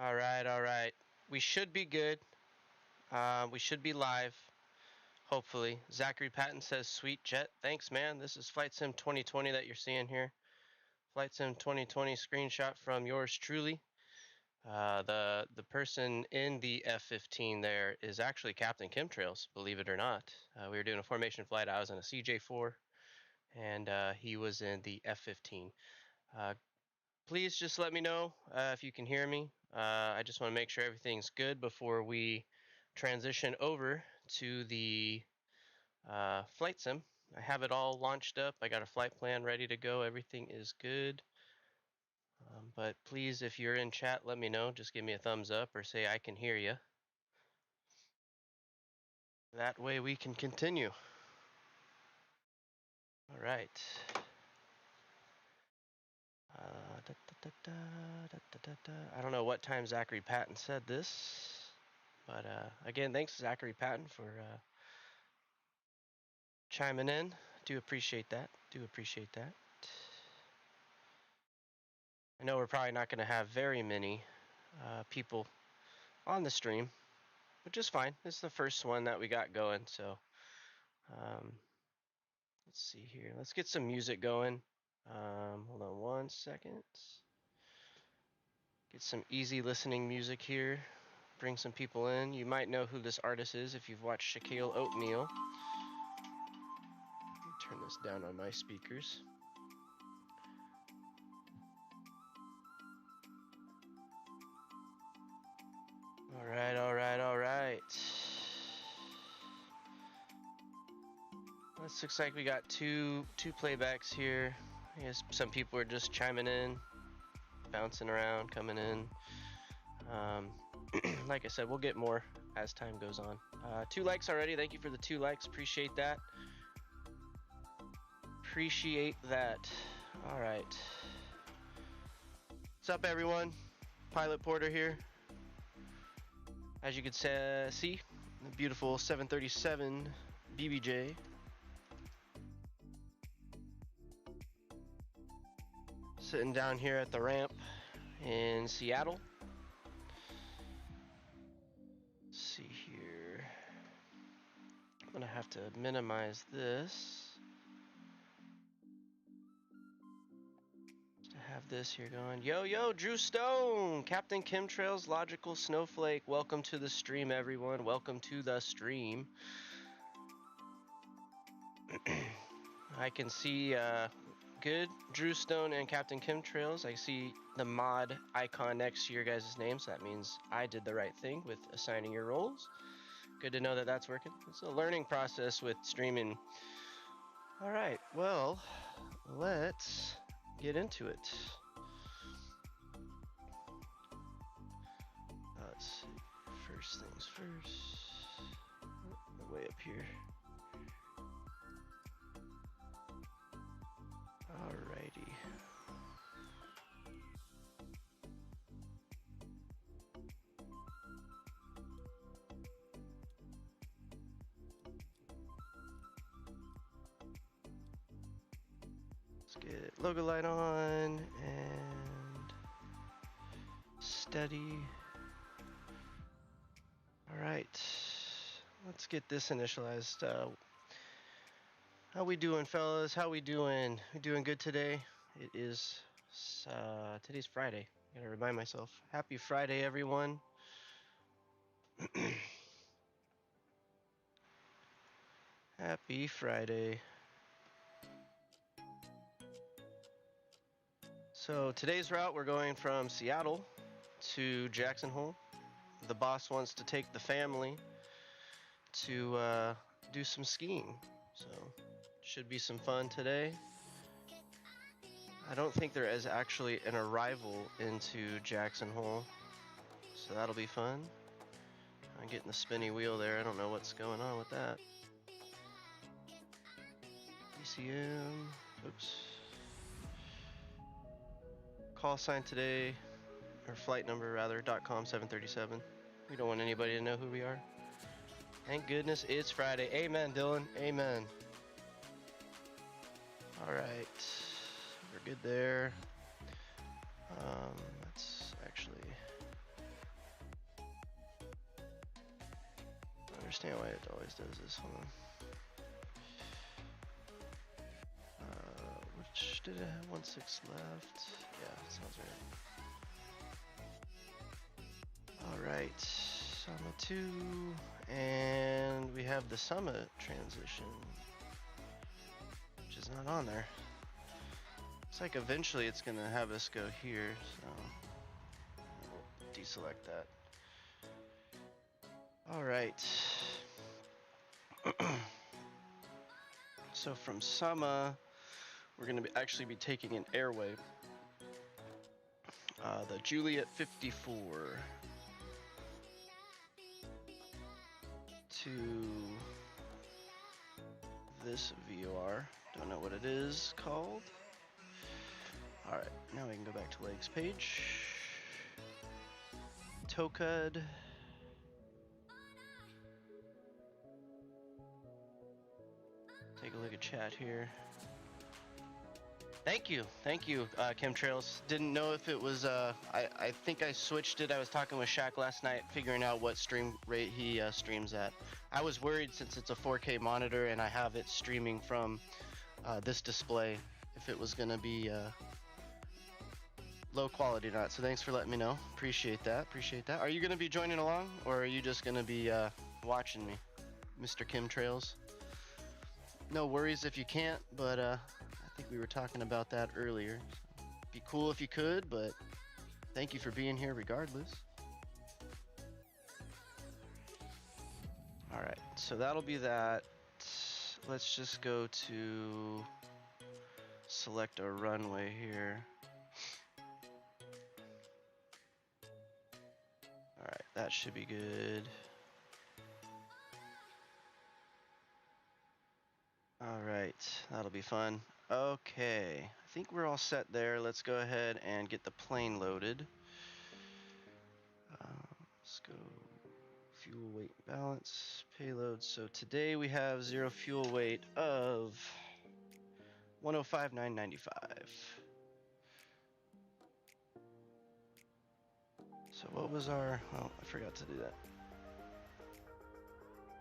All right. We should be good. We should be live, hopefully. Zachary Patton says, "Sweet jet, thanks, man." This is Flight Sim 2020 that you're seeing here. Flight Sim 2020 screenshot from yours truly. The person in the F-15 there is actually Captain Chemtrails, believe it or not. We were doing a formation flight. I was in a CJ4, and he was in the F-15. Please just let me know if you can hear me. I just want to make sure everything's good before we transition over to the flight sim. I have it all launched up. I got a flight plan ready to go. Everything is good. But please, if you're in chat, let me know. Just give me a thumbs up or say I can hear you. That way we can continue. All right. I don't know what time Zachary Patton said this, but again, thanks Zachary Patton for chiming in. Do appreciate that. I know we're probably not going to have very many people on the stream, which is fine. This is the first one that we got going, so let's see here. Let's get some music going. Hold on one second. Get some easy listening music here. Bring some people in. You might know who this artist is if you've watched Shaquille Oatmeal. Turn this down on my speakers. All right. This looks like we got two playbacks here. I guess some people are just chiming in, bouncing around, coming in. Like I said, we'll get more as time goes on. 2 likes already. Thank you for the 2 likes. Appreciate that. All right. What's up, everyone? Pilot Porter here. As you can see, the beautiful 737 BBJ. Sitting down here at the ramp in Seattle. Let's see here. I'm gonna have to minimize this to have this here going. Yo, Drew Stone, Captain Chemtrails, Logical Snowflake. Welcome to the stream, everyone. Welcome to the stream. I can see good Drew Stone and Captain Chemtrails. I see the mod icon next to your guys' names. So that means I did the right thing with assigning your roles. Good to know that that's working. It's a learning process with streaming. All right, well, let's get into it. Let's see. First things first. Way up here. Alrighty. Let's get logo light on and steady. Alright. Let's get this initialized. How we doing, fellas? How we doing? We doing good today? It is today's Friday. I gotta remind myself. Happy Friday, everyone. Happy Friday. So today's route, we're going from Seattle to Jackson Hole. The boss wants to take the family to do some skiing. So should be some fun today. I don't think there is actually an arrival into Jackson Hole, so that'll be fun. I'm getting the spinny wheel there. I don't know what's going on with that. ECM, oops. Call sign today, or flight number rather, .com 737. We don't want anybody to know who we are. Thank goodness it's Friday. Amen, Dylan. Amen. All right, we're good there. Let's actually understand why it always does this. Hold on. Which did it have? 1.6 left. Yeah, sounds right. Alright, Sama 2, and we have the Sama transition, which is not on there. Looks like eventually it's gonna have us go here, so we'll deselect that. Alright. So from Sama, we're gonna actually be taking an airway. The Juliet 54 to this VOR. Don't know what it is called. Alright, now we can go back to legs page. Tokad. Take a look at chat here. Thank you, Chemtrails. Didn't know if it was, I think I switched it. I was talking with Shaq last night, figuring out what stream rate he streams at. I was worried since it's a 4K monitor and I have it streaming from this display, if it was gonna be low quality or not. So thanks for letting me know. Appreciate that. Are you gonna be joining along, or are you just gonna be watching me, Mr. Chemtrails? No worries if you can't, but I think we were talking about that earlier. So, be cool if you could, but thank you for being here regardless. Alright, so that'll be that. Let's just go to select our runway here. Alright, that should be good. Alright, that'll be fun. Okay, I think we're all set there. Let's go ahead and get the plane loaded. Let's go fuel weight balance, payload. So today we have 0 fuel weight of 105,995. So what was our, oh, I forgot to do that.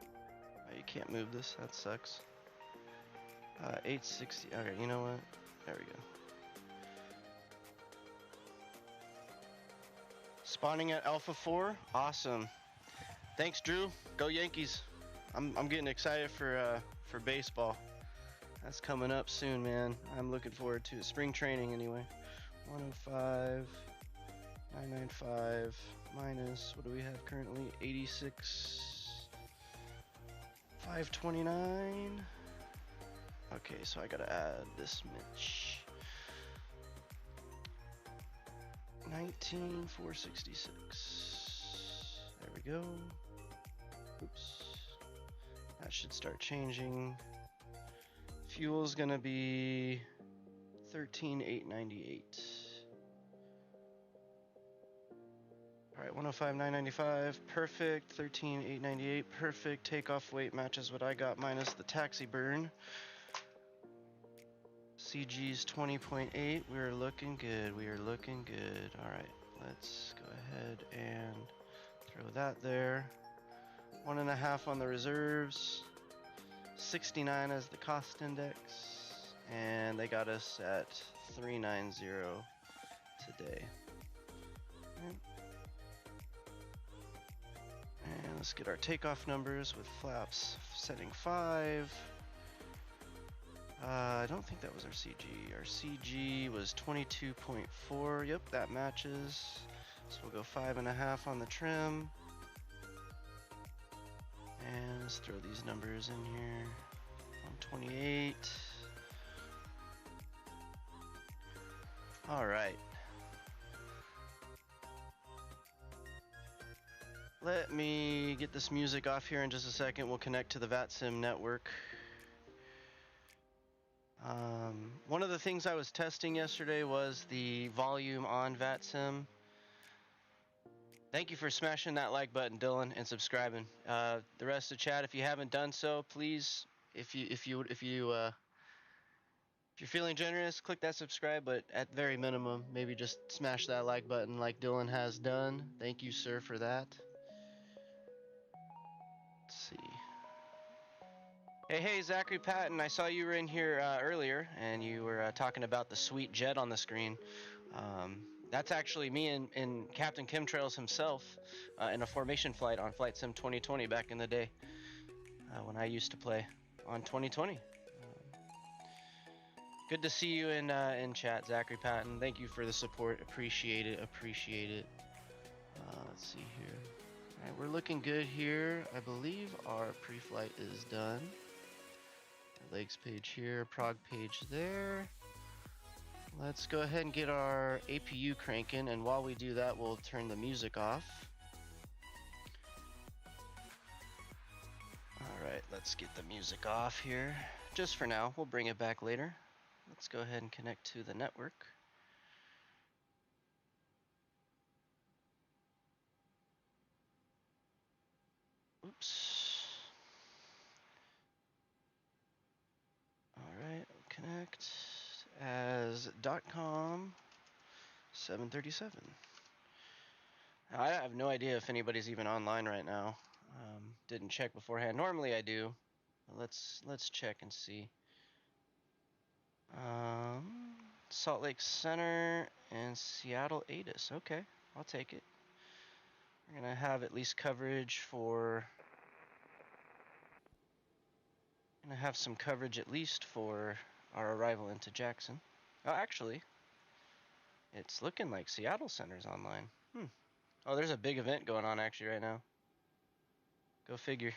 Oh, you can't move this, that sucks. 860, okay, you know what? There we go. Spawning at Alpha 4, awesome. Thanks, Drew. Go Yankees. I'm getting excited for baseball. That's coming up soon, man. I'm looking forward to it. Spring training, anyway. 105,995 minus, what do we have currently? 86,529. Okay, so I gotta add this much. 19,466. There we go. Oops. That should start changing. Fuel's gonna be 13,898. Alright, 105,995. Perfect. 13,898. Perfect. Takeoff weight matches what I got minus the taxi burn. CG's 20.8. We're looking good. Alright, let's go ahead and throw that there. 1.5 on the reserves. 69 as the cost index. And they got us at 390 today. And let's get our takeoff numbers with flaps setting 5. I don't think that was our CG. Our CG was 22.4. Yep, that matches. So we'll go 5.5 on the trim. And let's throw these numbers in here. 128. All right. Let me get this music off here in just a second. We'll connect to the VATSIM network. One of the things I was testing yesterday was the volume on VATSIM. Thank you for smashing that like button, Dylan, and subscribing. The rest of the chat, if you haven't done so, please, if you're feeling generous, click that subscribe. But at very minimum, maybe just smash that like button, like Dylan has done. Thank you, sir, for that. Let's see. Hey, Zachary Patton, I saw you were in here earlier, and you were talking about the sweet jet on the screen. That's actually me and Captain Chemtrails himself in a formation flight on Flight Sim 2020 back in the day when I used to play on 2020. Good to see you in chat, Zachary Patton. Thank you for the support. Appreciate it. Appreciate it. Let's see here. All right, we're looking good here. I believe our pre-flight is done. Legs page here, prog page there. Let's go ahead and get our APU cranking, and while we do that, we'll turn the music off. Alright, let's get the music off here. Just for now, we'll bring it back later. Let's go ahead and connect to the network. Oops. Alright, connect as .com 737. I have no idea if anybody's even online right now. Didn't check beforehand. Normally I do. Let's check and see. Salt Lake Center and Seattle ATIS. Okay, I'll take it. We're gonna have at least coverage for. Gonna have some coverage at least for our arrival into Jackson. Oh, actually, it's looking like Seattle Center's online. Oh, there's a big event going on actually right now. Go figure.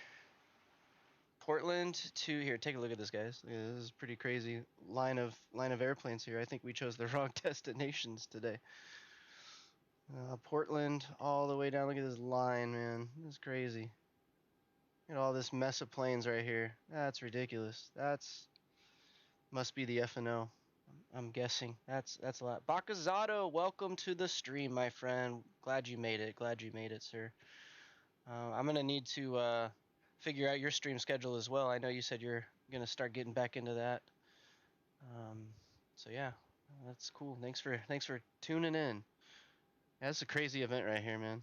Portland to here. Take a look at this, guys. This is pretty crazy line of airplanes here. I think we chose the wrong destinations today. Portland all the way down. Look at this line, man. This is crazy. Look at all this mess of planes right here. That's ridiculous. Must be the FNO. I'm guessing. That's a lot. Bakazato, welcome to the stream, my friend. Glad you made it. Glad you made it, sir. I'm gonna need to figure out your stream schedule as well. I know you said you're gonna start getting back into that. So yeah, that's cool. Thanks for tuning in. Yeah, that's a crazy event right here, man.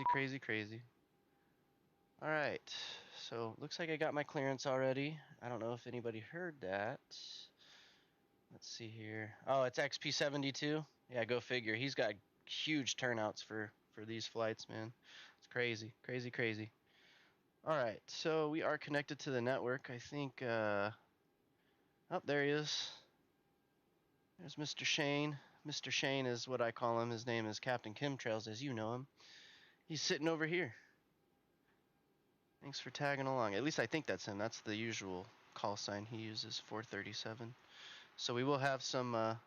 Crazy. All right, so looks like I got my clearance already. I don't know if anybody heard that. Let's see here. Oh, it's XP72. Yeah, go figure. He's got huge turnouts for these flights, man. It's crazy. All right, so we are connected to the network. I think. Oh, there he is. There's Mr. Shane. Mr. Shane is what I call him. His name is Captain Chemtrails, as you know him. He's sitting over here. Thanks for tagging along. At least I think that's him. That's the usual call sign he uses, 437. So we will have some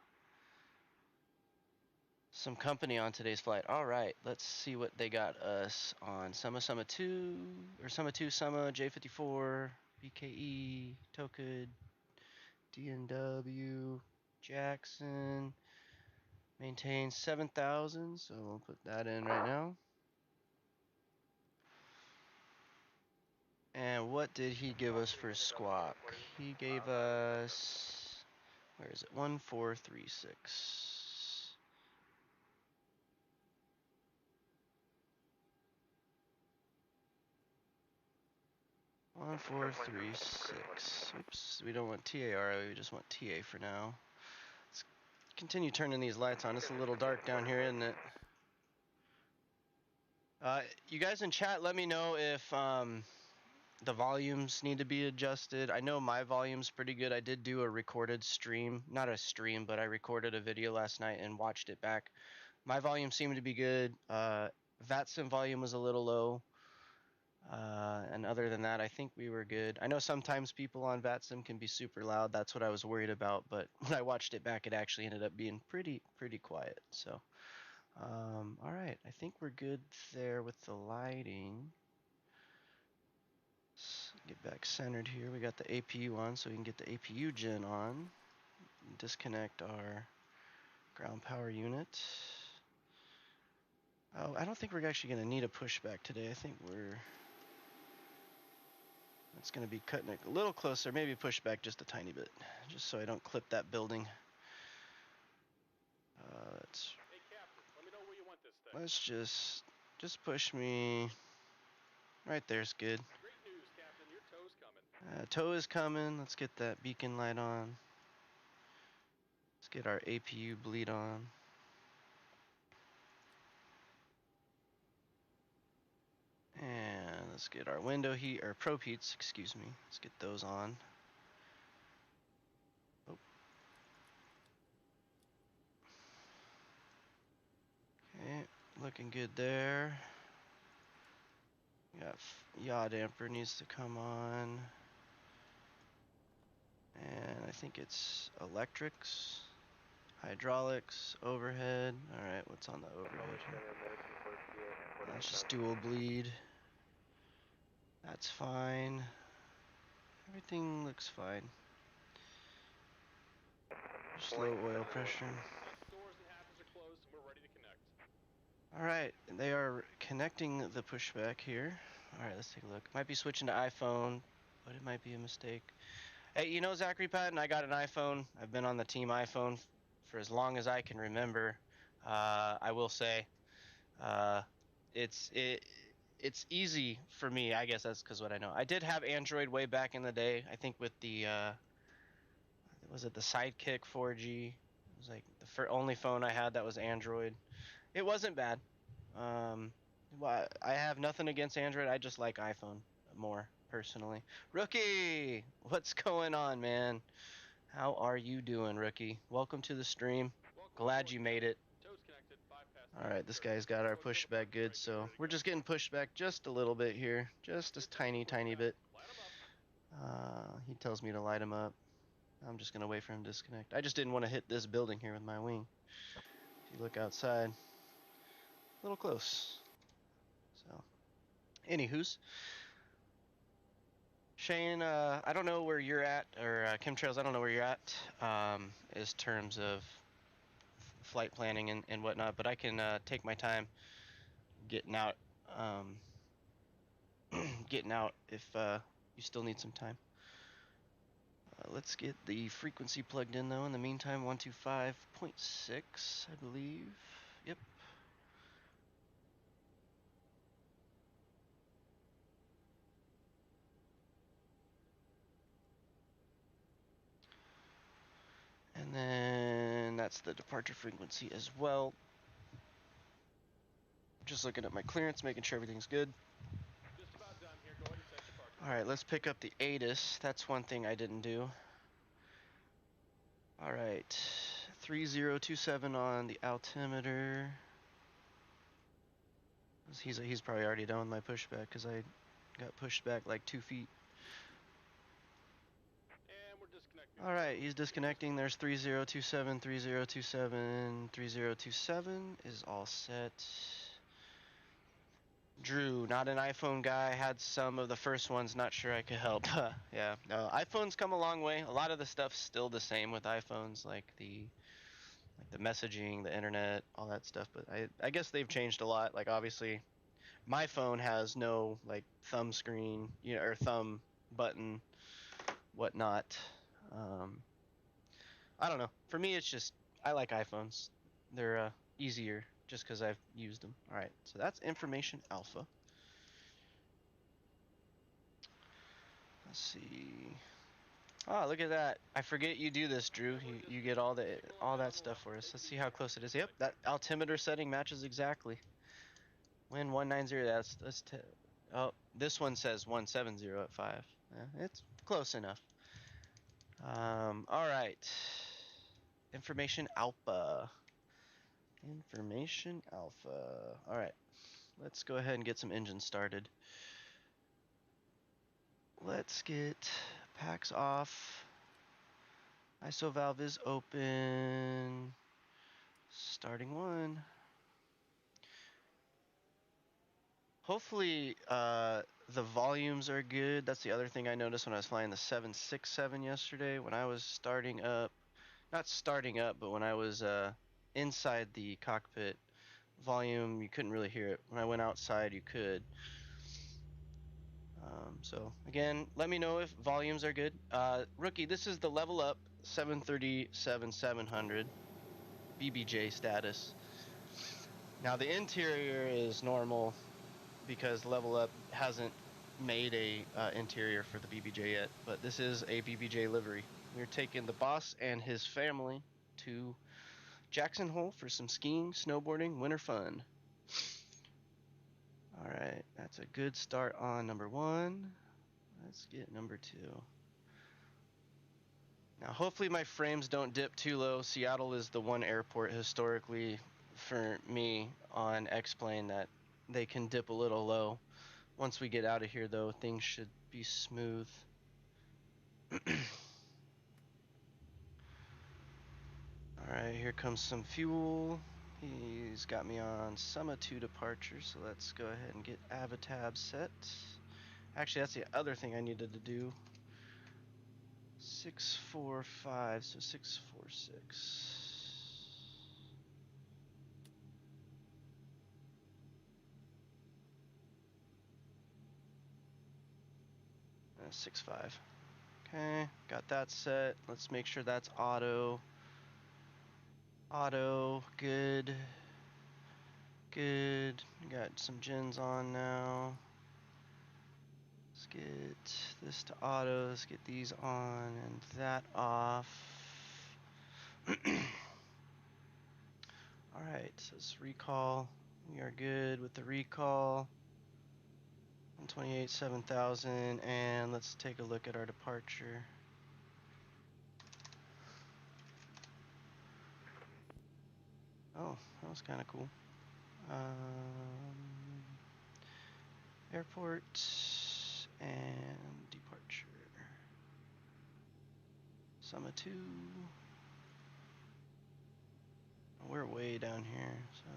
company on today's flight. All right, let's see what they got us on Summa 2, or Summa 2, Summa, J54, BKE, Tokud, DNW, Jackson. Maintain 7,000, so we'll put that in right now. And what did he give us for squawk? He gave us, where is it? 1436. 1436. Oops, we don't want TAR, we just want TA for now. Let's continue turning these lights on. It's a little dark down here, isn't it? You guys in chat, let me know if the volumes need to be adjusted. I know my volume's pretty good. I did do a recorded stream. Not a stream, but I recorded a video last night and watched it back. My volume seemed to be good. VATSIM volume was a little low. And other than that, I think we were good. I know sometimes people on VATSIM can be super loud. That's what I was worried about. But when I watched it back, it actually ended up being pretty quiet. So, all right. I think we're good there with the lighting. Let's get back centered here. We got the APU on, so we can get the APU gen on. Disconnect our ground power unit. Oh, I don't think we're actually going to need a pushback today. I think it's going to be cutting it a little closer, maybe push back just a tiny bit, just so I don't clip that building. Hey, Captain, let me know where you want this thing. Let's just push me. Right there's good. Great news, Captain. Your tow's coming. Tow is coming. Let's get that beacon light on. Let's get our APU bleed on. And let's get our window heat, or probe heats, excuse me. Let's get those on. Oh. Okay, looking good there. We got yaw damper needs to come on. And I think it's electrics, hydraulics, overhead. Alright, what's on the overhead here? That's just dual bleed. That's fine. Everything looks fine. Just low oil pressure. Alright, they are connecting the pushback here. Alright, let's take a look. Might be switching to iPhone, but it might be a mistake. Hey, you know, Zachary Patton, I got an iPhone. I've been on the team iPhone for as long as I can remember. I will say, it's easy for me. I guess that's because what I know. I did have Android way back in the day. I think with the was it the Sidekick 4G? It was like the only phone I had that was Android. It wasn't bad. Well, I have nothing against Android. I just like iPhone more personally. Rookie, what's going on, man? How are you doing, Rookie? Welcome to the stream. Glad you made it. Alright, this guy's got our pushback good, so we're just getting pushed back just a little bit here. Just a tiny bit. He tells me to light him up. I'm just going to wait for him to disconnect. I just didn't want to hit this building here with my wing. If you look outside, a little close. So, anywho's. Shane, I don't know where you're at, or Chemtrails, I don't know where you're at, as terms of flight planning and whatnot, but I can take my time getting out, if you still need some time. Let's get the frequency plugged in though. In the meantime, 125.6, I believe. Yep. And then that's the departure frequency as well. Just looking at my clearance, making sure everything's good. Just about done here. Go ahead and set departure. All right, let's pick up the ATIS. That's one thing I didn't do. All right, 3027 on the altimeter. He's probably already done with my pushback because I got pushed back like 2 feet. And we're disconnecting. All right, he's disconnecting. There's 3027, 3027, 3027 is all set. Drew, not an iPhone guy, had some of the first ones, not sure I could help. Yeah, no, iPhones come a long way. A lot of the stuff's still the same with iPhones, like the messaging, the internet, all that stuff, but I guess they've changed a lot. Like obviously my phone has no like thumb screen, you know, or thumb button, whatnot. I don't know. For me, it's just I like iPhones. They're easier just because I've used them. All right, so that's information alpha. Let's see. Oh, look at that! I forget you do this, Drew. You get all that stuff for us. Let's see how close it is. Yep, that altimeter setting matches exactly. Wind 190. That's oh, this one says 170 at 5. Yeah, it's close enough. All right. Information alpha. Information alpha. All right. Let's go ahead and get some engines started. Let's get packs off. ISO valve is open. Starting one. Hopefully the volumes are good. That's the other thing I noticed when I was flying the 767 yesterday. When I was starting up, not starting up, but when I was inside the cockpit, volume, you couldn't really hear it. When I went outside, you could. So again, let me know if volumes are good. Rookie, this is the level up 737-700 BBJ status. Now the interior is normal because level up hasn't made a interior for the BBJ yet, but this is a BBJ livery. We're taking the boss and his family to Jackson Hole for some skiing, snowboarding, winter fun. All right, that's a good start on number 1. Let's get number 2. Now, hopefully my frames don't dip too low. Seattle is the one airport historically for me on X-Plane that they can dip a little low. Once we get out of here, though, things should be smooth. Alright, here comes some fuel. He's got me on Summa 2 departure, so let's go ahead and get Avatab set. Actually, that's the other thing I needed to do. 645, so 646. 6.5. Okay, got that set. Let's make sure that's auto. Auto, good. Good. Got some gens on now. Let's get this to auto. Let's get these on and that off. Alright, so let's recall. We are good with the recall. 128, 7,000, and let's take a look at our departure. Oh, that was kind of cool. Airport and departure. Summa 2. We're way down here, so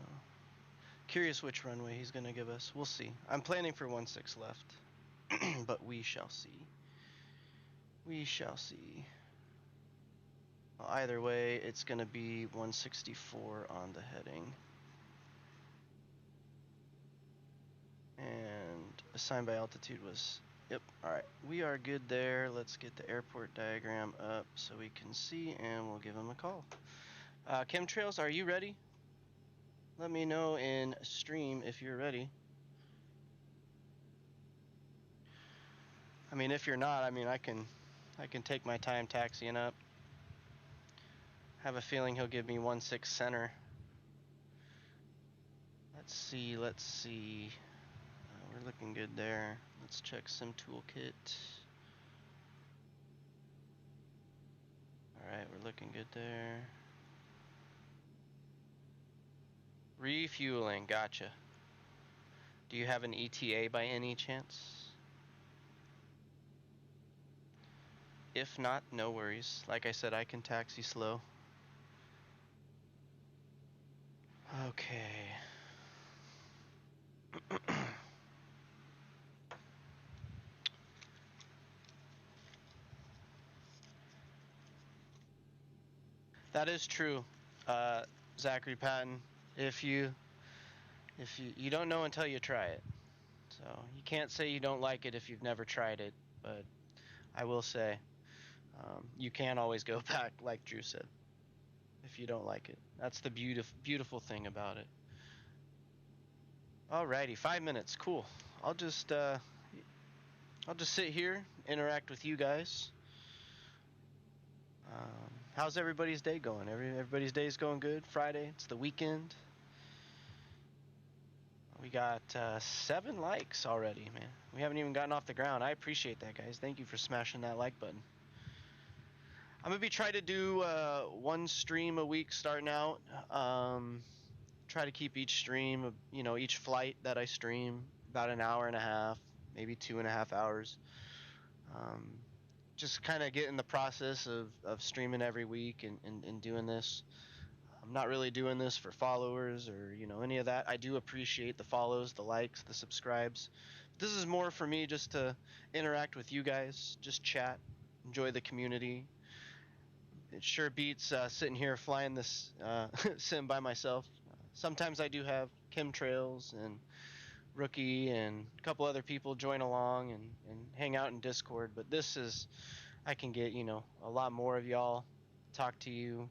curious which runway he's gonna give us. We'll see. I'm planning for 16 left, but we shall see. We shall see. Well, either way, it's gonna be 164 on the heading. And assigned by altitude was, yep, alright. We are good there. Let's get the airport diagram up so we can see, and we'll give him a call. Chemtrails, are you ready? Let me know in stream if you're ready. I mean, if you're not, I mean, I can take my time taxiing up. Have a feeling he'll give me 16 center. Let's see. We're looking good there. Let's check Sim Toolkit. Alright, we're looking good there. Refueling, gotcha. Do you have an ETA by any chance? If not, no worries. Like I said, I can taxi slow. Okay. That is true, Zachary Patton. If you don't know until you try it. So you can't say you don't like it if you've never tried it, but I will say you can always go back, like Drew said, if you don't like it. That's the beautiful thing about it. Alrighty, 5 minutes, cool. I'll just sit here, interact with you guys. How's everybody's day going? Everybody's day's going good. Friday, it's the weekend. We got 7 likes already, man. We haven't even gotten off the ground. I appreciate that, guys. Thank you for smashing that like button. I'm gonna be trying to do 1 stream a week starting out. Try to keep each stream, each flight that I stream about an hour and a half, maybe 2.5 hours. Just kind of get in the process of streaming every week and doing this. I'm not really doing this for followers or any of that. I do appreciate the follows, the likes, the subscribes. This is more for me just to interact with you guys, just chat, enjoy the community. It sure beats sitting here flying this sim by myself. Sometimes I do have chemtrails and Rookie and a couple other people join along and hang out in Discord, but this is, I can get a lot more of y'all, talk to you.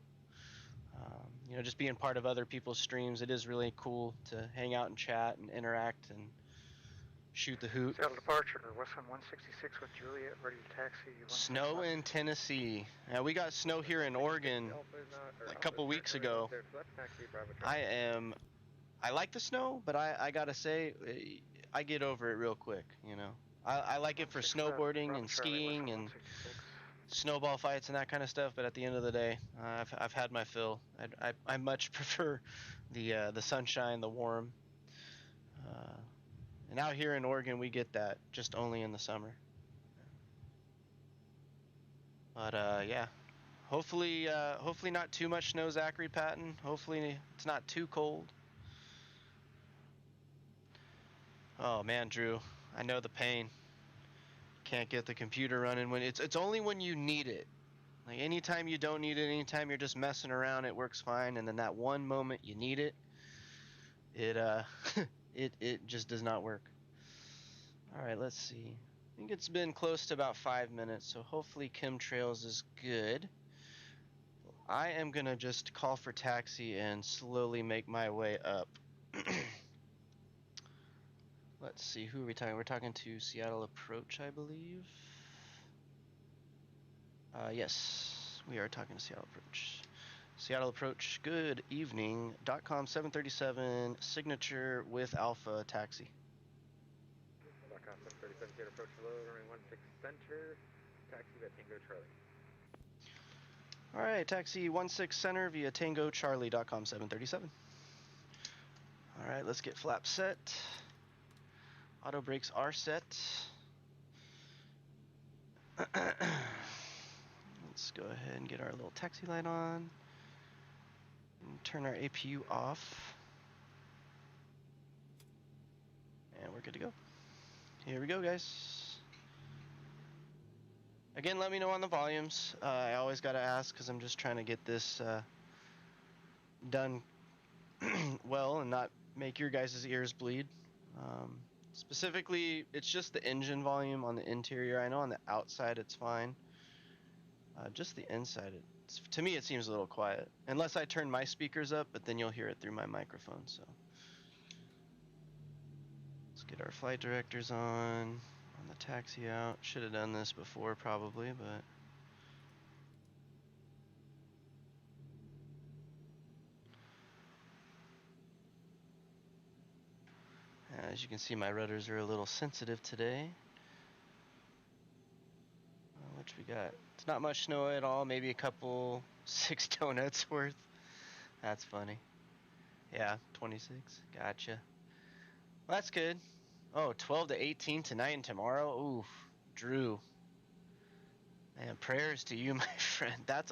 Just being part of other people's streams, it is really cool to hang out and chat and interact and shoot the hoot. Seattle departure, Westland 166 with Juliet, ready to taxi. Snow in Tennessee. We got snow here in Oregon a couple weeks ago. I like the snow, but I gotta say, I get over it real quick, you know. I like it for snowboarding and skiing and snowball fights and that kind of stuff, but at the end of the day, I've had my fill. I much prefer the sunshine, the warm. And out here in Oregon, we get that just only in the summer. But yeah, hopefully not too much snow, Zachary Patton. Hopefully it's not too cold. Oh man, Drew, I know the pain. Can't get the computer running when it's only when you need it. Like anytime you don't need it, anytime you're just messing around, it works fine. And then that one moment you need it, it it just does not work. All right, let's see. I think it's been close to about 5 minutes, so hopefully chemtrails is good. I am gonna just call for taxi and slowly make my way up. Let's see, who are we talking? We're talking to Seattle Approach, I believe. Yes, we are talking to Seattle Approach. Seattle Approach, good evening. .com 737 signature with Alpha taxi. .com 737 Seattle Approach, hello, runway 16 center, taxi via Tango Charlie. Alright, taxi 16 center via Tango Charlie. .com 737. Alright, let's get flap set. Auto brakes are set. Let's go ahead and get our little taxi light on. And turn our APU off. And we're good to go. Here we go, guys. Again, let me know on the volumes. I always gotta ask because I'm just trying to get this done well and not make your guys' ears bleed. Specifically, it's just the engine volume on the interior. I know on the outside it's fine. Just the inside, to me it seems a little quiet. Unless I turn my speakers up, but then you'll hear it through my microphone, so. Let's get our flight directors on the taxi out. Should have done this before probably, but. As you can see, my rudders are a little sensitive today. What we got? It's not much snow at all, maybe a couple 6 donuts worth. That's funny. Yeah, 26. Gotcha. Well, that's good. Oh, 12 to 18 tonight and tomorrow. Oof, Drew. Man, prayers to you, my friend. That's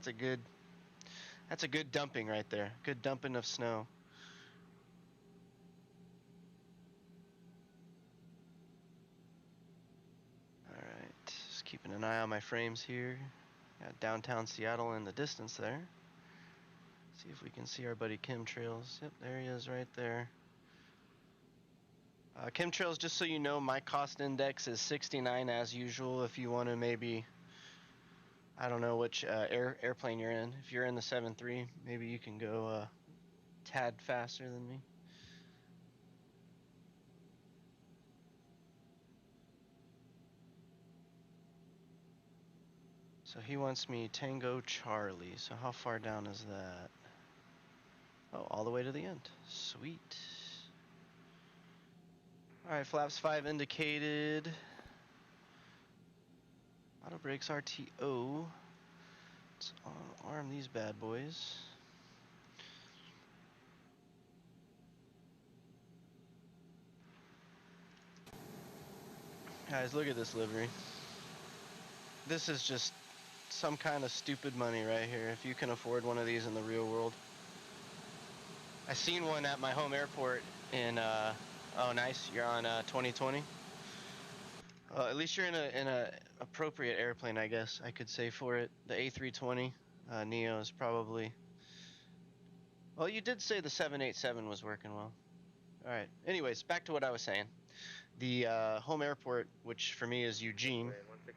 a good dumping right there. Good dumping of snow. Keeping an eye on my frames here. Got downtown Seattle in the distance there. See if we can see our buddy Chemtrails. Yep, there he is right there. Chemtrails, just so you know, my cost index is 69 as usual. If you want to maybe, I don't know which airplane you're in. If you're in the 7.3, maybe you can go a tad faster than me. So he wants me Tango Charlie. So how far down is that? Oh, all the way to the end. Sweet. Alright, flaps 5 indicated. Auto brakes RTO. Let's arm these bad boys. Guys, look at this livery. This is just some kind of stupid money right here, if you can afford one of these in the real world. I seen one at my home airport in, oh nice, you're on 2020? At least you're in a appropriate airplane, I guess I could say for it. The A320 Neo is probably, well, you did say the 787 was working well. Alright, anyways, back to what I was saying. The home airport, which for me is Eugene,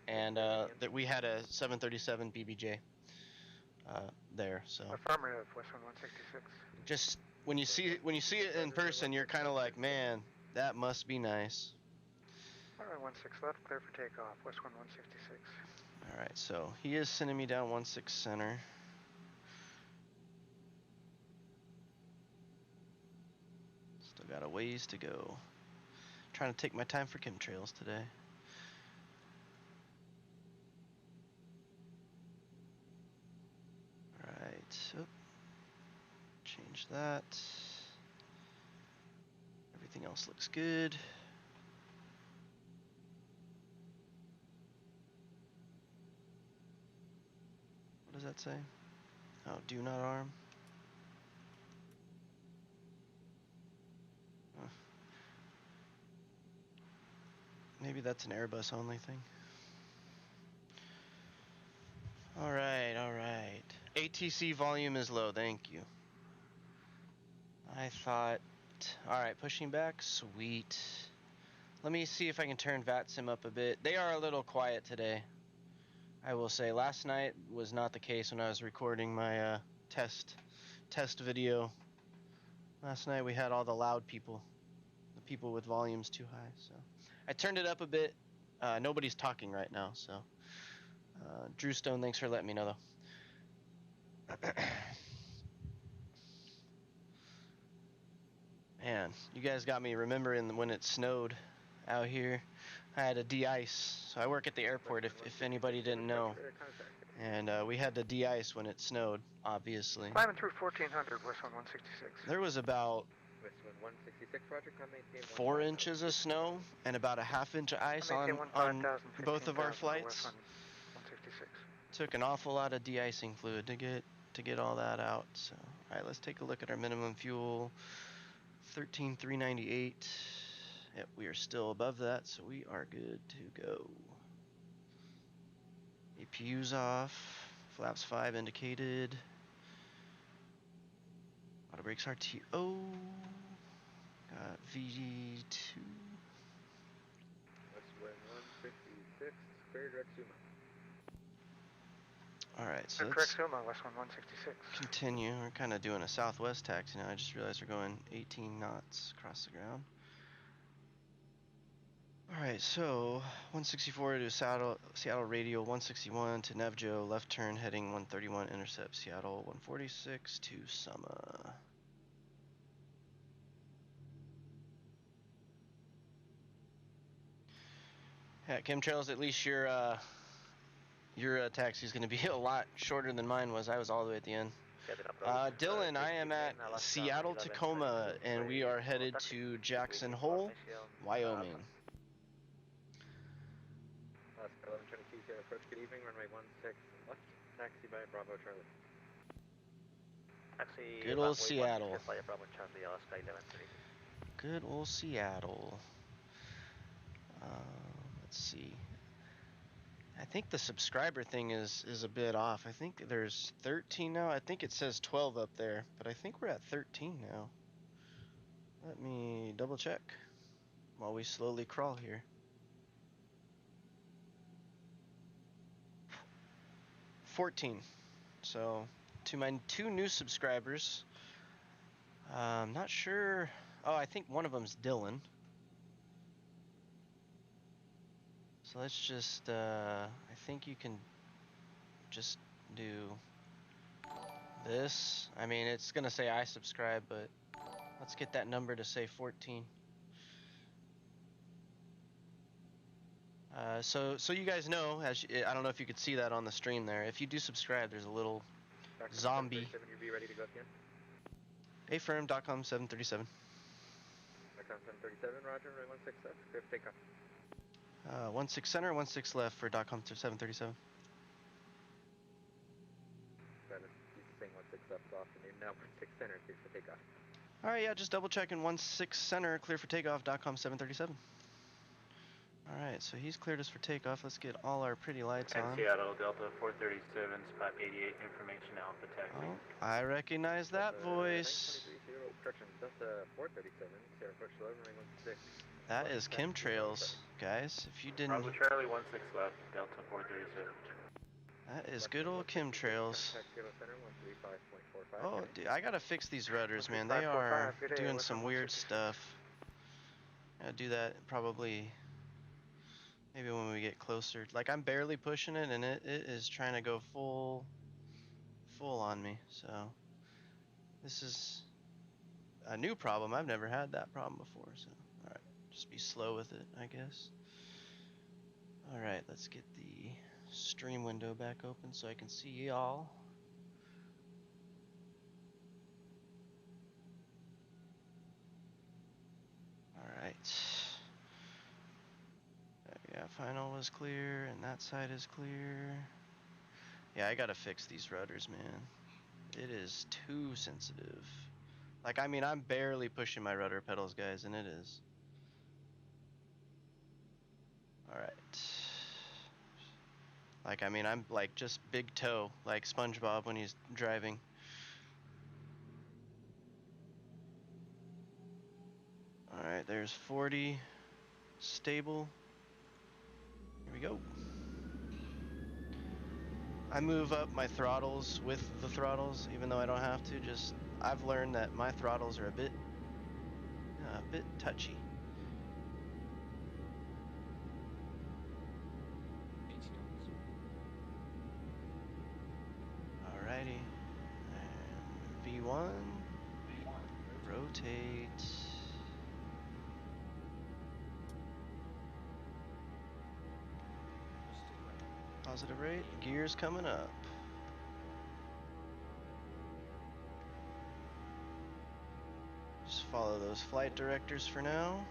and that we had a 737 BBJ there. So affirmative, Westland 166. just when you see it in person, you're kind of like, man, That must be nice. Runway 16 left, clear for takeoff. West wind 166. All right, so he is sending me down 16 center. Still got a ways to go. Trying to take my time for chemtrails today. All right, so change that. Everything else looks good. What does that say? Oh, do not arm. Huh. Maybe that's an Airbus only thing. All right, all right. ATC volume is low, thank you. I thought, all right, pushing back, sweet. Let me see if I can turn VATSIM up a bit. They are a little quiet today, I will say. Last night was not the case when I was recording my test video. Last night we had all the loud people, the people with volumes too high. So I turned it up a bit. Nobody's talking right now, so Drew Stone, thanks for letting me know though. Man, you guys got me remembering when it snowed out here. I had to de-ice, so I work at the airport if anybody didn't know. And we had to de-ice when it snowed, obviously. Climbing through 1400, West wind 166. There was about 4 inches of snow and about a half inch of ice on both of our flights. 166. Took an awful lot of de-icing fluid to get all that out. So, all right, let's take a look at our minimum fuel. 13,398. Yep, we are still above that, so we are good to go. APU's off. Flaps 5 indicated. Auto brakes RTO. Got VG2. West wind 156, clear direct Suma. Alright, so Correct let's Suma, West wind 166. continue. We're kind of doing a southwest taxi now. I just realized we're going 18 knots across the ground. Alright, so 164 to Seattle radial, 161 to Nevjo, left turn heading 131, intercept Seattle, 146 to Summer. Yeah, chemtrails, at least your taxi is going to be a lot shorter than mine was. I was all the way at the end. Dylan, I am at Seattle, Tacoma, and we are headed to Jackson Hole, Wyoming. 1122, Sierra approach, good evening, runway 16 left, taxi by Bravo Charlie. Taxi Good old Seattle. Bravo Charlie, Alaska 1132. Good old Seattle. Let's see. I think the subscriber thing is a bit off. I think there's 13 now. I think it says 12 up there, but I think we're at 13 now. Let me double check while we slowly crawl here. 14. So to my 2 new subscribers, not sure. Oh, I think one of them's Dylan. So let's just, I think you can just do this. I mean, it's gonna say I subscribe, but let's get that number to say 14. So you guys know, I don't know if you could see that on the stream there. If you do subscribe, there's a little zombie. Ready to go again? Affirm.com 737. 737, roger, runway 16 left, clear for takeoff. 16 center, 16 left for .com 737. He's saying 16 left off the name now, 16 center, clear for takeoff. Alright, yeah, just double checking 16 center, clear for takeoff, .com 737. Alright, so he's cleared us for takeoff. Let's get all our pretty lights on. Seattle, Delta 437, spot 88, information Alpha taxi. Oh, I recognize that voice. 923, correction, Delta 437, Sierra approach 11, runway 16. That is chemtrails, guys. If you didn't... Bravo Charlie 16 left, Delta 437. That is good old chemtrails. Oh, dude, I gotta fix these rudders, man. They are doing some weird stuff. I'll do that probably maybe when we get closer. Like I'm barely pushing it and it is trying to go full on me. So this is a new problem. I've never had that problem before. So all right, just be slow with it, I guess. All right, let's get the stream window back open so I can see y'all. All right. Yeah, final was clear and that side is clear. Yeah, I gotta fix these rudders, man. It is too sensitive. Like, I mean, I'm barely pushing my rudder pedals, guys, and it is. All right. Like, I mean, I'm like just big toe, like SpongeBob when he's driving. All right, there's 40 stable. Here we go. I move up my throttles with the throttles, even though I don't have to. Just I've learned that my throttles are a bit touchy. Alrighty. And V1. Rotate. Positive rate. Gears coming up. Just follow those flight directors for now.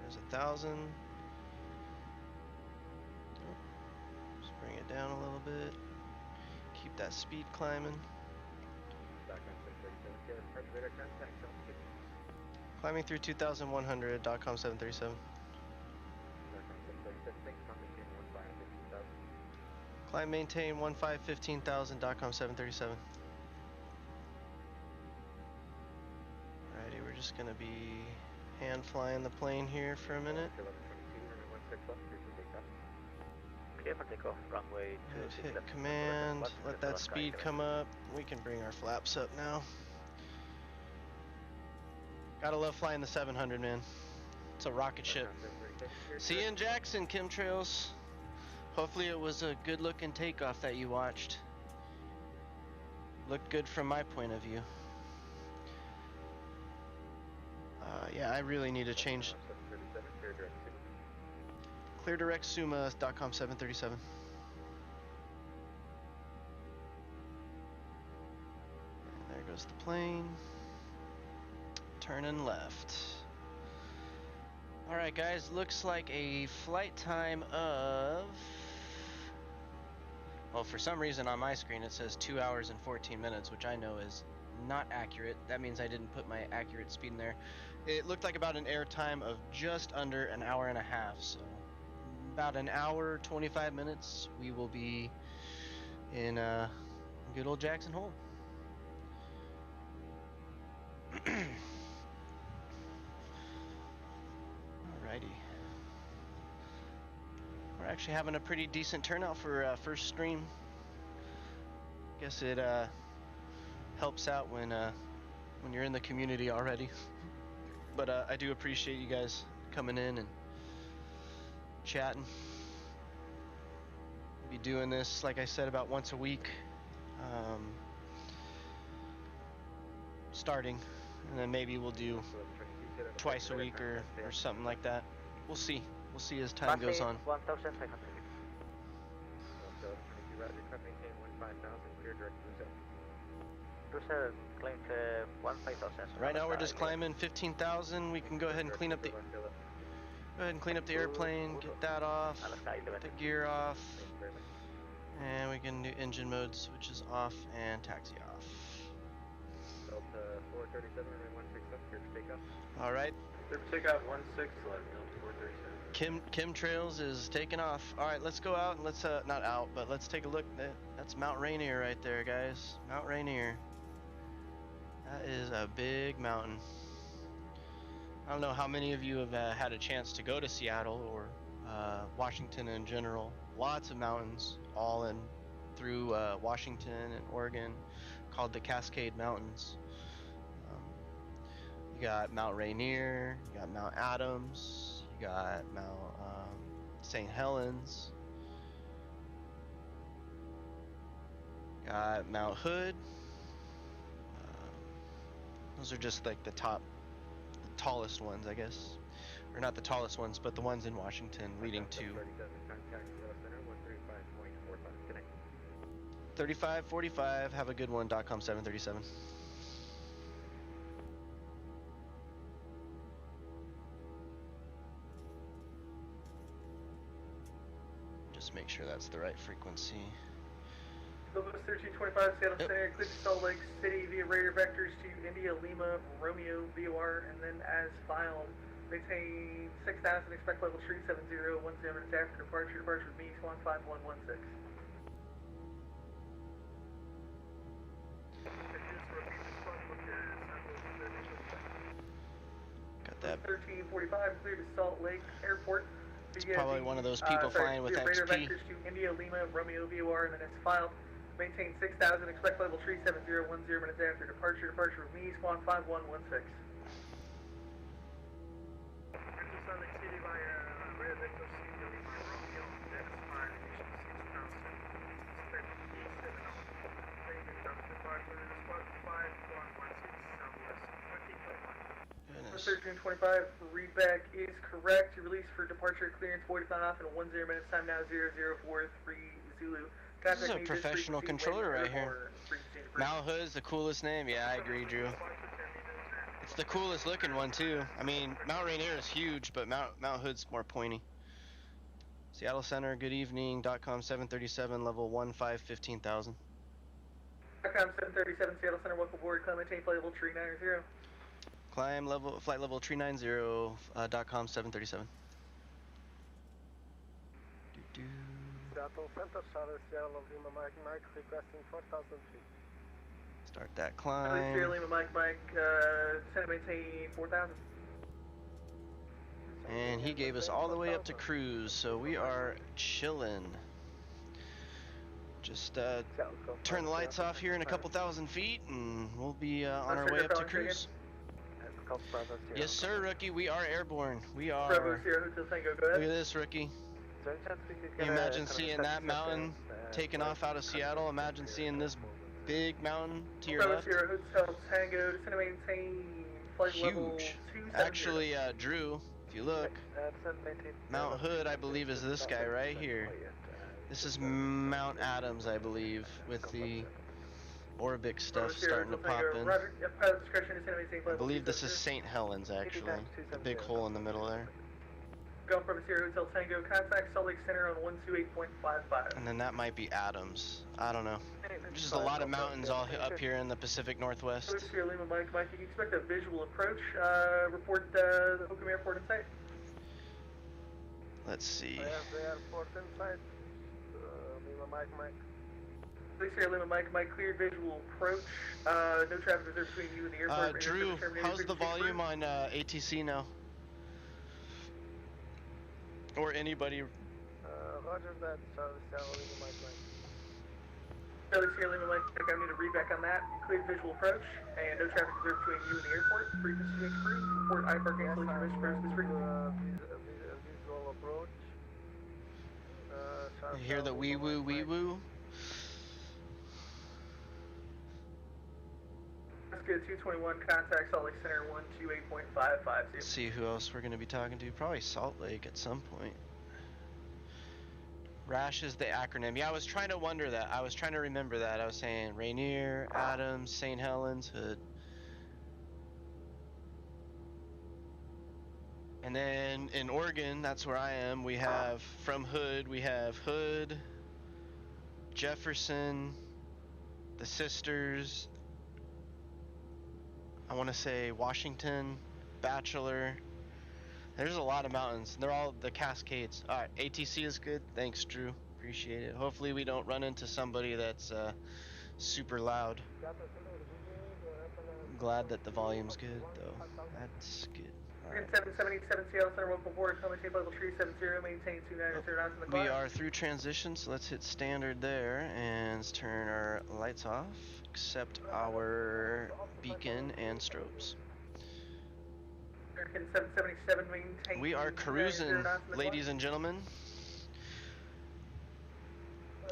There's 1,000. Just bring it down a little bit. Keep that speed climbing. Climbing through 2,100, .com 737. Climb maintain 15,000, .com 737. Alrighty, we're just gonna be hand flying the plane here for a minute. Clear for takeoff, runway 26 Hit left. command, let that speed come up. We can bring our flaps up now. Gotta love flying the 700, man. It's a rocket ship. See you in Jackson, chemtrails. Hopefully it was a good looking takeoff that you watched. Looked good from my point of view. Yeah, I really need to change. Clear direct Suma, .com 737. And there goes the plane. Turning left. Alright guys, looks like a flight time of... Well, for some reason on my screen it says 2 hours and 14 minutes, which I know is not accurate. That means I didn't put my accurate speed in there. It looked like about an air time of just under an hour and a half, so about an hour, 25 minutes, we will be in good old Jackson Hole. Alrighty. We're actually having a pretty decent turnout for first stream. Guess it helps out when you're in the community already. But I do appreciate you guys coming in and chatting. We'll be doing this, like I said, about once a week. Starting, and then maybe we'll do twice a week or something like that. We'll see. We'll see as time goes on. 1,500. Cruiser claim to 15,000. Right now we're just climbing 15,000. We can go ahead and clean up the airplane, get that off, get the gear off, and we can do engine mode switches off and taxi off. Delta 437 and 16 left, clear for takeoff. All right. Clear for takeoff, 16 left, Delta 437. Chemtrails is taking off. All right, let's go out and let's not out, but let's take a look. That's Mount Rainier right there, guys. Mount Rainier. That is a big mountain. I don't know how many of you have had a chance to go to Seattle or Washington in general. Lots of mountains, all in through Washington and Oregon called the Cascade Mountains. You got Mount Rainier, you got Mount Adams, you got Mount St. Helens, you got Mount Hood. Those are just like the tallest ones, I guess. Or not the tallest ones, but the ones in Washington leading to 3545. Have a good one. .com 737. Just make sure that's the right frequency. Locos 1325, Seattle Center, clear to Salt Lake City via radar vectors to India, Lima, Romeo, VOR, and then as filed. Maintain 6,000, expect level 370, 10 minutes after departure. Departure with me, Swan 5116. Got that. 1345, clear to Salt Lake Airport. It's probably one of those people flying with radar XP. vectors to India, Lima, Romeo, VOR, and then as filed. Maintain 6,000, expect level 370, 10 minutes after departure. Departure with me, Swan 5116. Salt Lake City via radar vector India, Lima, Romeo, that's fine, initial 6,000, expect E7 out. Thank you, Dr. Departure, spot 5116, southwest 25. 1325, readback is correct. Your release for departure clearance 45 off in 10 minutes. Time now 0043 Zulu. This is a professional controller right here. Mount Hood's the coolest name. Yeah, I agree, Drew. It's the coolest looking one too. I mean, Mount Rainier is huge, but Mount Hood's more pointy. Seattle Center, good evening. .com 737, level 15,000. .com 737, Seattle Center, welcome aboard. Climb maintain flight level 390. Climb flight level 390. .com 737. Seattle Center, Seattle Lima, Mike, requesting 4,000 feet. Start that Release climb. Sierra Lima, Mike, center maintain 4,000. And he gave us all the way up to cruise, so we are chillin'. Just turn the lights off here in a couple thousand feet, and we'll be on our way up to cruise. Yes, sir, rookie. We are airborne. We are. Bravo Sierra Hotel Tango, go Look ahead. at this, rookie. Can you imagine seeing that mountain taking off out of Seattle? Imagine seeing this big mountain to your Bravo left. Sierra Hotel Tango, descend and maintain flight level Huge. 270. Actually, Drew, if you look, Mount Hood, I believe, is this guy right here. This is Mount Adams, I believe, with the Orbic stuff starting to pop in. Roger, pilot discretion, descend and maintain I flight level believe this is 270. St. Helens, actually. The big hole in the middle there. Go from Sierra Hotel Tango, contact Salt Lake Center on 128.55. And then that might be Adams. I don't know. There's just a lot of mountains all up here in the Pacific Northwest. Sierra Lima, Mike, you can expect a visual approach. Report the Hokum Airport in sight. Let's see. I have the airport in sight. Lima, Mike. Sierra Lima, Mike, cleared visual approach. No traffic reserved between you and the airport. Drew, how's the volume on ATC now? Or anybody? Roger that, Sierra Lima, Mike. Sierra Lima, Mike, I need a readback on that. Cleared visual approach, and no traffic reserved between you and the airport. Frequency is free. Report IFR cancellation mission for this frequency. Visual approach. You hear the wee woo? Let's go 221, contact Salt Lake Center 128.55. Let's see who else we're going to be talking to. Probably Salt Lake at some point. RASH is the acronym. Yeah, I was trying to wonder that. I was trying to remember that. I was saying Rainier, Adams, St. Helens, Hood. And then in Oregon, that's where I am, we have, from Hood, we have Hood, Jefferson, the Sisters, I want to say Washington, Bachelor. There's a lot of mountains. They're all the Cascades. All right, ATC is good. Thanks, Drew. Appreciate it. Hopefully we don't run into somebody that's super loud. I'm glad that the volume's good, though. That's good. American 777 Seattle Center, welcome aboard, coming tape level 370, maintain 290 knots in the climb. We are through transition, so let's hit standard there and let's turn our lights off, except our beacon and strobes. American 777, maintain We are 290 cruising, knots in the ladies climb. and gentlemen.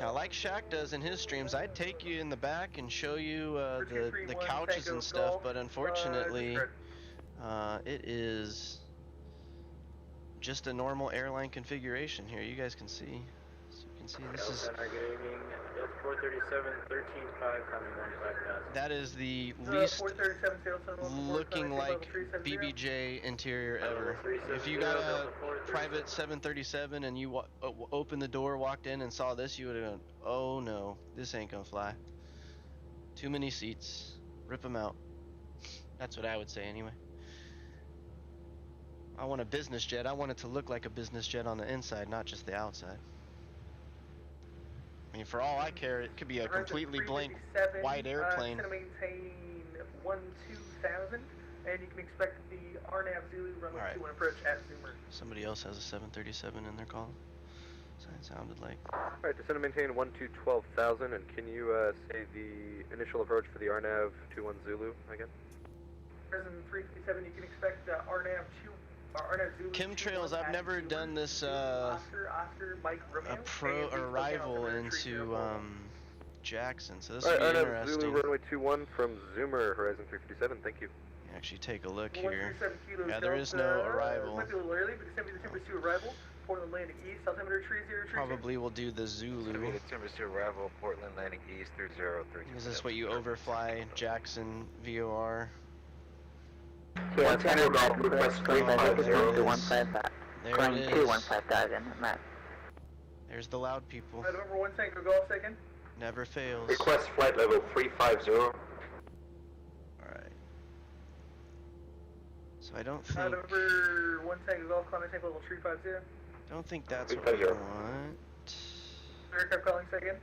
Now, like Shaq does in his streams, I'd take you in the back and show you the couches and stuff, but unfortunately, it is just a normal airline configuration here. You guys can see. So you can see this is. Center gaming, Jet 437, 13.5, coming 15,000. That is the least 437 Seattle Center, welcome aboard, looking coming tape level like 370. BBJ interior ever. If you got a private 737 and you opened the door, walked in and saw this, you would have gone, oh no, this ain't gonna fly. Too many seats. Rip them out. That's what I would say anyway. I want a business jet. I want it to look like a business jet on the inside, not just the outside. I mean, for all I care, it could be a completely blank white airplane. It's going to maintain 12,000, and you can expect the RNAV Zulu runway Alright. 21 approach at Zoomer. Somebody else has a 737 in their call. So it sounded like. Alright, descend and maintain 12,000, and can you say the initial approach for the RNAV 21 Zulu again? Present 357, you can expect RNAV Zulu. Chemtrails, 21 I've at never Zoomer. done this Oscar, Mike Romeo, and arrival the into Jackson, so this will Alright, be RNAV interesting. Zulu runway 21 from Zoomer, Horizon 357, thank you. Actually take a look here. 137 kilos Yeah, there is no Delta, arrival. Might be a little early, but December the temperature arrival. Portland landing east, altimeter 3032. Probably will do the Zulu. The temperature arrival, Portland landing east 3032. Is this what you overfly Jackson VOR? Yeah, Tango Golf request 350 There to 155. There Going it to is. 15000, Matt. There's the loud people. November 1 Tango Golf second. Never fails. Request flight level 350. Alright. So I don't think November 1 Tango Golf, climbing tank level 350. that's what we 350. want. Aircraft calling second.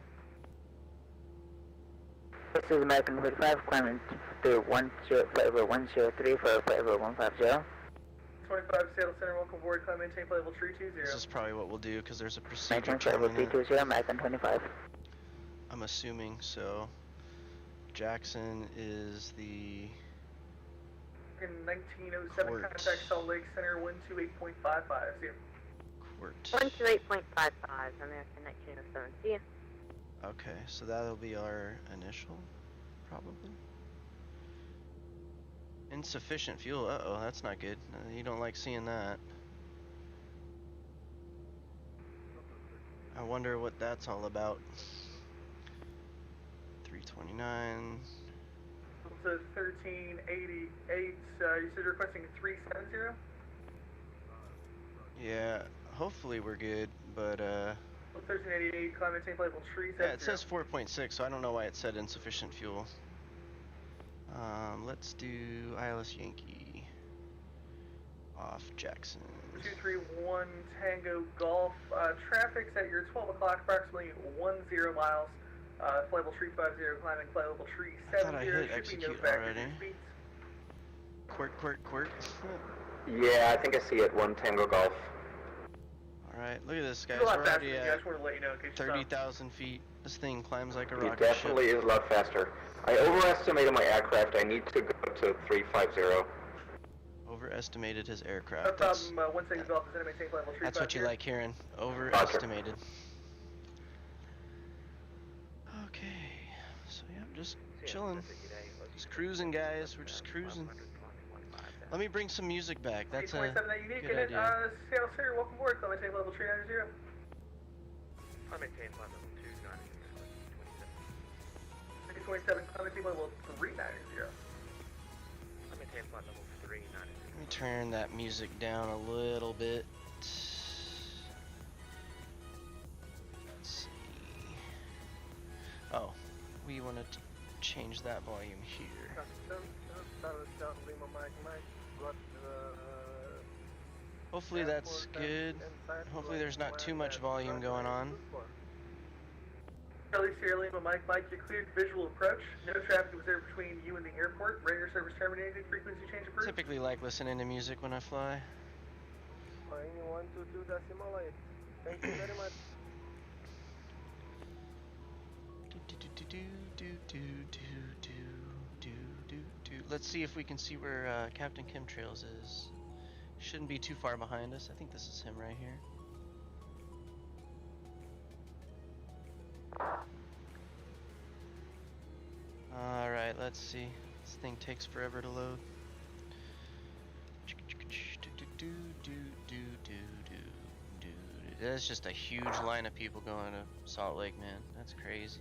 This is American 45, climbing to flight level 103 for flight level 150. 25 Seattle Center, welcome aboard, climbing tank level 320. This is probably what we'll do because there's a procedure Maintain flight level coming in. 320, American 25. I'm assuming so. Jackson is the 1907, Court. contact Salt Lake Center 128.55. See you. court. 128.55, American 1907. See ya. Okay, so that'll be our initial, probably. Insufficient fuel. Uh-oh, that's not good. You don't like seeing that. I wonder what that's all about. 329. Delta 1388, you said requesting 370? Yeah, hopefully we're good, but 1388, climbing tank level 370. yeah, it says 4.6, so I don't know why it said insufficient fuel. Let's do ILS Yankee off Jackson. 231 Tango Golf. Traffic's at your 12 o'clock, approximately 10 miles. Flight level 350, climbing flight level 370. I thought I hit Should be no execute factor already. in speeds. Quirk. Yeah, I think I see it. 1 Tango Golf. Alright, look at this, guys. It's a lot We're faster already than you. I at just wanted to let you know in case you saw. 30,000 feet. This thing climbs like a It rocket definitely ship. is a lot faster. I overestimated my aircraft. I need to go to 350. Overestimated his No aircraft. problem. 1 Tango Golf is enemy tank level 350. That's what you like hearing. Overestimated. Okay. So yeah, I'm just chilling. Just cruising, guys. We're just cruising. Let me bring some music back. That's a 327 that unique. good And idea. Seattle Center, welcome aboard. Climbing tank level 390. I maintain flight level 290. 27, climbing tank level 390. I maintain flight level 390. Let me turn that music down a little bit. Let's see. Oh, we want to change that volume here. Hopefully that's good. Hopefully there's not too much volume going on. Charlie Sierra Lima, Mike, you're cleared visual approach. No traffic observed between you and the airport. Radar service terminated. Frequency change approved. Typically like listening to music when I fly. Flying 122.8. Thank you very much. Let's see if we can see where Captain Chemtrails is. Shouldn't be too far behind us. I think this is him right here. Alright, let's see. This thing takes forever to load. That's just a huge line of people going to Salt Lake, man. That's crazy.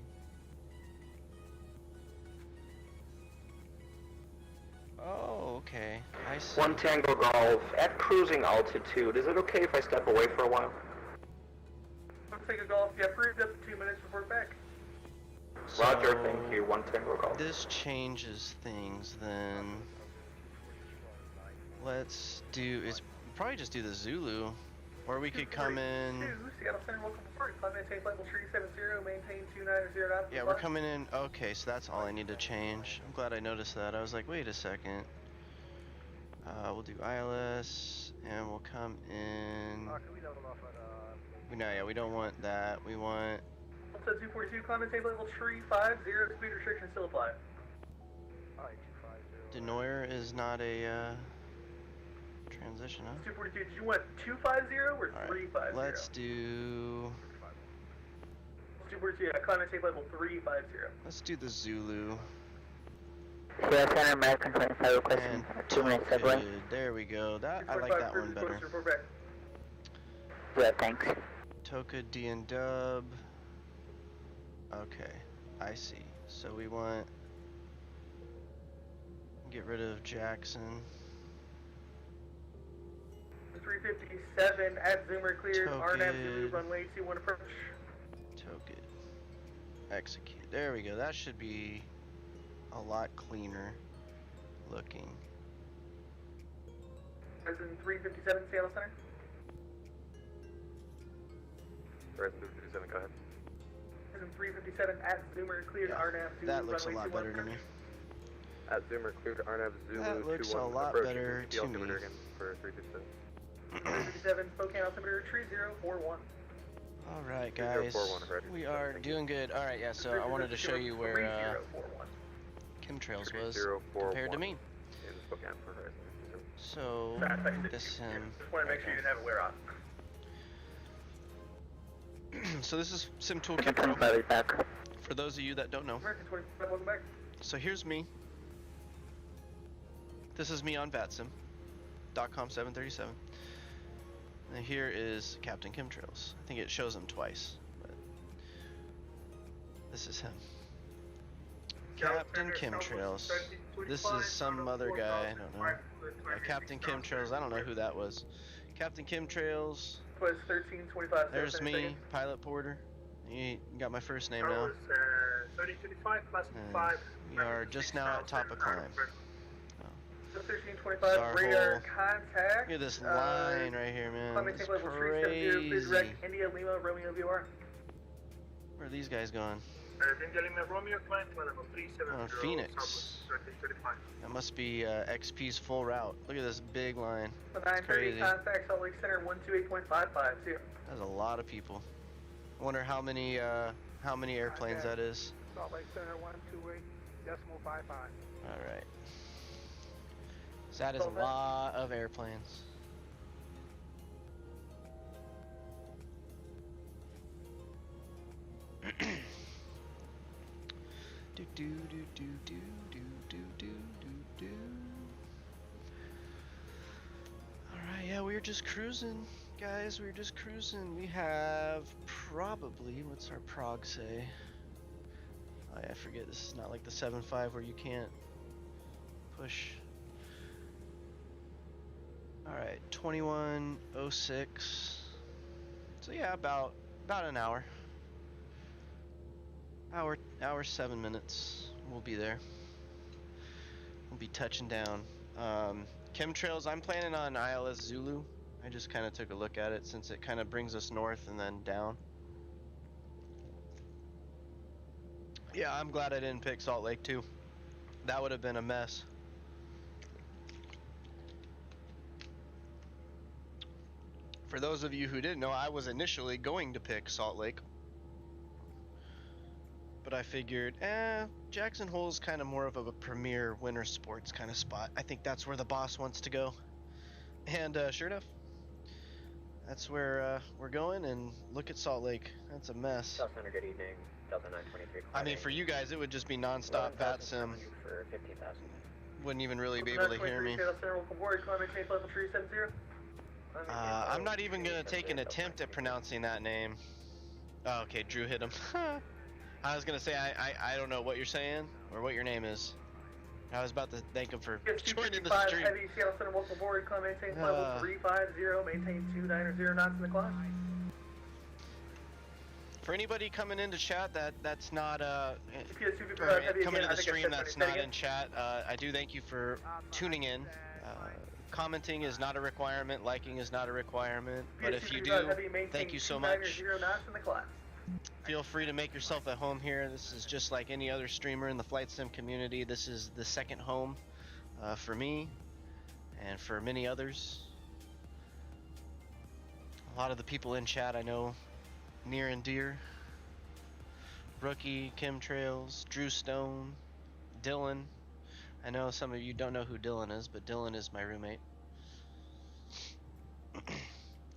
Oh, okay. I see. 1 Tango Golf, at cruising altitude, is it okay if I step away for a while? Let's take a golf. Yeah, approved up to 2 minutes before back. Roger, So, thank you. 1 Tango Golf. this changes things then. Let's do, it's probably just do the Zulu. Or we could come in. Seattle Center, welcome aboard. Climb maintain flight level 370, maintain 290 knots. Yeah, we're coming in. Okay, so that's all I need to change. I'm glad I noticed that. I was like, wait a second. We'll do ILS, and we'll come in. No, yeah, we don't want that. We want. Delta 242, climb maintain flight level 350. Speed restrictions still apply. Denoyer is not a transition, huh? 242, did you want 250 or Alright, 350? let's do. 242, yeah, climb maintain flight level 350. Let's do the Zulu. Sierra Center, American 25 requesting And 2 minutes subway. Token. There we go. That I like that one better. Report back. Yeah, thanks. Toka D and Dub. Okay, I see. So we want get rid of Jackson. 357 at Zoomer cleared. Token. RNAV Zulu runway 21 approach. Token. Execute. There we go. That should be a lot cleaner looking. President 357 Seattle Center. President 357, go ahead. President 357 at Zoomer cleared. Yeah, RNAV Zulu that looks a runway lot 21 better to me. At Zoomer, cleared RNAV Zulu That looks 21 a lot approach. better The to altimeter me. again for 357. 357 Spokane altimeter 3041. All right, guys. 3041, ready. We are doing good. All right, yeah. So I wanted to show you where 3041. Chemtrails was 3041. compared to me. In Spokane for Horizon 57. So this him. Just want to make sure you didn't have it wear off. So this is Sim Toolkit Captain Pro. Charlie back. For those of you that don't know. American 25, welcome back. So here's me. This is me on VATSIM.com 737. And here is Captain Chemtrails. I think it shows him twice, but this is him. Captain Chemtrails. This is some other guy, I don't know. Yeah, Captain Chemtrails, I don't know who that was. Captain Chemtrails. Was 1325. There's me, Pilot Porter. You got my first name now. 3025, class And 5. we are just now at top of climb. 1325 Our radar whole- contact. Look at this line right here, man. Climate It's change level 370, please direct crazy. India Lima Romeo VR. Where are these guys going? India Lima Romeo, climb to level 370. Phoenix. Southwest 1335. That must be XP's full route. Look at this big line. The It's 930 crazy. contact Salt Lake Center 128.550. That's a lot of people. I wonder how many airplanes that is. Salt Lake Center 128.55. All right. So that is a lot of airplanes. do do do do do do do do do do. All right, yeah, we're just cruising, guys. We're just cruising. We have probably, what's our prog say? I forget. This is not like the 7.5 where you can't push. All right, 21:06. So yeah, about an hour. Hour 7 minutes. We'll be there. We'll be touching down. Chemtrails. I'm planning on ILS Zulu. I just kind of took a look at it since it kind of brings us north and then down. Yeah, I'm glad I didn't pick Salt Lake too. That would have been a mess. For those of you who didn't know, I was initially going to pick Salt Lake. But I figured, Jackson Hole's kind of more of a premier winter sports kind of spot. I think that's where the boss wants to go. And sure enough, that's where we're going, and look at Salt Lake. That's a mess. South Center, good evening. Delta 923. I mean, for you guys, it would just be non-stop VAT sim. For 15,000. Wouldn't even really be able to hear me. I'm not even going to take an attempt at pronouncing that name. Oh, okay, Drew hit him. I was going to say, I don't know what you're saying, or what your name is. I was about to thank him for joining the stream. Heavy, Seattle Center, welcome aboard. Climb maintain level 350, maintain 290 knots in the climb. For anybody coming into chat that's not heavy coming again, to the stream I that's not in chat, I do thank you for tuning in. Commenting is not a requirement, liking is not a requirement, but if you do, thank you so much. Feel free to make yourself at home here. This is just like any other streamer in the flight sim community. This is the second home for me and for many others. A lot of the people in chat I know near and dear. Rookie, Chemtrails, Drew Stone, Dylan. I know some of you don't know who Dylan is, but Dylan is my roommate.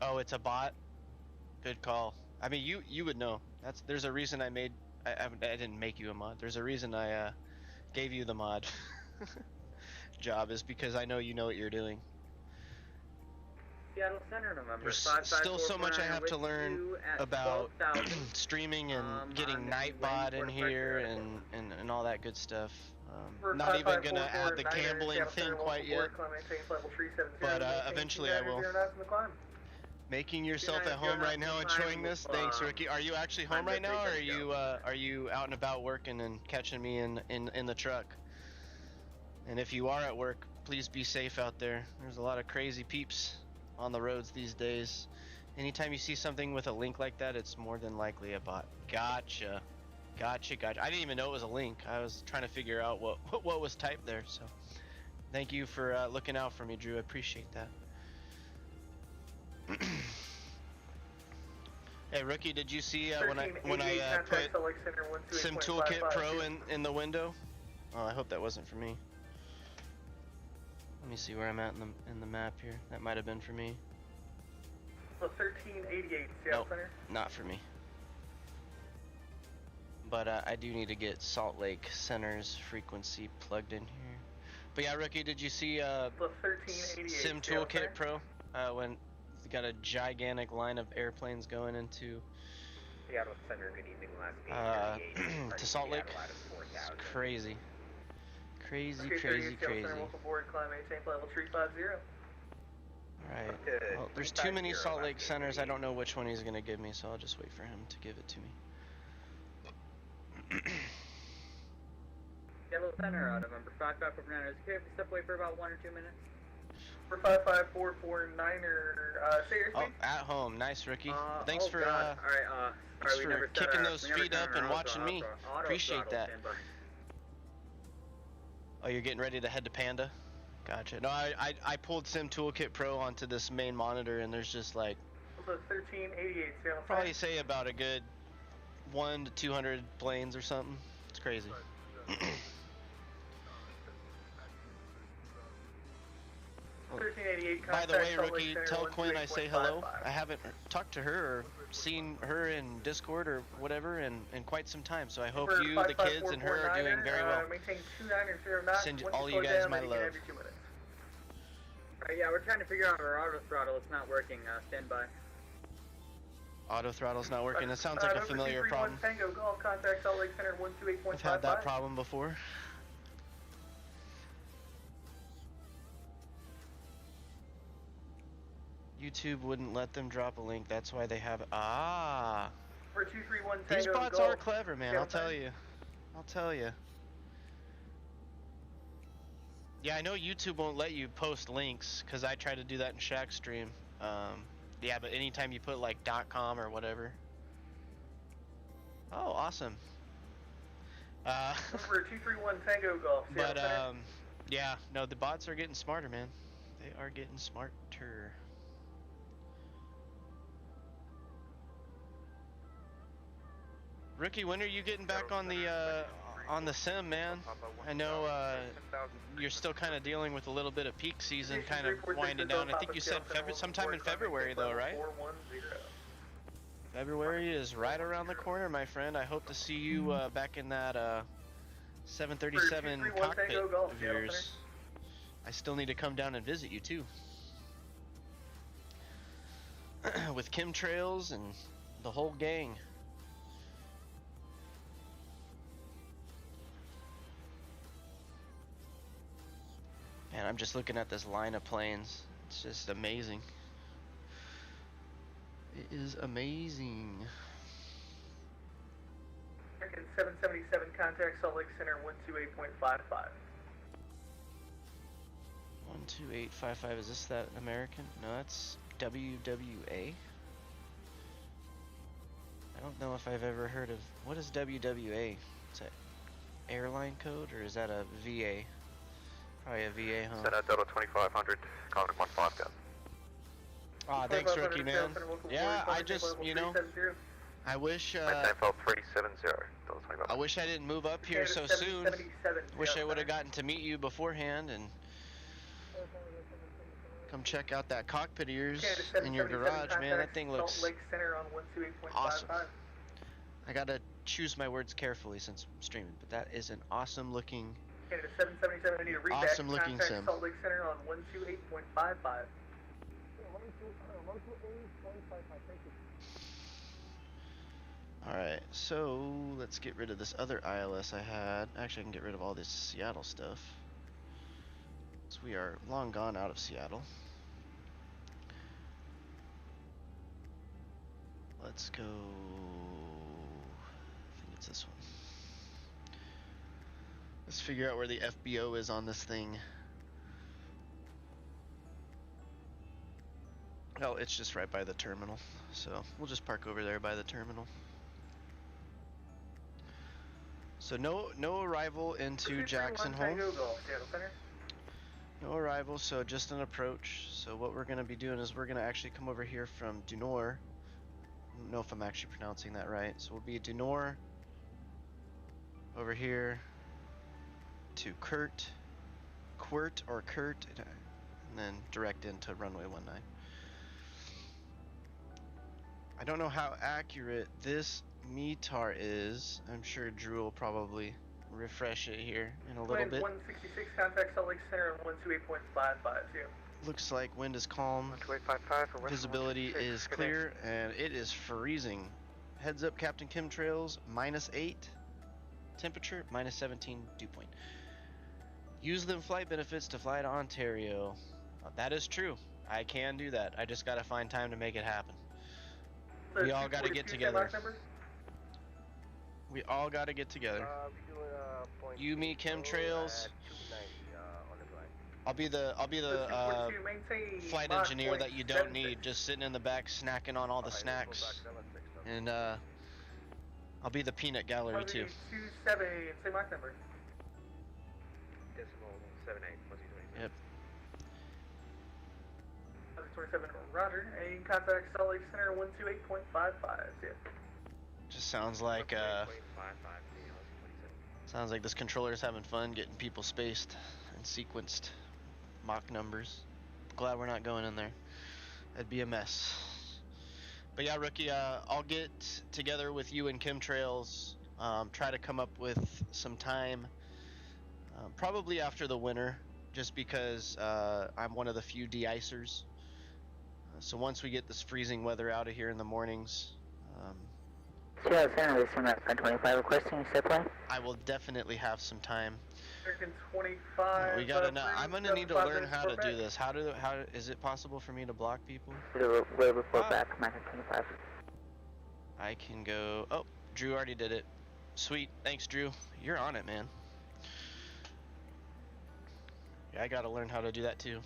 Oh, it's a bot? Good call. I mean, you would know. There's a reason I didn't make you a mod. There's a reason I gave you the mod job, is because I know you know what you're doing. Seattle Center, November. There's still so much I have to learn about streaming and getting Nightbot in here and all that good stuff. Not even gonna add the gambling thing quite yet, but eventually I will. Making yourself at home right now, enjoying this. Thanks, Ricky. Are you actually home right now, or are you out and about working and catching me in the truck? And if you are at work, please be safe out there. There's a lot of crazy peeps on the roads these days. Anytime you see something with a link like that, it's more than likely a bot. Gotcha. I didn't even know it was a link. I was trying to figure out what was typed there. So, thank you for looking out for me, Drew. I appreciate that. Hey, Rookie, did you see when I put Sim Toolkit Pro in the window? Oh, I hope that wasn't for me. Let me see where I'm at in the map here. That might have been for me. So 1388 Seattle Center. Not for me. But I do need to get Salt Lake Center's frequency plugged in here. But yeah, Rookie, did you see Sim Toolkit Pro when we got a gigantic line of airplanes going into Seattle Center, good evening, to Salt Lake? It's crazy. Crazy. Alright, well, there's too many Salt Lake Centers. I don't know which one he's going to give me, so I'll just wait for him to give it to me. Seattle Center, November 5549. Is it okay if we step away for about 1 or 2 minutes? For 55449er, say your speed. Oh, at home. Nice, Rookie. Thanks for Thanks for kicking those feet up and watching me. Appreciate that. Oh, you're getting ready to head to Panda? Gotcha. No, I pulled Sim Toolkit Pro onto this main monitor, and there's just like 1388 Seattle. Probably say about a good 100 to 200 planes or something. It's crazy. By the way, Rookie, tell Quinn I say hello. I haven't talked to her or seen her in Discord or whatever in quite some time, so I hope you, the kids, and her are doing very well. Send all you guys my love. Yeah, we're trying to figure out our auto throttle. It's not working. Stand by. Auto throttle's not working. That sounds like a familiar problem. I've had that problem before. YouTube wouldn't let them drop a link. That's why they have it. Ah. These bots are clever, man. I'll tell you. Yeah, I know YouTube won't let you post links because I tried to do that in Shaq's stream. Yeah, but anytime you put like .com or whatever. Oh, awesome. Number 231 Tango Golf. Seattle But Center. yeah, no, the bots are getting smarter, man. They are getting smarter. Rookie, when are you getting back on the sim, man? I know you're still kind of dealing with a little bit of peak season, kind of winding down. I think you said sometime in February, though, right? 410. February is right around the corner, my friend. I hope to see you back in that 737 cockpit of yours. I still need to come down and visit you too. With chemtrails and the whole gang. Man, I'm just looking at this line of planes. It's just amazing. It is amazing. American 777 contact Salt Lake Center 128.55. 12855, is this that American? No, that's WWA. I don't know if I've ever heard of, what is WWA? Is that airline code or is that a VA? Probably a VA, huh? Center Delta 2500, contact 15 gun. Aw, thanks, Rookie, man. Yeah, I just, you know, I wish, Maintain 370, Delta 2500. I wish I didn't move up here so soon. Wish I would have gotten to meet you beforehand and come check out that cockpit of yours in your garage, man. That thing looks awesome. I gotta choose my words carefully since I'm streaming, but that is an awesome looking, awesome looking sim. Salt Lake Center on 128.55. Alright, so let's get rid of this other ILS I had. Actually, I can get rid of all this Seattle stuff. So we are long gone out of Seattle. Let's go, I think it's this one. Let's figure out where the FBO is on this thing. Oh, it's just right by the terminal. So we'll just park over there by the terminal. So no arrival into Jackson Hole. No arrival, so just an approach. So what we're gonna be doing is we're gonna actually come over here from Dunor. I don't know if I'm actually pronouncing that right. So we'll be Dunor over here to Kurt, and then direct into runway 19. I don't know how accurate this METAR is. I'm sure Drew will probably refresh it here in a little bit. 166 contact Salt Lake Center on 128.55. Looks like wind is calm, 12855 visibility is clear, and it is freezing. Heads up, Captain Chemtrails, -8. Temperature, -17 dew point. Use them flight benefits to fly to Ontario. That is true. I can do that. I just gotta find time to make it happen. We all gotta get together. We all gotta get together. You, me, chemtrails. I'll be the flight engineer that you don't need, just sitting in the back snacking on all the snacks. And I'll be the peanut gallery too. 27, say Mach number. Decimal 78, Yep. 27, Roger. And contact Salt Lake Center 128.55. Just sounds like this controller is having fun getting people spaced and sequenced Mach numbers. Glad we're not going in there. That'd be a mess. But yeah, Rookie, I'll get together with you and Chemtrails, try to come up with some time, probably after the winter, just because I'm one of the few de-icers. So once we get this freezing weather out of here in the mornings, Seattle Center, this one at 525 requesting step line. I will definitely have some time. American 25. We gotta know. I'm gonna need to learn how to do this. How is it possible for me to block people? We'll report back, American 25. I can go. Oh, Drew already did it. Sweet. Thanks, Drew. You're on it, man. Yeah, I gotta learn how to do that too.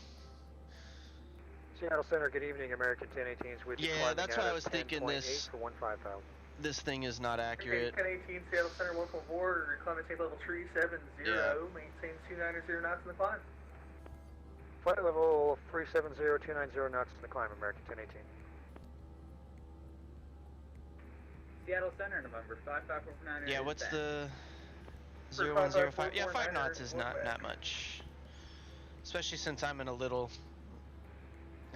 Seattle Center, good evening, American 1018s with you. Yeah, that's why I was thinking this. For 150. this thing is not accurate. 1018 Seattle Center, welcome aboard. Climate change level tree 70, maintain 290 knots in the climb. Flight level 370, 290 knots in the climb, American 1018. Seattle Center, November 5549. Yeah, what's the 0105? Yeah, 5 knots is not much. Especially since I'm in a little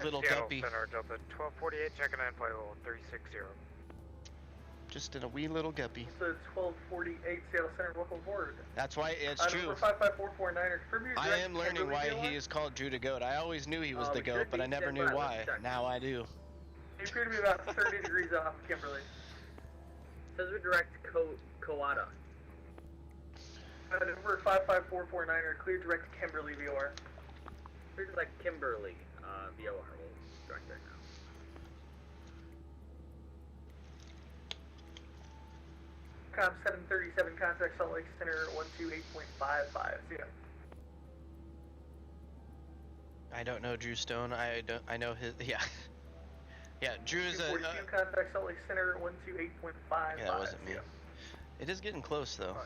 guppy. Center, Delta 1248, checking in, flight level 360. Just in a wee little guppy. So 1248 Seattle Center, welcome aboard. That's why it's true. 55449, I am learning why he is called Drew the Goat. I always knew he was the goat, but I never knew why. Now I do. You appear to be about 30 degrees off, Kimberly. Says we direct Kawada. Number 55449, clear direct Kimberly VOR. Clear direct Kimberly VOR. We'll direct there now. Com 737, contact Salt Lake Center 128.55. See ya. I don't know Drew Stone. I know his. Yeah. Yeah, Drew is a. Contact Salt Lake Center 128.55. Yeah, that wasn't me. It is getting close though.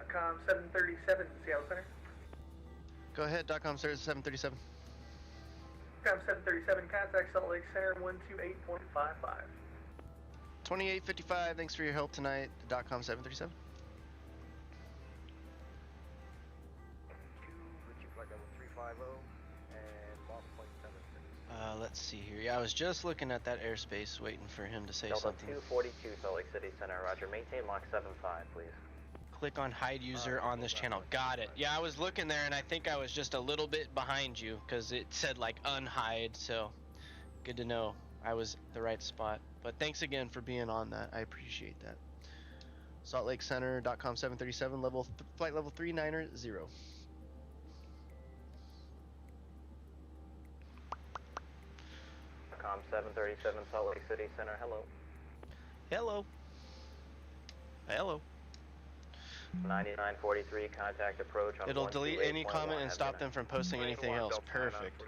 Com 737, Seattle Center. Go ahead, .com 737. Com 737, contact Salt Lake Center 128.55. 2855. Thanks for your help tonight. .com 737. Let's see here. Yeah, I was just looking at that airspace, waiting for him to say something. Delta 242, Salt Lake City Center. Roger. Maintain Mach 75, please. Click on hide user on this channel. Got it. Yeah, I was looking there, and I think I was just a little bit behind you because it said like unhide. So, good to know I was the right spot. But thanks again for being on that. I appreciate that. Salt Lake Center. .com 737. Flight level 390. Com 737, Salt Lake City Center. Hello. Hello. Hello. 9943, contact approach on. It'll delete any comment and stop them from posting anything else. Perfect.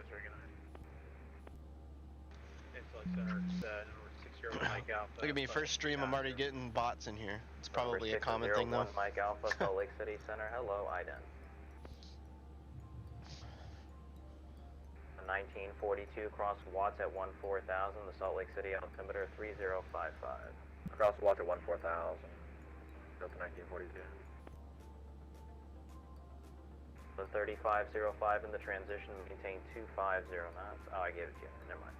Look at me, first stream, I'm already getting bots in here. It's probably a common thing though. Mike Alpha, Salt Lake City Center. Hello, IDEN. 1942, cross Watts at 14,000, the Salt Lake City altimeter 3055. Cross Watts at 14,000. Delta 1942. The 3505 in the transition, maintain 250 knots. Oh, I gave it to you. Never mind.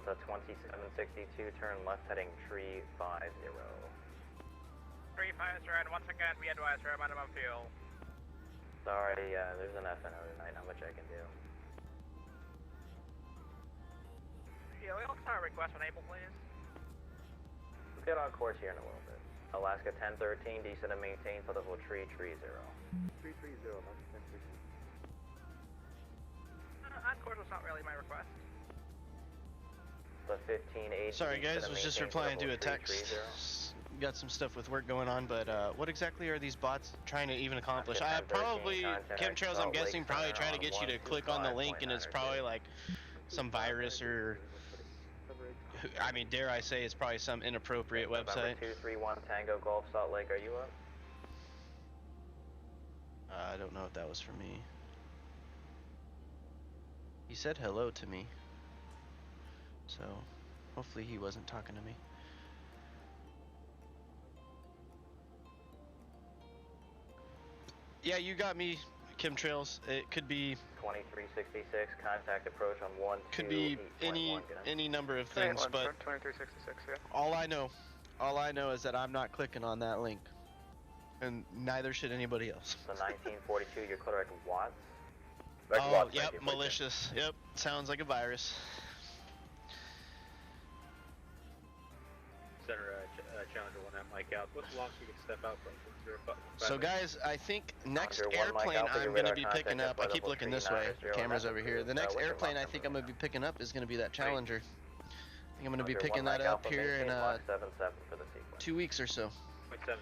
The 2762, turn left heading tree 50. 35, right, once again, we advise for minimum fuel. Sorry, there's an FNO tonight, not much I can do. Yeah, we'll start a request when able, please. We'll get on course here in a little bit. Alaska 1013, descend and maintain for level tree 30. 330, Alaska 1013. On course was not really my request. The 1580. Sorry guys, was just replying to a text. Got some stuff with work going on, but what exactly are these bots trying to even accomplish? I probably, chemtrails, I'm guessing, probably trying to get you to click on the link, and it's probably like some virus or, I mean, dare I say, it's probably some inappropriate website. 231 Tango Golf Salt Lake, are you up? I don't know if that was for me. He said hello to me, so hopefully he wasn't talking to me. Yeah, you got me, chemtrails. It could be 2366, contact approach on 1. Could be any number of things, but 2366, yeah. all I know is that I'm not clicking on that link, and neither should anybody else. The 1942, you're clear at Watts. Oh, yep, malicious. Yep, sounds like a virus. Center Challenger 1 at Mike out. What's the longest we can step out from? So guys, I think next airplane I'm going to be picking up, I keep looking this way, camera's over here. The next airplane I think I'm going to be picking up is going to be that Challenger. I think I'm going to be picking that up here in 2 weeks or so. 0.77 for 1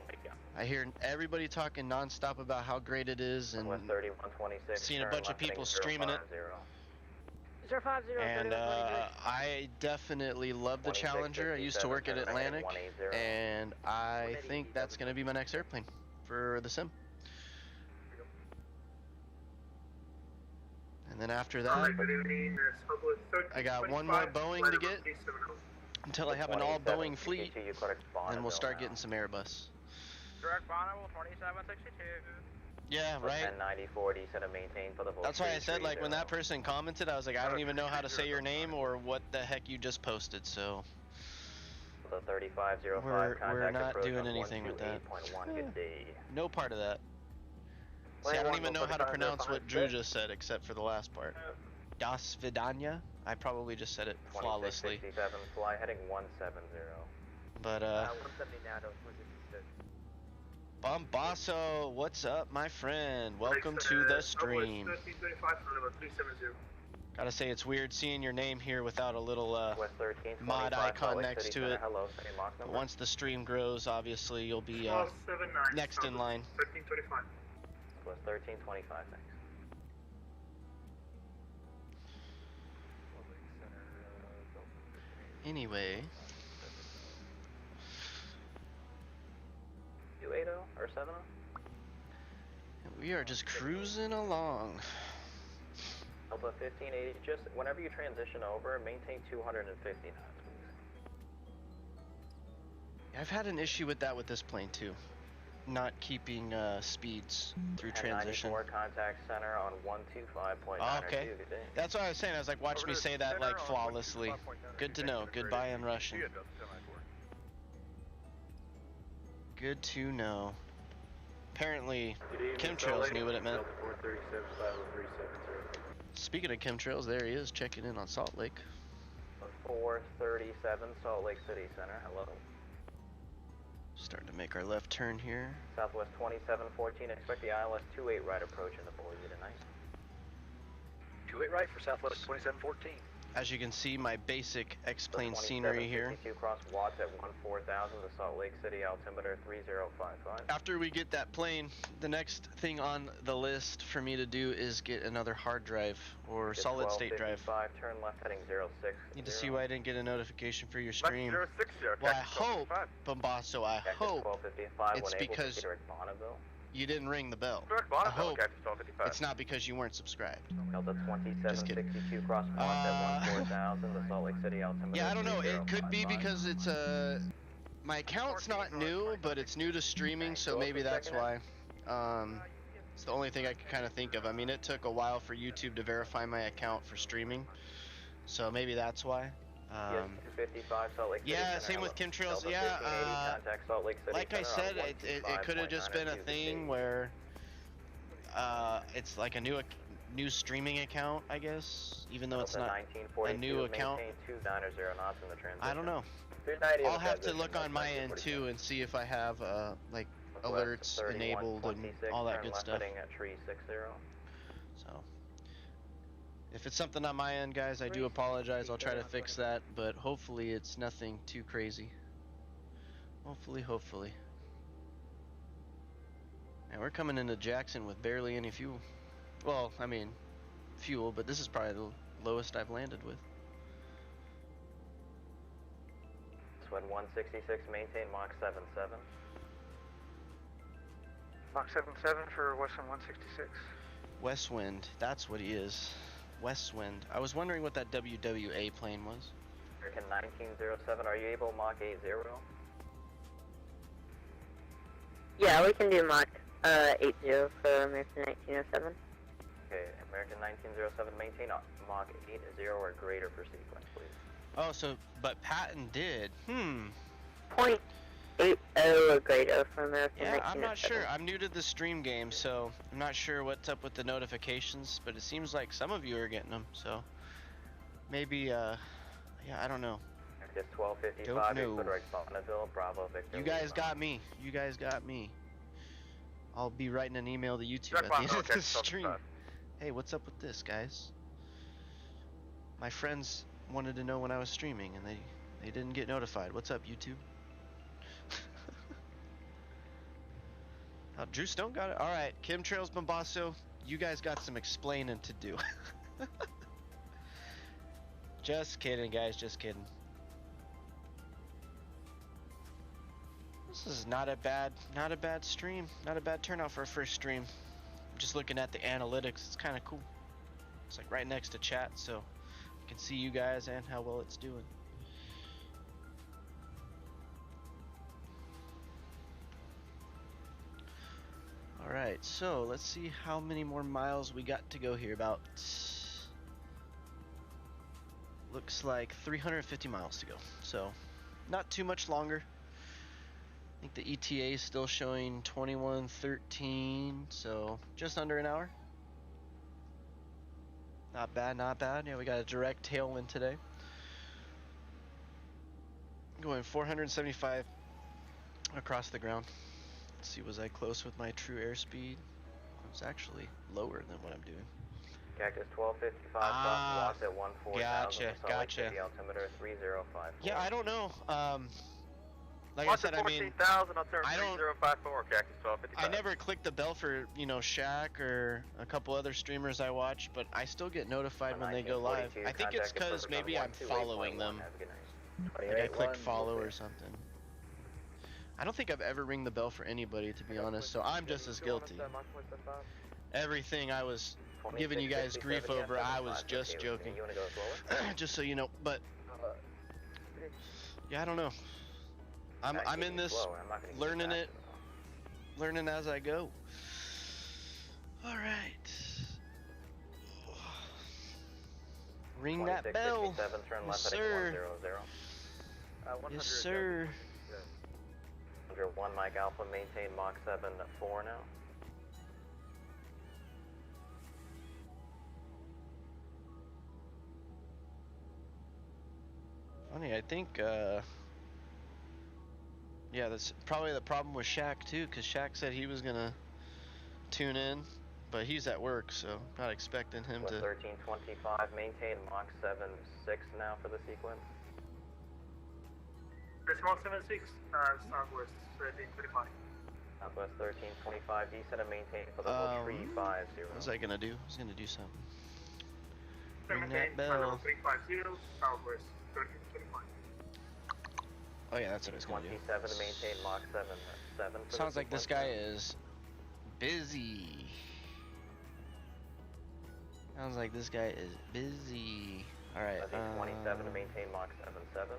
Mike out. I hear everybody talking non-stop about how great it is, and seeing a bunch of people streaming it. And I definitely love the Challenger. I used to work at Atlantic, and I think that's going to be my next airplane for the sim. And then after that, Good evening. I got one more Boeing to get until I have an all Boeing fleet, and we'll start getting some Airbus. Direct Bonneville 2762. Yeah, right. 1094, descend and maintain for the That's why I said, like, when that person commented, I was like, I don't even know how to say your name or what the heck you just posted, so the 3505 we're not doing anything with that. No part of that. See, I don't even know how to pronounce what Drew just said except for the last part. Das Vidanya? I probably just said it flawlessly. 2667, fly heading 170. But, 170 NATO, 166. Bombasso, what's up, my friend? Welcome to the stream. Gotta say, it's weird seeing your name here without a little mod icon next to it. But once the stream grows, obviously, you'll be next in line. 1325. Was 1325, thanks. Anyway. 280 or 70? We are just cruising along. Alpha 1580, just whenever you transition over, maintain 250 knots, please. I've had an issue with that with this plane too. Not keeping speeds through transition. 94 contact center on 125.9. Oh, okay. That's what I was saying. I was like, watch me say that like flawlessly. Good to know. Goodbye in Russian. Good to know. Apparently, chemtrails knew what it meant. Speaking of chemtrails, there he is checking in on Salt Lake. 437 Salt Lake City Center. Hello. Starting to make our left turn here. Southwest 2714. Expect the ILS 28 right approaching the bowl you tonight. 28 right for Southwest 2714. As you can see, my basic X-plane scenery here. Cross Watts at 14,000 to Salt Lake City, altimeter 3055. After we get that plane, the next thing on the list for me to do is get another hard drive or solid state drive. Turn left heading 06. Need to see why I didn't get a notification for your stream. Well, I hope, Bombasso, I hope it's because you didn't ring the bell. I hope it's not because you weren't subscribed. Delta 2762 cross Watts at 14,000 to Salt Lake City, altimeter. Yeah, I don't know. It could be because it's my account's not new, but it's new to streaming, so maybe that's why. It's the only thing I can kind of think of. I mean, it took a while for YouTube to verify my account for streaming, so maybe that's why. Yeah, same with chemtrails. Yeah, like I said, it could have just been a thing where it's like a new streaming account, I guess, even though it's not a new account. I don't know. I'll have to look on my end too and see if I have like alerts enabled and all that good stuff. So if it's something on my end, guys, I do apologize. I'll try to fix that, but hopefully it's nothing too crazy. Hopefully. And we're coming into Jackson with barely any fuel. Well, I mean, fuel, but this is probably the lowest I've landed with. Swed 166, maintain Mach 77. Mach 77 for Western 166. West Wind, that's what he is. West Wind. I was wondering what that WWA plane was. American 1907, are you able Mach 80? Yeah, we can do Mach 80 for American 1907. Okay, American 1907, maintain Mach 80 or greater for sequence, please. Oh, so, but Patton did. .80 or greater for American 1907. Yeah, I'm not sure. I'm new to the stream game, so I'm not sure what's up with the notifications, but it seems like some of you are getting them, so maybe, yeah, I don't know. Just 1255, Bonneville, Bravo, Victor. You guys got me. You guys got me. I'll be writing an email to YouTube at the end of the stream. Hey, what's up with this, guys? My friends wanted to know when I was streaming, and they didn't get notified. What's up, YouTube? Drew Stone got it. All right, chemtrails, Bombasso, you guys got some explaining to do. Just kidding, guys. Just kidding. This is not a bad stream. Not a bad turnout for a first stream. I'm just looking at the analytics. It's kind of cool. It's like right next to chat, so I can see you guys and how well it's doing. All right, so let's see how many more miles we got to go here. About looks like 350 miles to go. So not too much longer. I think the ETA is still showing 21:13, so just under an hour. Not bad, not bad. Yeah, we got a direct tailwind today. Going 475 across the ground. Let's see, was I close with my true airspeed? I was actually lower than what I'm doing. Cactus 1255, watts at 14,000. Gotcha. The altimeter 3054. Yeah, I don't know. Like Watch I said, I mean, 14,000, I'll turn I don't. 3054, Cactus 1255. I never clicked the bell for, you know, Shaq or a couple other streamers I watch, but I still get notified when they go live. I think it's because maybe I'm following them. Like I clicked follow or something. I don't think I've ever ring the bell for anybody, to be honest, so I'm just as guilty. Everything I was giving you guys grief over, I was just joking. Just so you know, but yeah, I don't know. I'm in this, learning as I go. All right. Ring that bell. Yes, sir. Yes, sir. 1 Mike Alpha, maintain Mach 7-4 now. Funny, I think, yeah, that's probably the problem with Shaq too, because Shaq said he was gonna tune in, but he's at work, so not expecting him to. 1325, maintain Mach 7-6 now for the sequence. Decimal 76, Southwest 1325. Southwest 1325, descend and maintain for the level 350. What was I gonna do? I was gonna do something. Ring that bell. 350, Southwest 1325. Oh yeah, that's what I was gonna do. 27 to maintain Mach 7-7. Sounds like this guy is busy. Sounds like this guy is busy. All right. 27 to maintain Mach 7-7.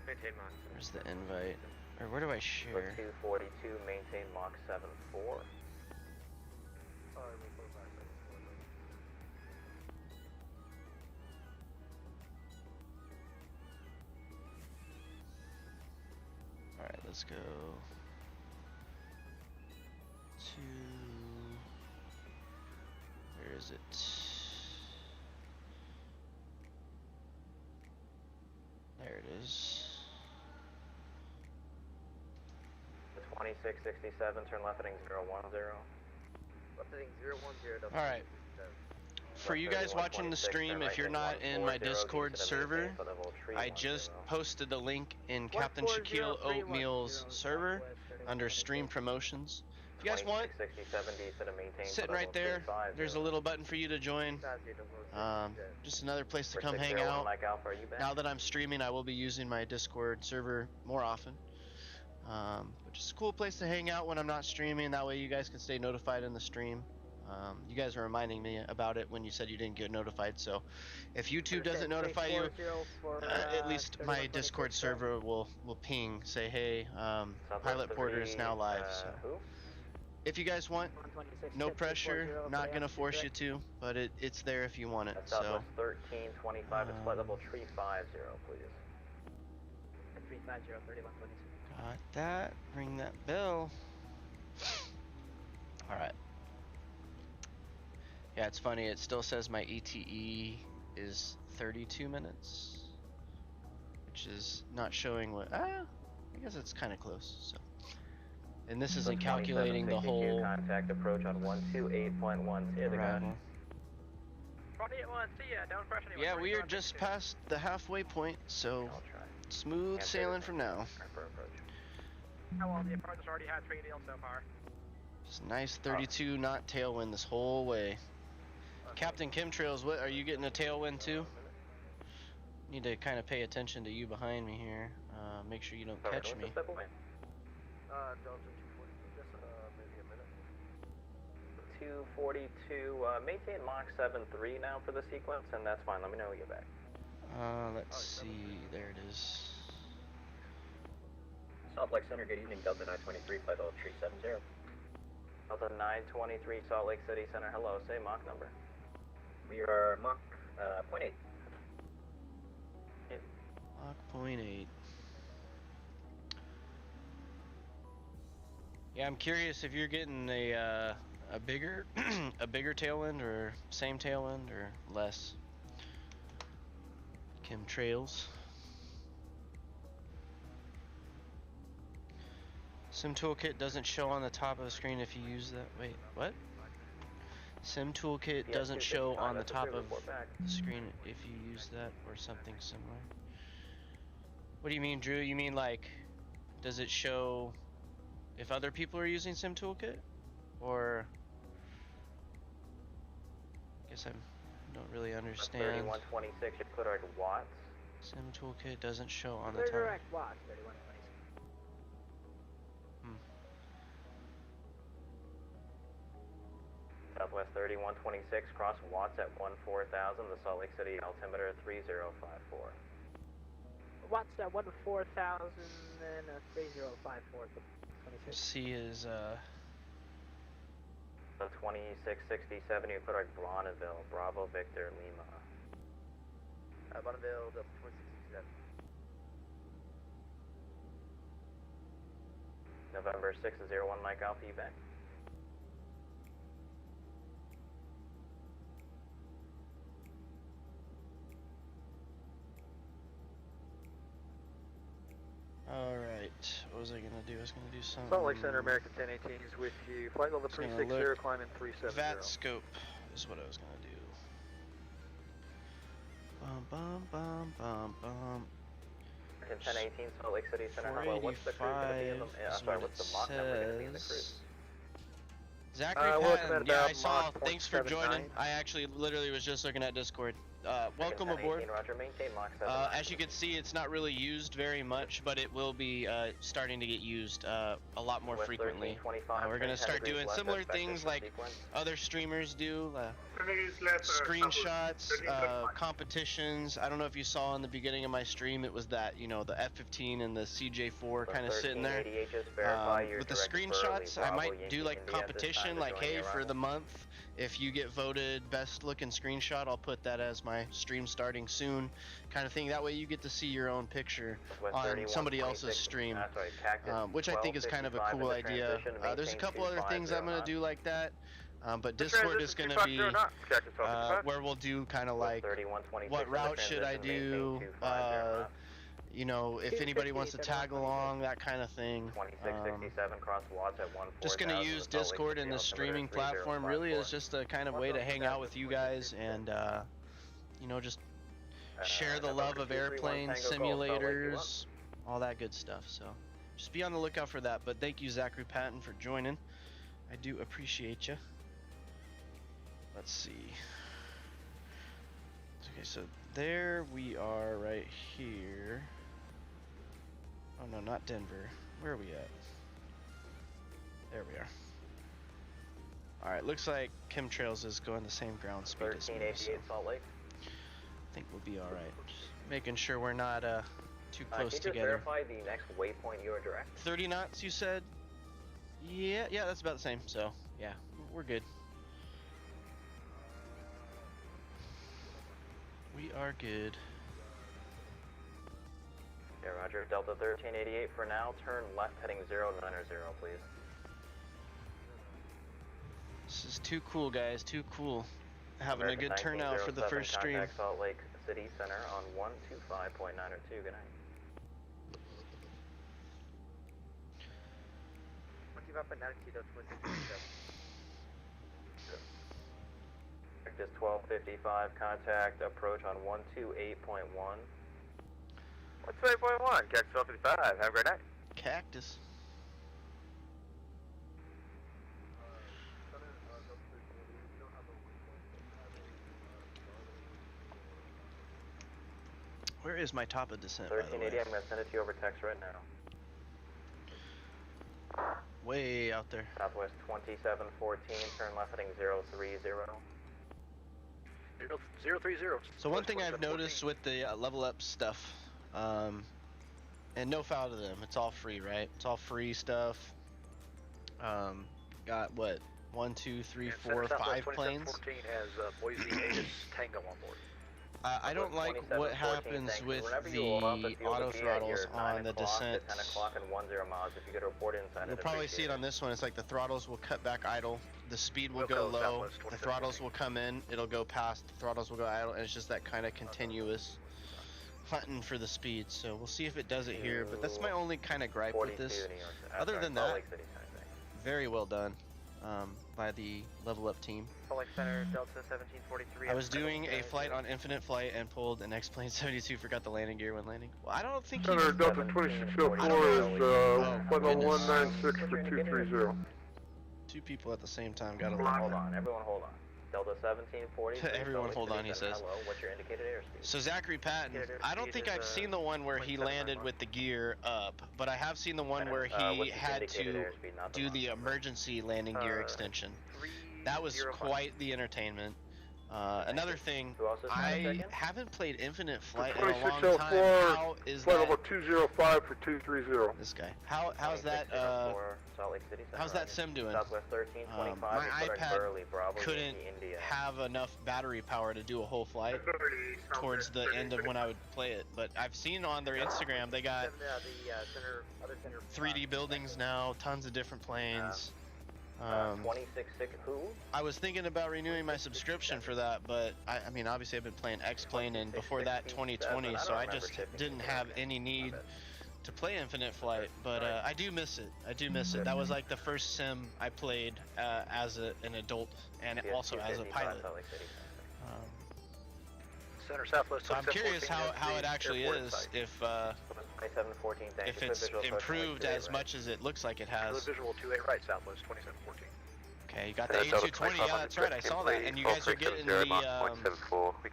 Maintain Mach 7. Where's the invite? Or where do I share? 242, maintain Mach 7-4. Alright, let's go to, where is it? There it is. 2667, turn left heading 010. Left heading 010. Alright. For you guys watching the stream, if you're not in my Discord server, I just posted the link in Captain Shaquille Oatmeal's server under stream promotions. If you guys want, sitting right there, there's a little button for you to join. Just another place to come hang out. Now that I'm streaming, I will be using my Discord server more often. But just a cool place to hang out when I'm not streaming. That way you guys can stay notified in the stream. You guys were reminding me about it when you said you didn't get notified, so if YouTube doesn't notify you, at least my Discord server will ping, say, hey, Pilot Porter is now live. So if you guys want, no pressure, not gonna force you to, but it's there if you want it. So 1325 to flight level 350, please. 350, 3126. Got that. Ring that bell. All right. Yeah, it's funny, it still says my ETE is 32 minutes, which is not showing what, I guess it's kind of close, so. And this isn't calculating the whole contact approach on 128.1 to the guy. 28-1, see ya, don't press anyone. Yeah, we are just past the halfway point, so smooth sailing from now. How well the approach has already had 3 deals so far. Just nice 32 knot tailwind this whole way. Captain Chemtrails, what, are you getting a tailwind too? Need to kind of pay attention to you behind me here. Make sure you don't catch me. Step away. Delta 240, just maybe a minute. 242, maintain Mach 7.3 now for the sequence, and that's fine. Let me know when you get back. Let's see. There it is. Salt Lake Center, good evening. Delta 923, flight level 370. Delta 923, Salt Lake City Center, hello. Say Mach number. We are Mach 0.8. Mach 0.8. Yeah, I'm curious if you're getting a bigger a bigger tailwind or same tailwind or less. Chemtrails. Sim toolkit doesn't show on the top of the screen if you use that. Wait, what? Sim toolkit doesn't show on the top of the screen if you use that or something similar. What do you mean, Drew? You mean like, does it show if other people are using Sim toolkit, or? I guess I don't really understand. 3126, you put our watts. Sim toolkit doesn't show on the top. Direct watts, 3126. Southwest 3126, cross watts at 14,000, the Salt Lake City altimeter 3054. Watts at 14,000 and 3054. 26. C is So 2667, you put our Bonneville, Bravo Victor Lima. Bonneville, Delta 2667. November 601, Mike Alpha, you back. Alright, what was I gonna do? I was gonna do something. Salt Lake Center, American 1018 is with you. Flight level 360, climbing 370. VAT scope is what I was gonna do. Bum bum bum bum bum. 1018, Salt Lake City Center, hello, what's the cruise gonna be in the, sorry, what's the Mach number gonna be in the cruise? Zachary Patton, yeah, I saw, thanks for joining. I actually literally was just looking at Discord. Welcome aboard. Roger, maintain Mach 7. As you can see, it's not really used very much, but it will be starting to get used a lot more frequently. We're going to start doing similar things like other streamers do. Screenshots, competitions. I don't know if you saw in the beginning of my stream, it was that, you know, the F-15 and the CJ-4 kind of sitting there. With the screenshots, I might do like competition, like, hey, for the month, if you get voted best looking screenshot, I'll put that as my stream starting soon kind of thing. That way you get to see your own picture on somebody else's stream, which I think is kind of a cool idea. There's a couple other things I'm going to do like that. But Discord is going to be where we'll do kind of like, what route should I do, you know, if anybody wants to tag along, that kind of thing. 2667 cross watts at 14,000. Just going to use Discord and the streaming platform really is just a kind of way to hang out with you guys and, you know, just share the love of airplanes, simulators, all that good stuff. So just be on the lookout for that. But thank you, Zachary Patton, for joining. I do appreciate you. Let's see. Okay, so there we are right here. Oh no, not Denver. Where are we at? There we are. Alright, looks like chemtrails is going the same ground speed as me, so Salt Lake. I think we'll be alright. Making sure we're not too close can you together. verify the next waypoint you are direct? 30 knots, you said? Yeah, that's about the same. So, yeah, we're good. We are good. Yeah, roger. Delta 1388 for now. Turn left heading 090, please. This is too cool, guys. Too cool. Having a good turnout for the first stream. Contact Salt Lake City Center on 125.902. Good night. This 1255 contact approach on 128.1. 128.1, Cactus 1255. Have a great night. Cactus. Where is my top of descent, by the 1380, way? I'm going to send it to you over text right now. Way out there. Southwest 2714, turn left heading 030. 030. So one thing I've noticed with the level up stuff, and no foul to them, it's all free, right? It's all free stuff. Got what? 1, 2, 3, 4, 5 planes. 14 has Boise Aegis Tango on board. I don't like what happens with the auto throttles on the descent. 10 o'clock and 10 miles. If you get a report inside, You'll probably see it on this one. It's like the throttles will cut back idle, the speed will go low, the throttles will come in, it'll go past, the throttles will go idle, and it's just that kind of continuous hunting for the speed. So we'll see if it does it here, but that's my only kind of gripe with this. Other than that, very well done by the level up team. Salt Lake Center, Delta 1743. I was doing a flight on Infinite Flight and pulled an X-Plane 72, forgot the landing gear when landing. Well, I don't think Center Delta 2604 is flight level 196 for 230. Two people at the same time got a Hold on, everyone hold on. Delta 1740. Everyone hold on, he says. Hello, what's your indicated airspeed? So Zachary Patton, I don't think I've seen the one where he landed with the gear up, but I have seen the one where he had to do the emergency landing gear extension. That was quite the entertainment. Another thing, I haven't played Infinite Flight in a long time. How is flight that? level 205 for 230. This guy. How's that? How's that sim doing? My iPad couldn't have enough battery power to do a whole flight towards the end of when I would play it. But I've seen on their Instagram they got 3D buildings now, tons of different planes. 26 who? I was thinking about renewing my subscription for that, but I mean, obviously I've been playing X-Plane and before that 2020, so I just didn't have any need to play Infinite Flight. But I do miss it. I do miss it. That was like the first sim I played as an adult and also as a pilot. Center Southwest. So I'm curious how it actually is if it's improved as much as it looks like it has. Visual 28 right, Southwest 2714. Okay, you got the A220. Yeah, that's right. I saw that. And you guys are getting the we can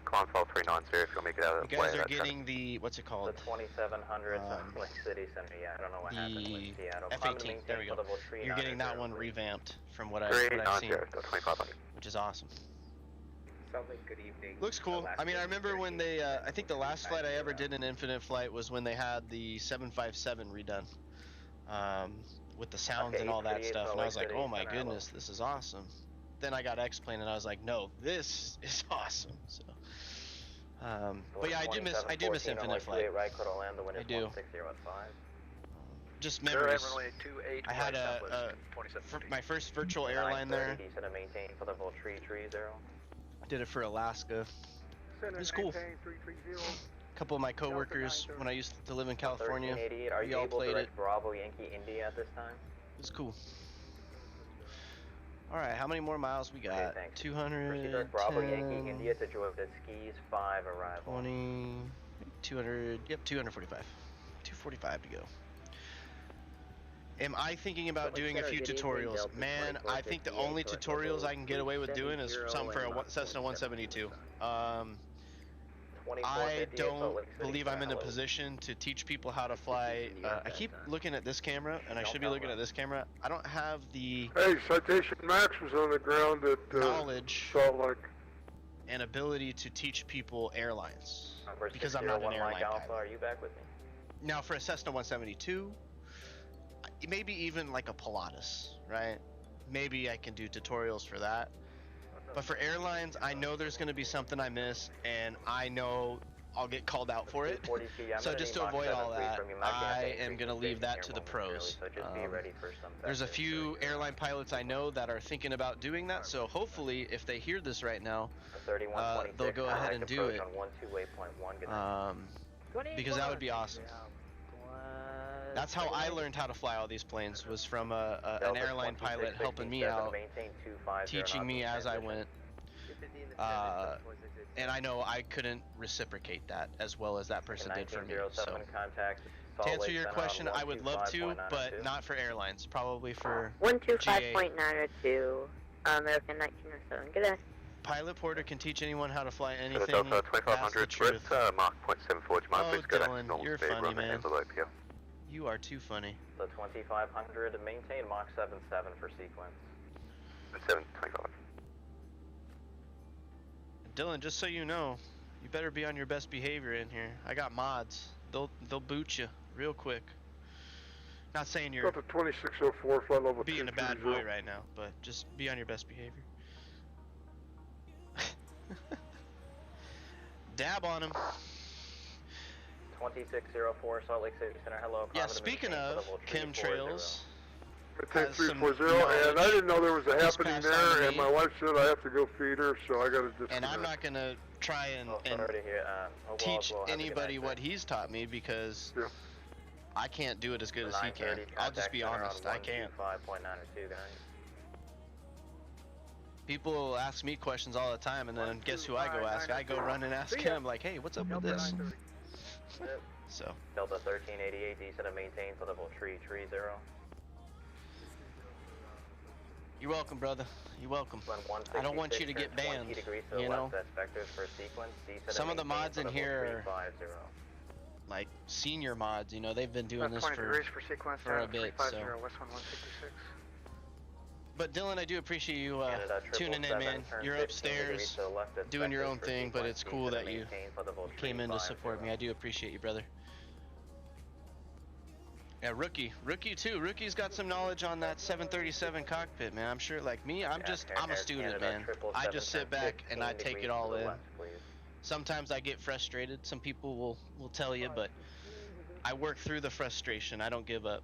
call 390 if you'll make it out of the you guys are getting the what's it called? The 2700 Lake City Center. Yeah, I don't know what happened with Seattle. F-18. There we go. You're getting that one revamped from what I've seen, which is awesome. Good evening. Looks cool. I mean, I remember when they, I think the last flight I ever did in Infinite Flight was when they had the 757 redone, with the sounds and all that stuff, and I was like, oh my goodness, this is awesome. Then I got X-Plane and I was like, no, this is awesome. So, but yeah, I do miss Infinite Flight. I do. Just memories. I had my first virtual airline there. Did it for Alaska. It was cool. A couple of my coworkers, when I used to live in California, we all played it. Bravo Yankee India at this time? It was cool. Alright, how many more miles we got? Okay, 200, Bravo Yankee India to Jordan Skis 5 arrival. 20, 200, yep, 245. 245 to go. Am I thinking about doing a few tutorials? Man, I think the only tutorials I can get away with doing is something for a Cessna 172. I don't believe I'm in a position to teach people how to fly. I keep looking at this camera, and I should be looking at this camera. I don't have the Citation Max was on the ground at knowledge Salt Lake and ability to teach people airlines because I'm not an airline pilot. Are you back with me? Now, for a Cessna 172. Maybe even like a Pilatus, right? Maybe I can do tutorials for that. But for airlines, I know there's going to be something I miss, and I know I'll get called out for it. So just to avoid all that, I am going to leave that to the pros. There's a few airline pilots I know that are thinking about doing that, so hopefully if they hear this right now, they'll go ahead and do it. Because that would be awesome. That's how I learned how to fly all these planes, was from an airline pilot helping me out, teaching me as I went. And I know I couldn't reciprocate that as well as that person did for me. So, to answer your question, I would love to, but not for airlines. Probably for 125.902, American 1907. Good day. Pilot Porter can teach anyone how to fly anything. Delta That's the 2500, truth. Mach 0.74, do you mind Oh, please go back to Dylan, normal you're speed, funny, run the man. envelope here. You are too funny. The 2500, maintain Mach 77 for sequence. 725. Dylan, just so you know, you better be on your best behavior in here. I got mods. They'll boot you real quick. Not saying you're Delta 2604, flight level being a bad boy right now, but just be on your best behavior. Dab on him. 2604 Salt Lake City Center, hello. Yeah, speaking of chemtrails, Maintain 340, and I didn't know there was a happening there, and my wife said I have to go feed her, so I gotta disconnect. and I'm not gonna try and teach anybody what he's taught me because I can't do it as good as he can. I'll just be honest, I can't. People will ask me questions all the time, and then guess who I go ask? I go run and ask him, like, hey, what's up with this? So. Delta 1388, descend and maintain for level 330. You're welcome, brother. You're welcome. I don't want you to get banned, you know? Some of the mods in here are like senior mods, you know, they've been doing this for a bit, so. West 1166. But Dylan, I do appreciate you tuning in, man. You're upstairs doing your own thing, but it's cool that you came in to support me. I do appreciate you, brother. Yeah, Rookie too. Rookie's got some knowledge on that 737 cockpit, man. I'm sure, like me, I'm a student, man. I just sit back and I take it all in. Sometimes I get frustrated. Some people will tell you, but I work through the frustration. I don't give up.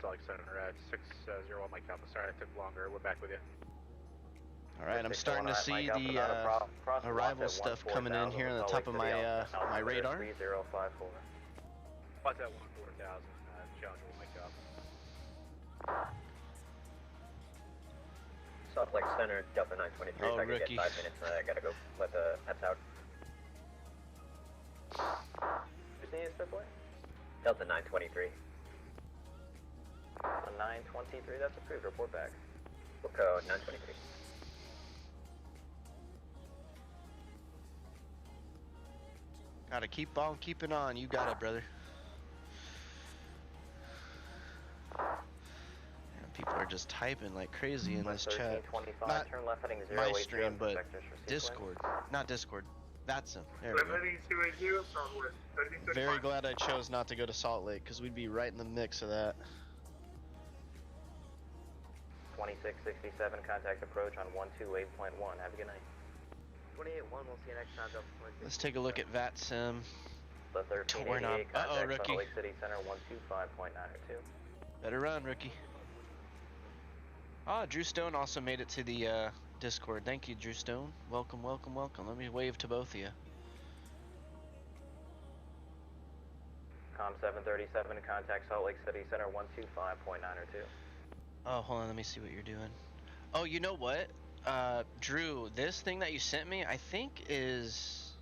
Salt Lake Center at 601 Mike Alpha. Sorry, it took longer. We're back with you. All right, I'm starting to see the arrival stuff coming in here on the top of my my radar. 3054. What's that 14000? Challenge will make up. Salt Lake Center, Delta 923. Oh, if I could Rookie. get 5 minutes, I gotta go let the pets out. Who's the split boy? Delta 923. 923, that's approved. Report back. We'll go 923. Gotta keep on keeping on. You got it, brother. Man, people are just typing like crazy in this chat. Not turn left heading 080 my stream, but sectors for Discord. Not Discord. That's him. There we Left go. heading 280, southwest 1335. Very glad I chose not to go to Salt Lake because we'd be right in the mix of that. 2667, contact approach on 128.1. Have a good night. 28-1, we'll see you next time. Let's take a look at VATSIM. The Torn up. 1388, Uh-oh, contact Rookie. Salt Lake City Center 125.902. Better run, Rookie. Ah, Drew Stone also made it to the Discord. Thank you, Drew Stone. Welcome, welcome, welcome. Let me wave to both of you. Com 737, contact Salt Lake City Center 125.902. Oh, hold on, let me see what you're doing. Oh, you know what? Drew, this thing that you sent me, I think is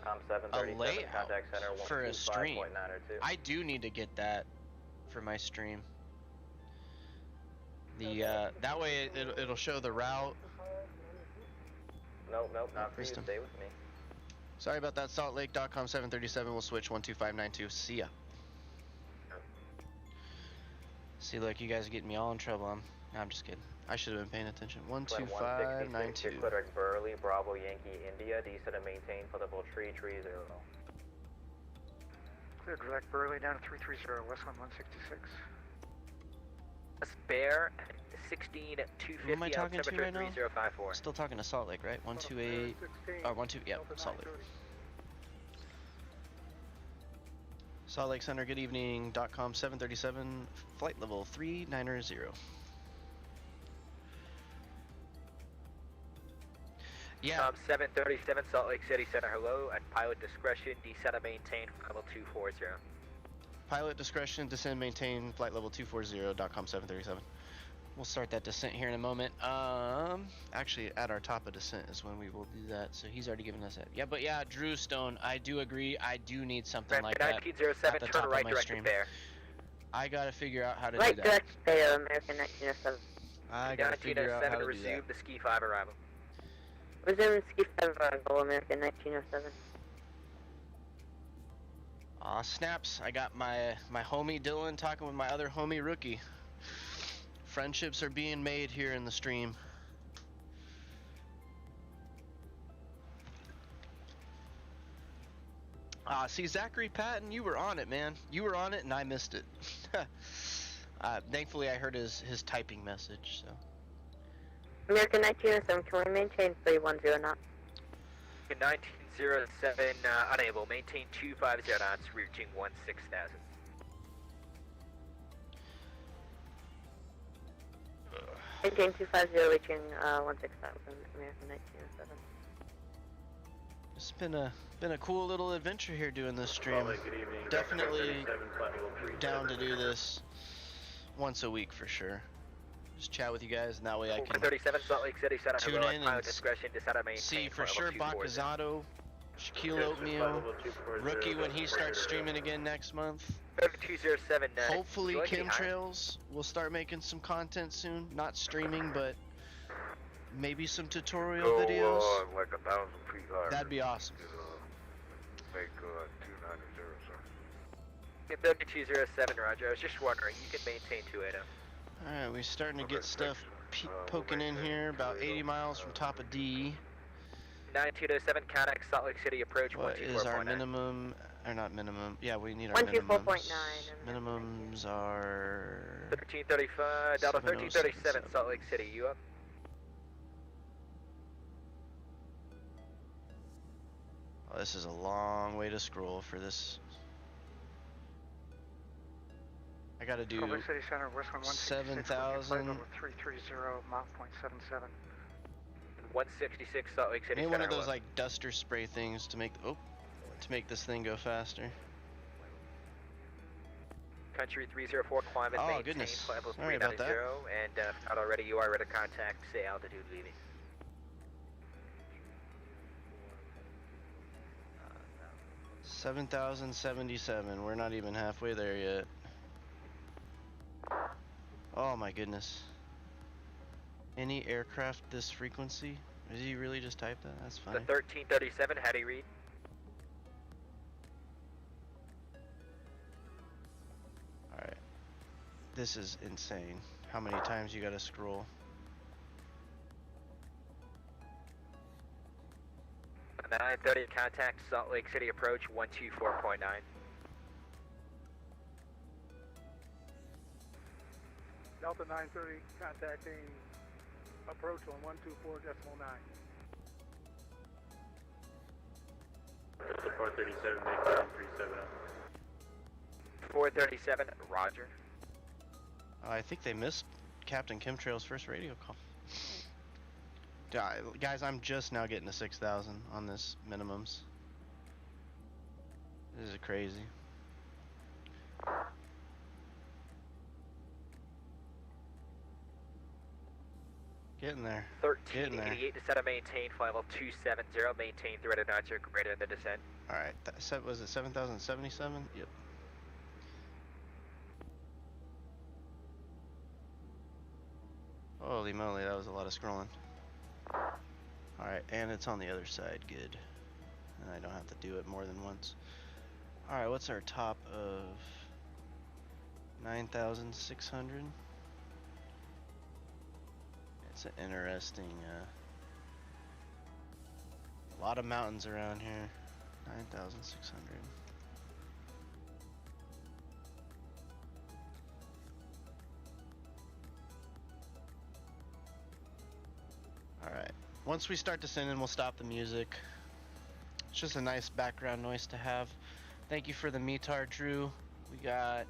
Com a 737, layout contact center for a stream. 125.902. I do need to get that for my stream. The that way it'll show the route. Nope, not for you. Kristen. Stay with me. Sorry about that. SaltLake.com 737 will switch 12592. See ya. See, look, you guys are getting me all in trouble. I'm just kidding. I should have been paying attention. 12592. Clitter Burley, Bravo Yankee India, descend and maintain for level 330. Clear direct Burley down to 330, West 1166. Bear 16250 Who am I talking to right now? 3054. Still talking to Salt Lake, right? 128. Or 12. Yeah, Salt Lake. Salt Lake Center, good evening. .com 737, flight level 390. Yeah. 737 Salt Lake City Center, hello. At pilot discretion, descend and maintain level 240. Pilot discretion, descend, maintain, flight level 240. .com 737. We'll start that descent here in a moment. Actually, at our top of descent is when we will do that. So he's already given us that. Yeah, but yeah, Drew Stone, I do agree. I do need something like that. 1907, at the turn top right of my direct stream. bear. I gotta figure out how to Right do that. direct bear, American 1907. I gotta figure out how to do resume that. the ski 5 arrival. Resume Ski 5 Goal American 1907. Aw, snaps. I got my homie Dylan talking with my other homie Rookie. Friendships are being made here in the stream. See, Zachary Patton, you were on it, man. You were on it, and I missed it. Thankfully, I heard his typing message, so. American 1907, can we maintain 310 knots? 1907, unable. Maintain 250 knots, reaching 16,000. Maintain 250, reaching 16,000, American 1907. It's been a cool little adventure here doing this stream. Definitely down to do this once a week for sure. Just chat with you guys, and that way I can 37 Salt Lake City, Center tune Hello, in pilot and discretion, decide to maintain see for level sure 240. Bacazzato, Shaquille Oatmeal, Rookie when he starts streaming again next month. 3207. Hopefully Chemtrails will start making some content soon. Not streaming, but maybe some tutorial videos. Like 1,000 feet higher. That'd be awesome. Make 290, sir. 3207, Roger. I was just wondering, you can maintain 280. Alright, we're starting to get stuff poking in here, about 80 miles from top of D. 9207, Connex, Salt Lake City approach, What 124.9. is our minimum, or not minimum, yeah, we need our minimums. 124.9. Minimums are... 1335, Delta 1337, Salt Lake City, you up? Oh, this is a long way to scroll for this. I gotta do 7,000. 330, Mach .77. 166 Salt Lake City. Maybe one of those like duster spray things to make this thing go faster. Country 304, climate oh, maintain goodness. flight level Sorry about 390, that. and if not already, you are ready to contact, say altitude leaving. Uh, 7,077. We're not even halfway there yet. Oh my goodness. Any aircraft this frequency? Did he really just type that? That's fine. The 1337, how do you read? Alright. This is insane. How many times you gotta scroll? The 930 contact Salt Lake City approach 124.9. Delta 930 contacting approach on 124.9. Delta 437, make 370. 437, Roger. I think they missed Captain Chemtrail's first radio call. Guys, I'm just now getting to 6,000 on this minimums. This is crazy. Getting there. 1388 to set a maintain, flight level 270, maintain 300 knots or greater in the descent. Alright, was it 7,077? Yep. Holy moly, that was a lot of scrolling. Alright, and it's on the other side, good. And I don't have to do it more than once. Alright, what's our top of 9,600? It's an interesting, a lot of mountains around here. 9,600. Alright, once we start descending, we'll stop the music. It's just a nice background noise to have. Thank you for the METAR, Drew. We got,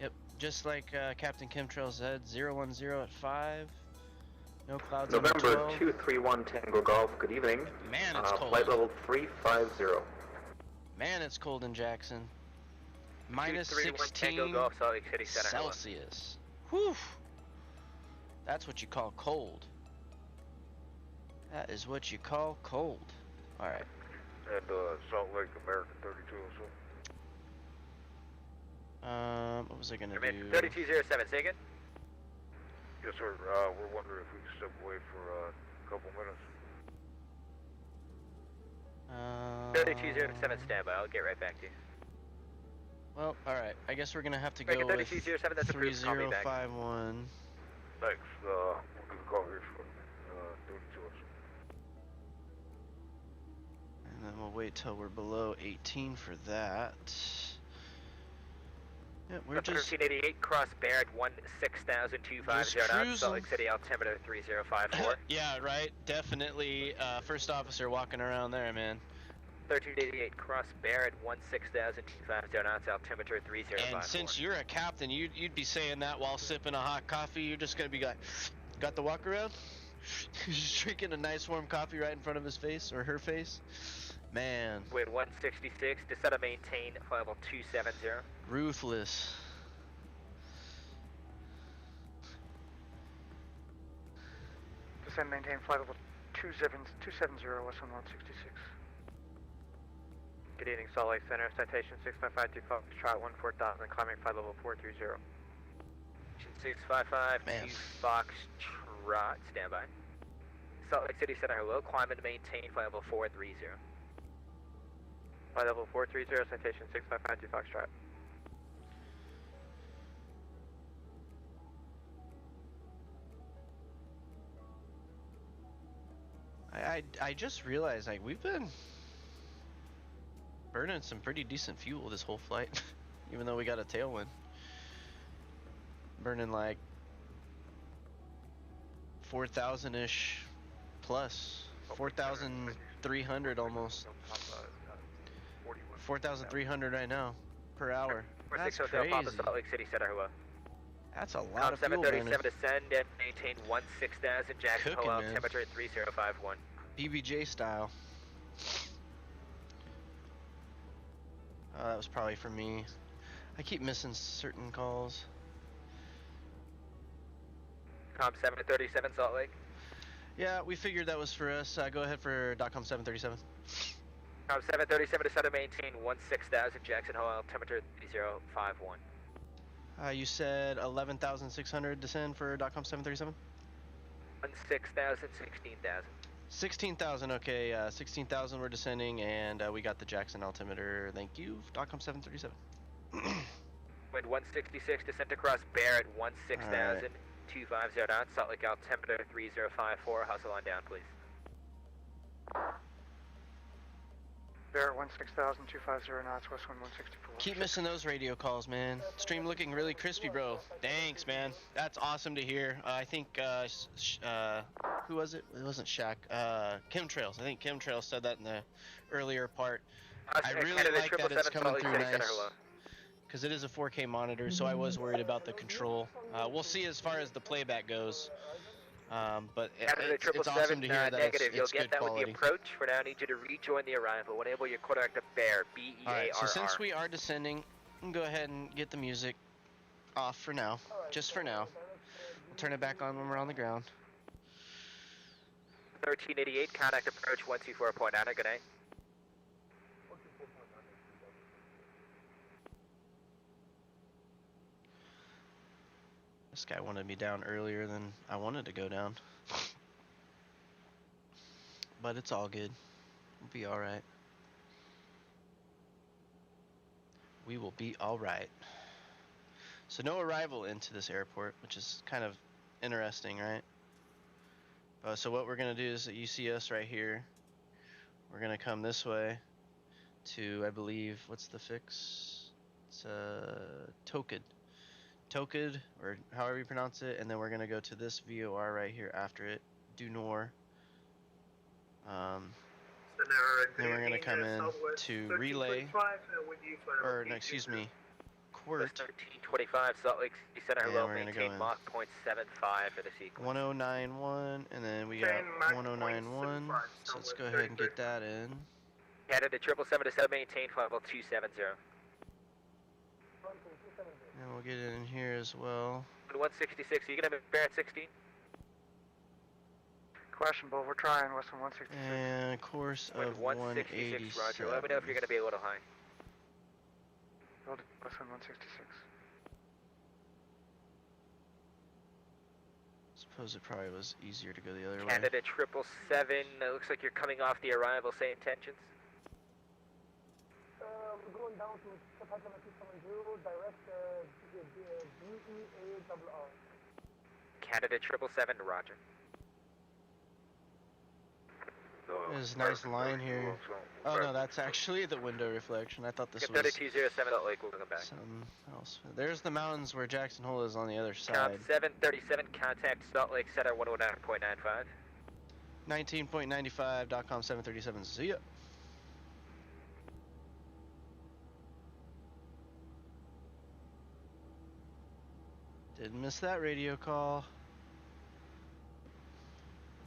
yep, just like Captain Chemtrail said, 010 at 5. No clouds on November 12. 231 Tango Golf, good evening. Man, it's cold. Flight level 350. Man, it's cold in Jackson. Minus 16 Tango Golf, Salt Lake City Center. Celsius. Whew. That's what you call cold. That is what you call cold. Alright. And Salt Lake, American 3202. What was I gonna do? 3207, say again? Yes, sir. We're wondering if we can step away for a couple minutes. 3207 standby. I'll get right back to you. Well, alright. I guess we're gonna have to go Breaker with 3207, that's approved. Call me back. 3051. Thanks. We'll do the call here for 32. And then we'll wait till we're below 18 for that. Yeah, we're just 1388, cross Barrett 16025 Salt Lake City, altimeter 3054. Yeah, right. Definitely first officer walking around there, man. 1388, cross Barrett 16025 altimeter 3054. And since you're a captain, you'd be saying that while sipping a hot coffee. You're just gonna be like, got the walk around? Just drinking a nice warm coffee right in front of his face or her face. Man. Wind 166, descend and maintain, flight level 270. Ruthless. Descend, maintain, flight level 270, Westland 166. Good evening, Salt Lake Center. Citation 65525 Foxtrot 14000, climbing flight level 430. 655 Foxtrot, standby. Salt Lake City Center, hello, climb and maintain, flight level 430. Flight level 430, citation 6552 Foxtrot. I just realized, like, we've been burning some pretty decent fuel this whole flight, even though we got a tailwind. Burning like 4,000-ish plus, 4,300 almost. 4,300 right now per hour. That's crazy. Salt Lake City Center, hello. That's a lot of fuel burning. 737 descend and maintain 16,000 Jackson Hole, altimeter 3051. BBJ style. That was probably for me. I keep missing certain calls. Com 737 Salt Lake. Yeah, we figured that was for us. Go ahead for .com 737. Com 737 descend and maintain 16,000 Jackson Hole, altimeter 3051. You said 11,600 descend for .com 737? 16,000, 16,000. 16,000, okay, 16,000 we're descending, and we got the Jackson altimeter, thank you, .com 737. Wind 166, descent across Barrett 16,000, 250 knots, Salt Lake altimeter 3054, hustle on down, please. Barrett 16000, 250 knots, Westwind 164. Keep missing those radio calls, man. Stream looking really crispy, bro. Thanks, man. That's awesome to hear. I think, who was it? It wasn't Shaq. Chemtrails. I think Chemtrails said that in the earlier part. I really like that it's coming through nice. Because it is a 4K monitor, so I was worried about the control. We'll see as far as the playback goes. But it's awesome to hear that negative. You'll it's get good that quality. with the approach. For now, I need you to rejoin the arrival. Enable your quarterback to bear. B-E-A-R-R. Alright, so since we are descending, we can go ahead and get the music off for now. Just for now. We'll turn it back on when we're on the ground. 1388, contact approach 124.9. Good night. This guy wanted me down earlier than I wanted to go down. But it's all good. We'll be alright. We will be alright. So no arrival into this airport, which is kind of interesting, right? So what we're going to do is that you see us right here. We're going to come this way to, I believe, what's the fix? It's Toked, or however you pronounce it, and then we're gonna go to this VOR right here after it, due nor. Then we're gonna come in to relay, or no, excuse me, Court. 1325 Salt Lake City Center, hello, we're gonna go maintain in. Mach 0.75 for the sequence. 1091, and then we got 1091. So let's go ahead and get that in. Headed to 777 to 7, maintain flight level 270. And we'll get it in here as well. 166, are you gonna bear at 16? Question, Bull, we're trying Western 166. And course of 186. Roger, let me know if you're gonna be a little high. Western 166. Suppose it probably was easier to go the other way. Candidate 777, it looks like you're coming off the arrival, same tensions. we're going down to Flight level 270, direct BEARR. Canada 777, roger. There's a nice line here. Oh no, that's actually the window reflection. I thought this was 3207 Salt Lake, welcome back. something else. There's the mountains where Jackson Hole is on the other Count side. 737, contact Salt Lake Center 109.95. 19.95.com 737. See ya. Didn't miss that radio call.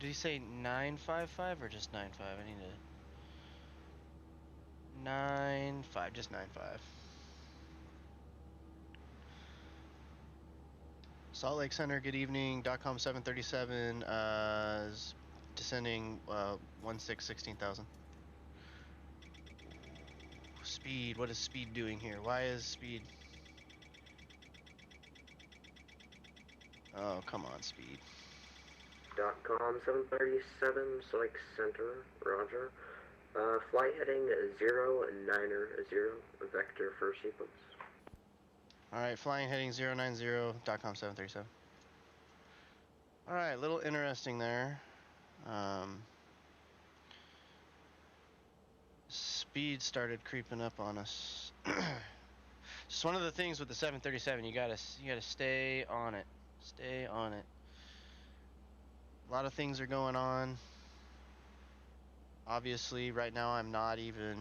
Did he say 955 or just 95? I need to 95, just 95. Salt Lake Center, good evening. .com 737 is descending 16,000. Speed, what is speed doing here? Why is speed? Oh, come on, speed. .com 737 Salt Lake Center, roger. Flight heading 090, vector for sequence. Alright, flying heading 090, .com 737. Alright, little interesting there. Speed started creeping up on us. Just one of the things with the 737, you gotta stay on it. Stay on it. A lot of things are going on. Obviously, right now I'm not even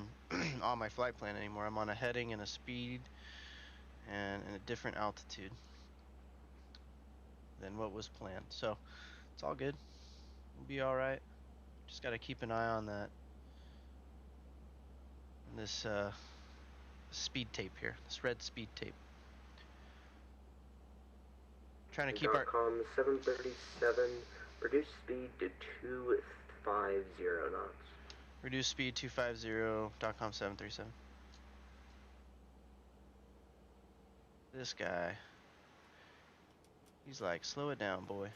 on my flight plan anymore. I'm on a heading and a speed and a different altitude than what was planned. So it's all good. We'll be all right. Just got to keep an eye on that. This speed tape here. This red speed tape. Trying to keep our .com 737, reduce speed to 250 knots. Reduce speed 250. .com 737. This guy. He's like, slow it down, boy.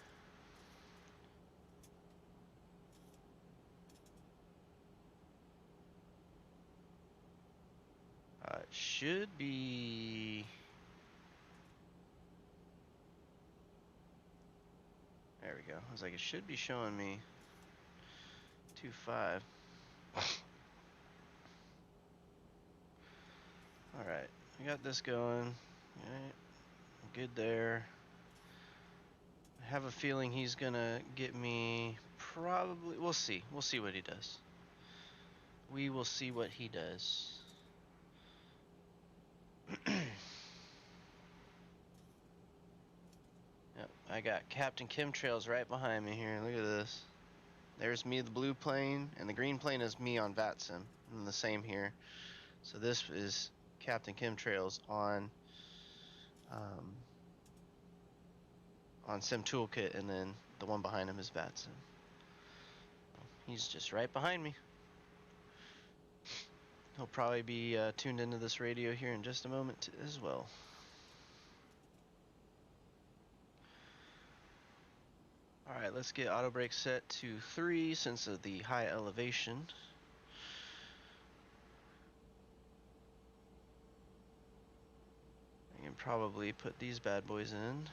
It should be. There we go. I was like, it should be showing me 2.5. Alright, we got this going. Alright, good there. I have a feeling he's gonna get me probably. We'll see. We'll see what he does. We will see what he does. Yep, I got Captain Chemtrails right behind me here. Look at this. There's me, the blue plane, and the green plane is me on VATSIM. And the same here. So this is Captain Chemtrails on Sim Toolkit, and then the one behind him is VATSIM. He's just right behind me. He'll probably be tuned into this radio here in just a moment as well. Alright, let's get auto brake set to 3 since of the high elevation. I can probably put these bad boys in.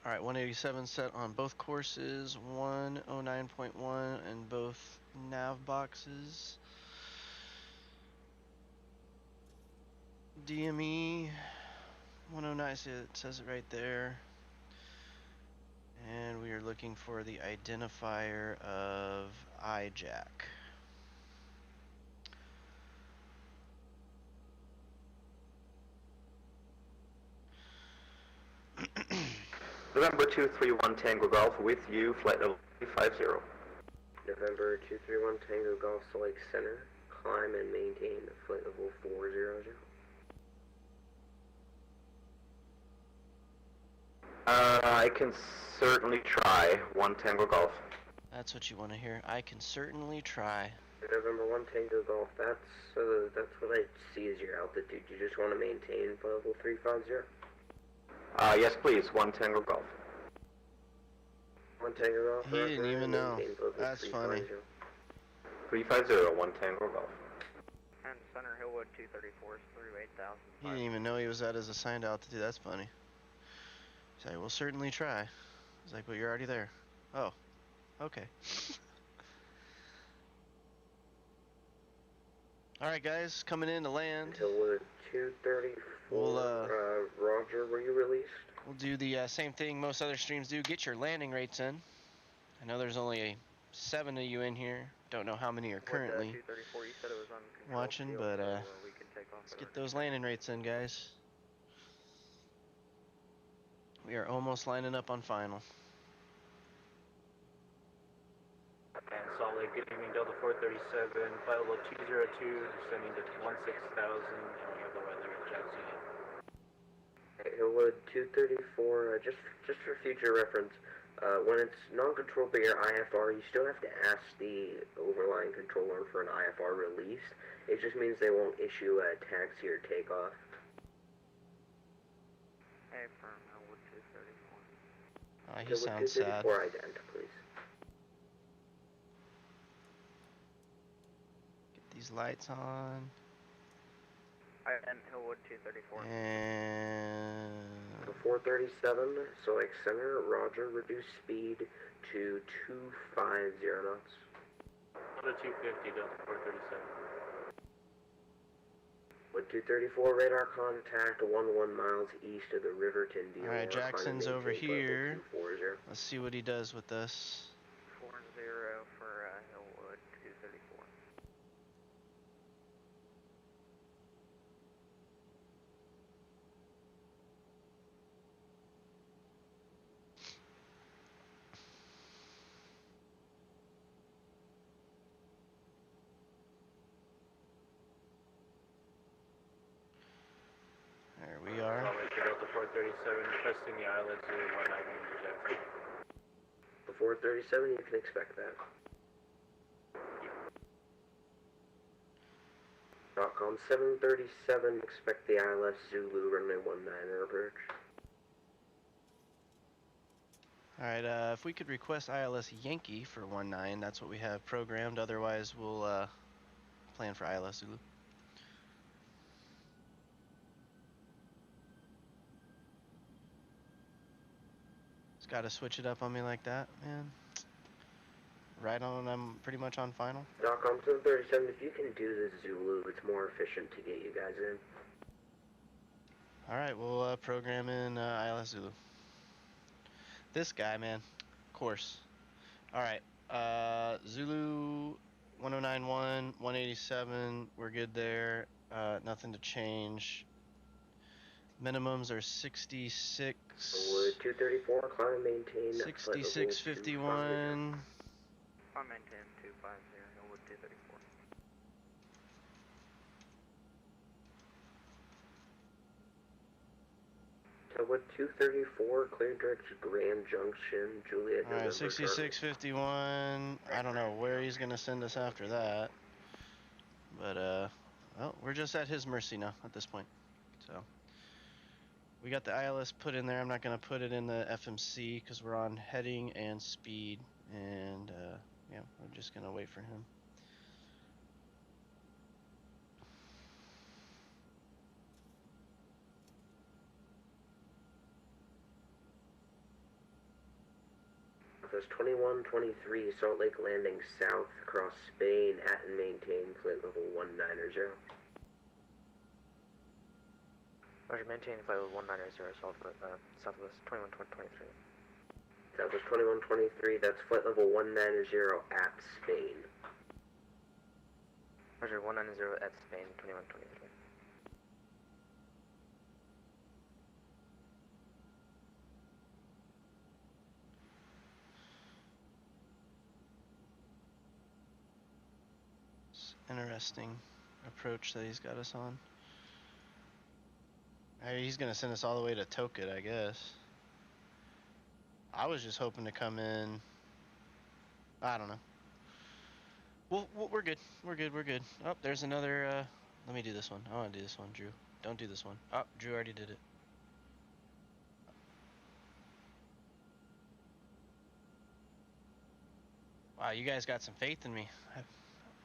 Alright, 187 set on both courses, 109.1 in both nav boxes. DME 109, it says it right there. And we are looking for the identifier of KJAC. November 231 Tango Golf with you, flight level 350. November 231 Tango Golf Salt Lake Center, climb and maintain flight level 400. I can certainly try 1 Tango Golf. That's what you want to hear. I can certainly try. November 1 Tango Golf, that's what I see as your altitude. You just want to maintain flight level 350? Yes, please. 1 Tango Golf. 1 Tango Golf. He didn't even know. maintain flight level That's funny. 350, 1 Tango Golf. And Center Hillwood 234 is through 8,000. He didn't even know he was at his assigned altitude. That's funny. He's like, we'll certainly try. He's like, well, you're already there. Oh, okay. All right, guys, coming in to land. Hillwood 234. Roger, were you released? We'll do the same thing most other streams do. Get your landing rates in. I know there's only 7 of you in here. Don't know how many are currently 234, you said it was on watching, but we can take off. let's get those landing rates in, guys. We are almost lining up on final. And Salt Lake, good evening, Delta 437, flight level 202, descending to 16,000, and we have the weather at Jackson. Hillwood 234, just for future reference, when it's non-controlled by your IFR, you still have to ask the overlying controller for an IFR release. It just means they won't issue a taxi or takeoff. Hey, firm, Hillwood 234. He sounds sad. 234 ident, please. Get these lights on. And Hillwood 234. And 437, Select Center, Roger, reduce speed to 250 knots. Delta 250, Delta 437. With 234, radar contact 11 miles east of the Riverton deal. Alright, Jackson's over here. Let's see what he does with this. 40 for Hillwood 234. There we are. Delta 437, requesting the ILS 019 to Jackson. The 437, you can expect that. .com 737, expect the ILS Zulu runway 19 approach. Alright, if we could request ILS Yankee for 19, that's what we have programmed. Otherwise, we'll plan for ILS Zulu. Just gotta switch it up on me like that, man. Right on, I'm pretty much on final. .com 737, if you can do the Zulu, it's more efficient to get you guys in. Alright, we'll program in ILS Zulu. This guy, man. Of course. Alright, Zulu 1091, 187, we're good there. Nothing to change. Minimums are 66. 234, climb and maintain. 6651. I maintain 250, Hillwood 234. Hillwood 234, clear direct to Grand Junction, Juliet. Alright, 6651. I don't know where he's gonna send us after that. But, well, we're just at his mercy now at this point. So, we got the ILS put in there. I'm not gonna put it in the FMC because we're on heading and speed. And, yeah, we're just gonna wait for him. There's 2123 Salt Lake Landing south across Spain at and maintain flight level 190. Roger, maintain flight level 190 southwest 2123. Southwest 2123, that's flight level 190 at Spain. Roger, 190 at Spain 2123. Interesting approach that he's got us on. He's gonna send us all the way to Toket, I guess. I was just hoping to come in. I don't know. Well, we're good. We're good. Oh, there's another. Let me do this one. I want to do this one, Drew. Don't do this one. Oh, Drew already did it. Wow, you guys got some faith in me.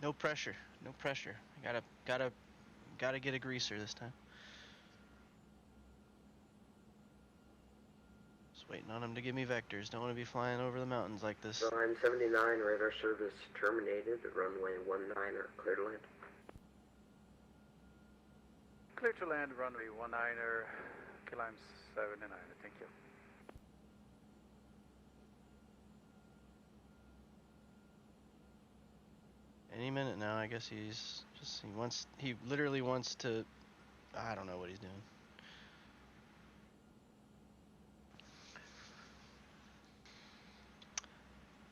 No pressure, no pressure. I gotta get a greaser this time. Just waiting on him to give me vectors. Don't want to be flying over the mountains like this. Line 79, radar service terminated. Runway 19 or clear to land. Clear to land, runway 19er, climb 79, thank you. Any minute now, I guess he literally wants to, I don't know what he's doing.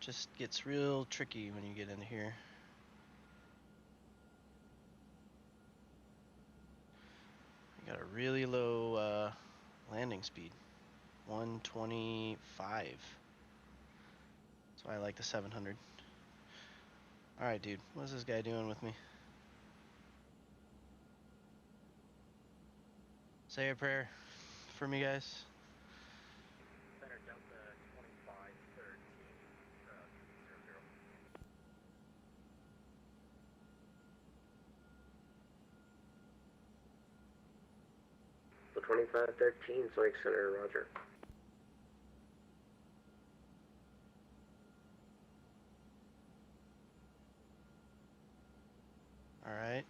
Just gets real tricky when you get into here. I got a really low landing speed, 125. That's why I like the 700. Alright, dude, what's this guy doing with me? Say a prayer for me, guys. Center Delta 2513, 00. The 2513, Lake Center, roger. Alright,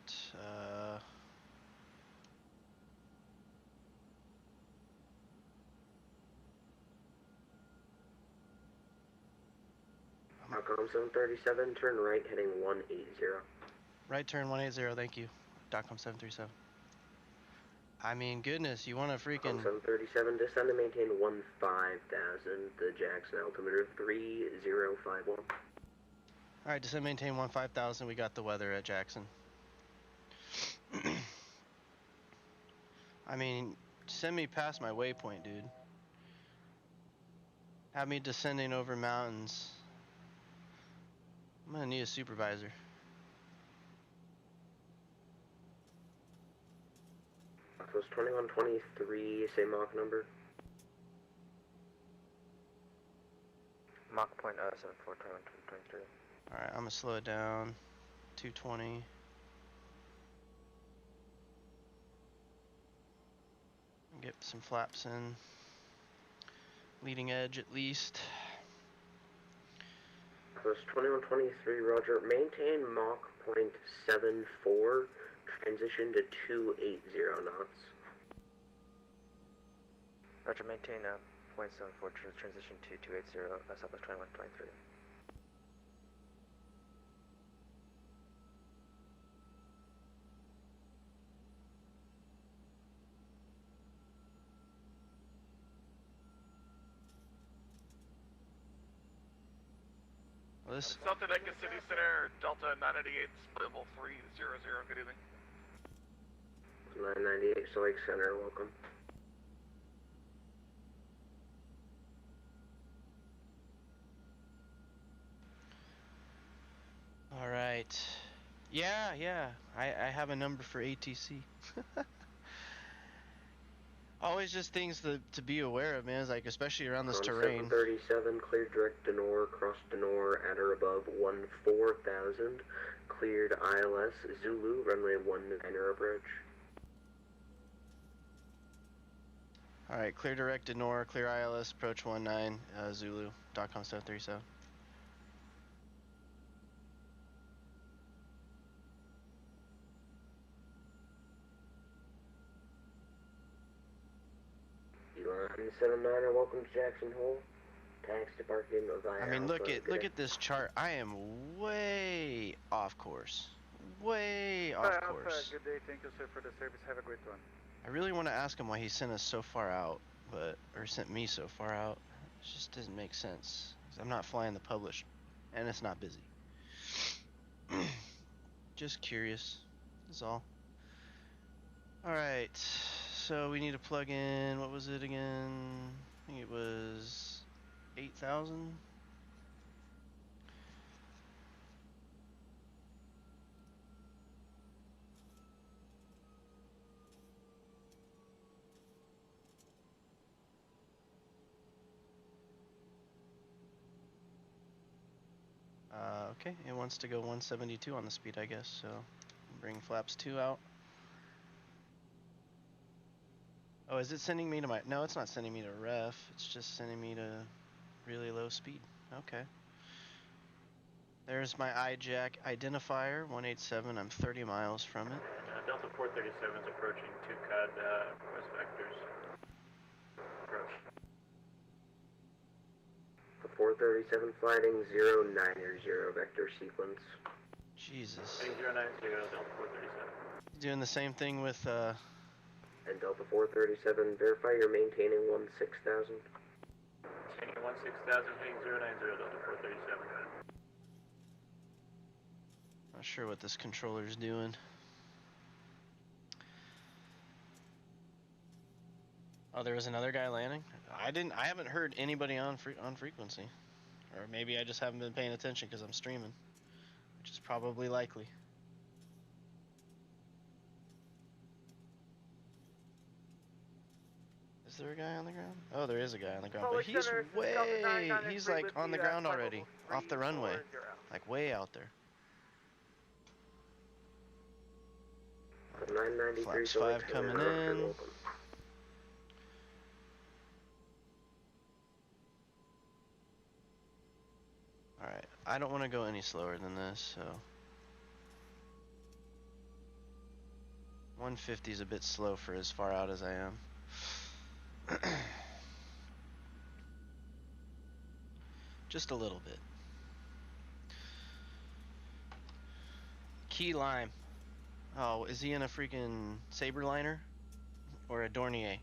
Outcome 737, turn right, heading 180. right turn 180, thank you. .com 737. I mean, goodness, you want to freaking... 737, descend and maintain 15,000, the Jackson altimeter 3051. Alright, descend maintain 15,000, we got the weather at Jackson. I mean, send me past my waypoint, dude. Have me descending over mountains. I'm gonna need a supervisor. Post 2123, say Mach number. Mach point 742123. Alright, I'm gonna slow it down. 220. Get some flaps in. Leading edge at least. Post 2123, roger. Maintain Mach point 74, transition to 280 knots. Roger, maintain .74, transition to 280, Southwest 2123. Well, this... South Connecticut City Center, Delta 998, level 300, good evening. 998, so Lake Center, welcome. Alright. Yeah, I have a number for ATC. Always just things to be aware of, man. It's like, especially around this terrain. 737, cleared direct to Nor, cross to Nor, at or above 14,000. Cleared ILS, Zulu, runway 19er approach. Alright, clear direct to Nor, clear ILS, approach 19, Zulu, .com 737. Line 79er, welcome to Jackson Hole. Taxi parking via I mean, look Alpha, at this chart. I am way off course. Way off course. Alpha, good day. Thank you, sir, for the service. Have a great one. I really want to ask him why he sent us so far out, or sent me so far out. It just doesn't make sense. 'Cause I'm not flying the published, and it's not busy. Just curious, is all. Alright, so we need to plug in, what was it again? I think it was 8,000? Okay, it wants to go 172 on the speed, I guess, so bring flaps 2 out. Oh, is it sending me to my... No, it's not sending me to ref. It's just sending me to really low speed. Okay. There's my IJAC identifier, 187. I'm 30 miles from it. Delta 437 is approaching 2 CUD west vectors. Approach. The 437 flighting 090 vector sequence. Jesus. Heading 090, Delta 437. Doing the same thing with, And Delta 437, verify you're maintaining 16,000. Maintaining 16,000, heading 090, Delta 437. Not sure what this controller's doing. Oh, there was another guy landing? I haven't heard anybody on frequency. Or maybe I just haven't been paying attention because I'm streaming, which is probably likely. Is there a guy on the ground? Oh, there is a guy on the ground, but he's he's like on the ground already, off the runway, like way out there. Flaps 5 coming in. Alright, I don't want to go any slower than this, so 150 is a bit slow for as far out as I am. Just a little bit. Key lime. Oh, is he in a freaking Saberliner? Or a Dornier?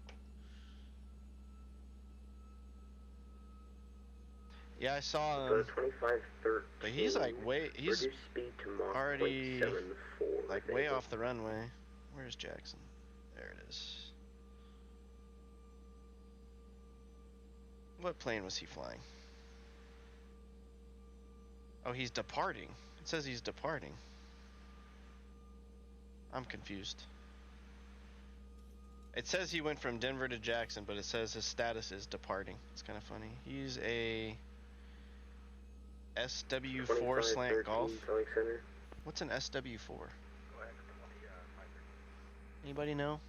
Yeah, I saw him. 2513. But he's like he's reduce speed to Mach already 0.74, like way off the runway. Where's Jackson? There it is. What plane was he flying? Oh, he's departing. It says he's departing. I'm confused. It says he went from Denver to Jackson, but it says his status is departing. It's kind of funny. He's a SW4 slant golf. What's an SW4? Anybody know?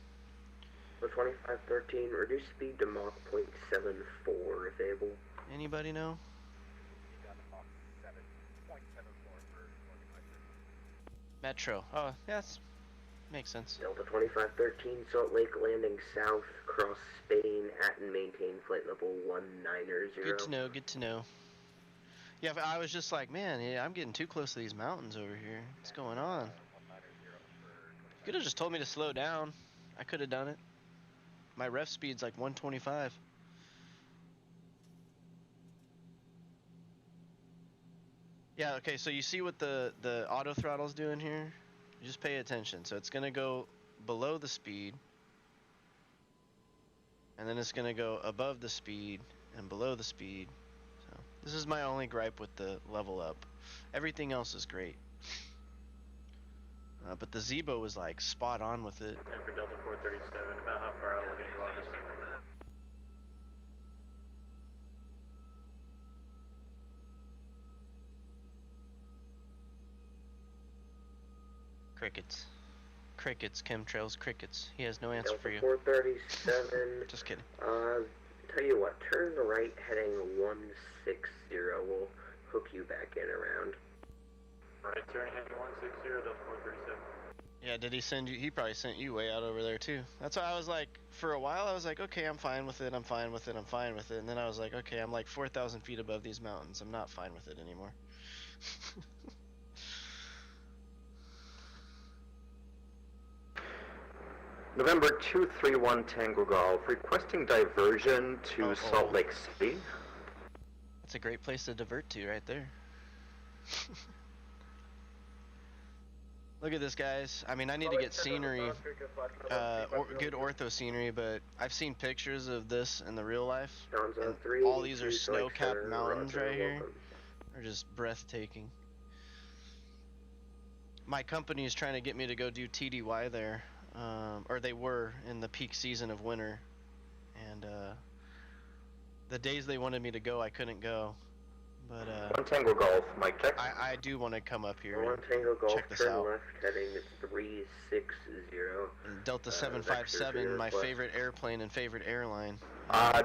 For 2513, reduce speed to Mach 0.74 if able. Anybody know? Metro. Oh, yes. Makes sense. Delta 2513, Salt Lake landing south, cross Spain at and maintain flight level 190. Good to know, good to know. Yeah, I was just like, man, yeah, I'm getting too close to these mountains over here. What's going on? You could have just told me to slow down. I could have done it. My ref speed's like 125. Yeah, okay, so you see what the auto throttle's doing here? Just pay attention. So it's gonna go below the speed, and then it's gonna go above the speed and below the speed. So this is my only gripe with the level up. Everything else is great. But the Zebo was like spot on with it. And for Delta 437, about how far out are we going to go on this? Crickets. Crickets, chemtrails, crickets. He has no answer Delta for you. 437. Just kidding. Tell you what, turn right heading 160. We'll hook you back in around. Right turn heading 160, Delta 437. Yeah, did he send you? He probably sent you way out over there too. That's why I was like, for a while I was like, okay, I'm fine with it, I'm fine with it, I'm fine with it. And then I was like, okay, I'm like 4,000 feet above these mountains. I'm not fine with it anymore. November 231 Tango Golf, requesting diversion to Salt Lake City. That's a great place to divert to right there. Look at this, guys. I mean, I need to get scenery, good ortho scenery, but I've seen pictures of this in the real life. And all these are snow-capped mountains right here. They're just breathtaking. My company is trying to get me to go do TDY there, or they were in the peak season of winter, and the days they wanted me to go, I couldn't go. But 1 Tango Golf, mic check. I do want to come up here 1 and Tango Golf, check this turn out. left, heading 360. And Delta vector 757, for my request. favorite airplane and favorite airline.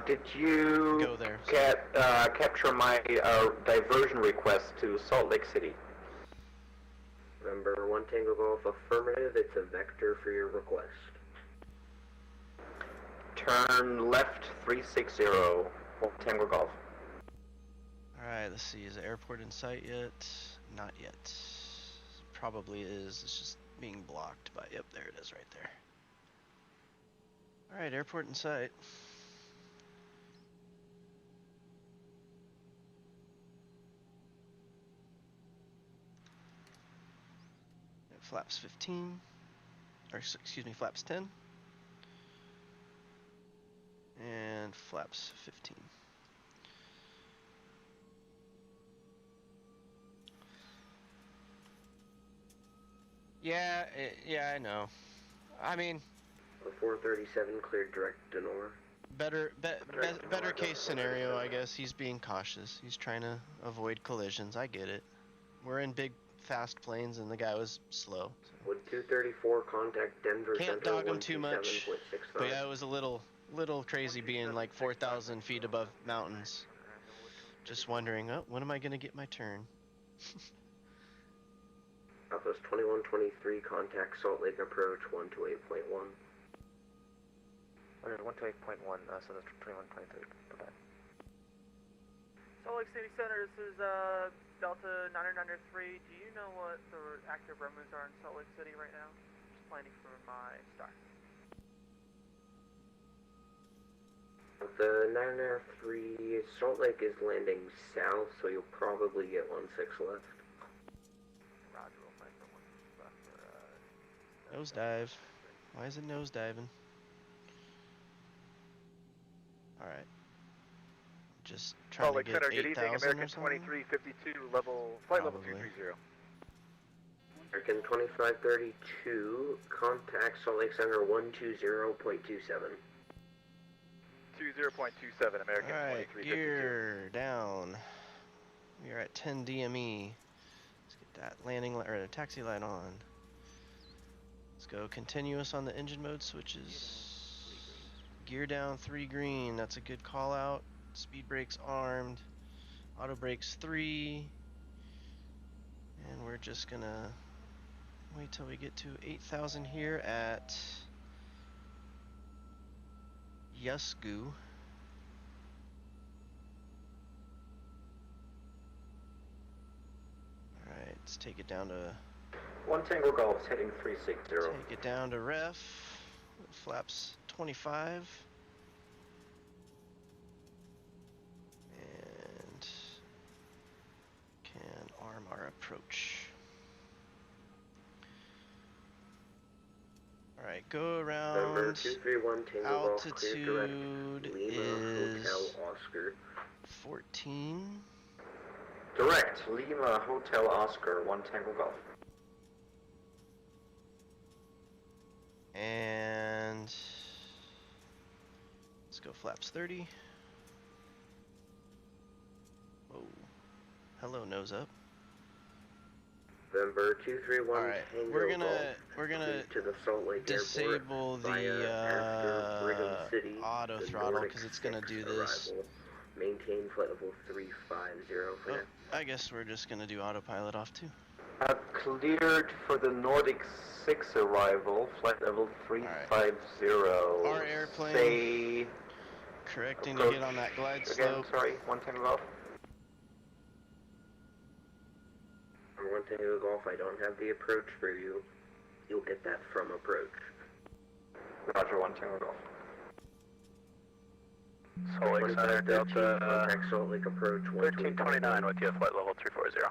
Did you Go there. capture my diversion request to Salt Lake City? Remember, 1 Tango Golf, affirmative, it's a vector for your request. Turn left 360, 1 Tango Golf. Alright, let's see, is the airport in sight yet? Not yet. Probably is, it's just being blocked by, yep, there it is right there. Alright, airport in sight. Flaps 15, or excuse me, flaps 10, and flaps 15. Yeah, yeah, I know. I mean, The 437 cleared direct to Nor. better case scenario, I guess. He's being cautious. He's trying to avoid collisions. I get it. We're in big, fast planes, and the guy was slow. So. Would 234 contact Denver Can't Central dog him too much. 127.65. But yeah, it was a little crazy being like 4,000 feet above mountains. Just wondering, oh, when am I gonna get my turn? Southwest 2123, contact Salt Lake approach 128.1. Okay, 128.1, so that's 2123. Bye-bye. Salt Lake City Center, this is Delta 9993. Do you know what the active runways are in Salt Lake City right now? Just planning for my star. The 993, Salt Lake is landing south, so you'll probably get 16 left. Roger, we'll find someone left for, Nosedive. Why is it nosediving? Alright. Just trying Salt Lake to get Center, good evening, 8,000 American or something? 2352, flight level 230. American 2532, contact Salt Lake Center 120.27. 20.27, American Alright, 2352. gear down. We are at 10 DME. Let's get that landing or the taxi light on. Let's go continuous on the engine mode switches. Gear down 3 green. That's a good call out. Speed brakes armed. Auto brakes 3. And we're just gonna wait till we get to 8,000 here at Yusgu. Alright, let's take it down to 1 Tango Golf is heading 360. take it down to ref. Flaps 25. And can arm our approach. Alright, go Number around. 231 Tango Golf, clear direct Altitude Lima is Hotel Oscar. 14. Direct, Lima Hotel Oscar, 1 Tango Golf. And let's go flaps 30. Whoa. Hello, nose up. November 231 Alright, Tango we're Golf, gonna to the Salt Lake disable Airport the after Brigham City, auto the throttle Nordic because it's gonna 6 do this. arrival. Maintain flight level 350 for now. I guess we're just gonna do autopilot off too. Cleared for the Nordic 6 arrival, flight level 350. Our airplane Say correcting to approach get on that glide again, slope. sorry, 1 Tango Golf. On 1 Tango Golf, I don't have the approach for you. You'll get that from approach. Roger, 1 Tango Golf. Salt Lake Center, Delta contact Salt Lake approach 1329 with you, flight level 340.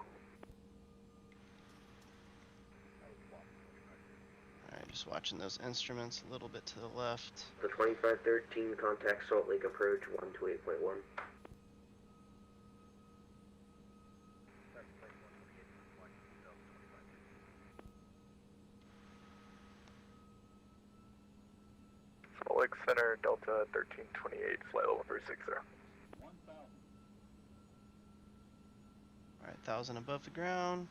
Alright, just watching those instruments a little bit to the left. The 2513 contact Salt Lake approach 128.1. Salt Lake Center, Delta 1328, flight level 360. Alright, 1,000 above the ground.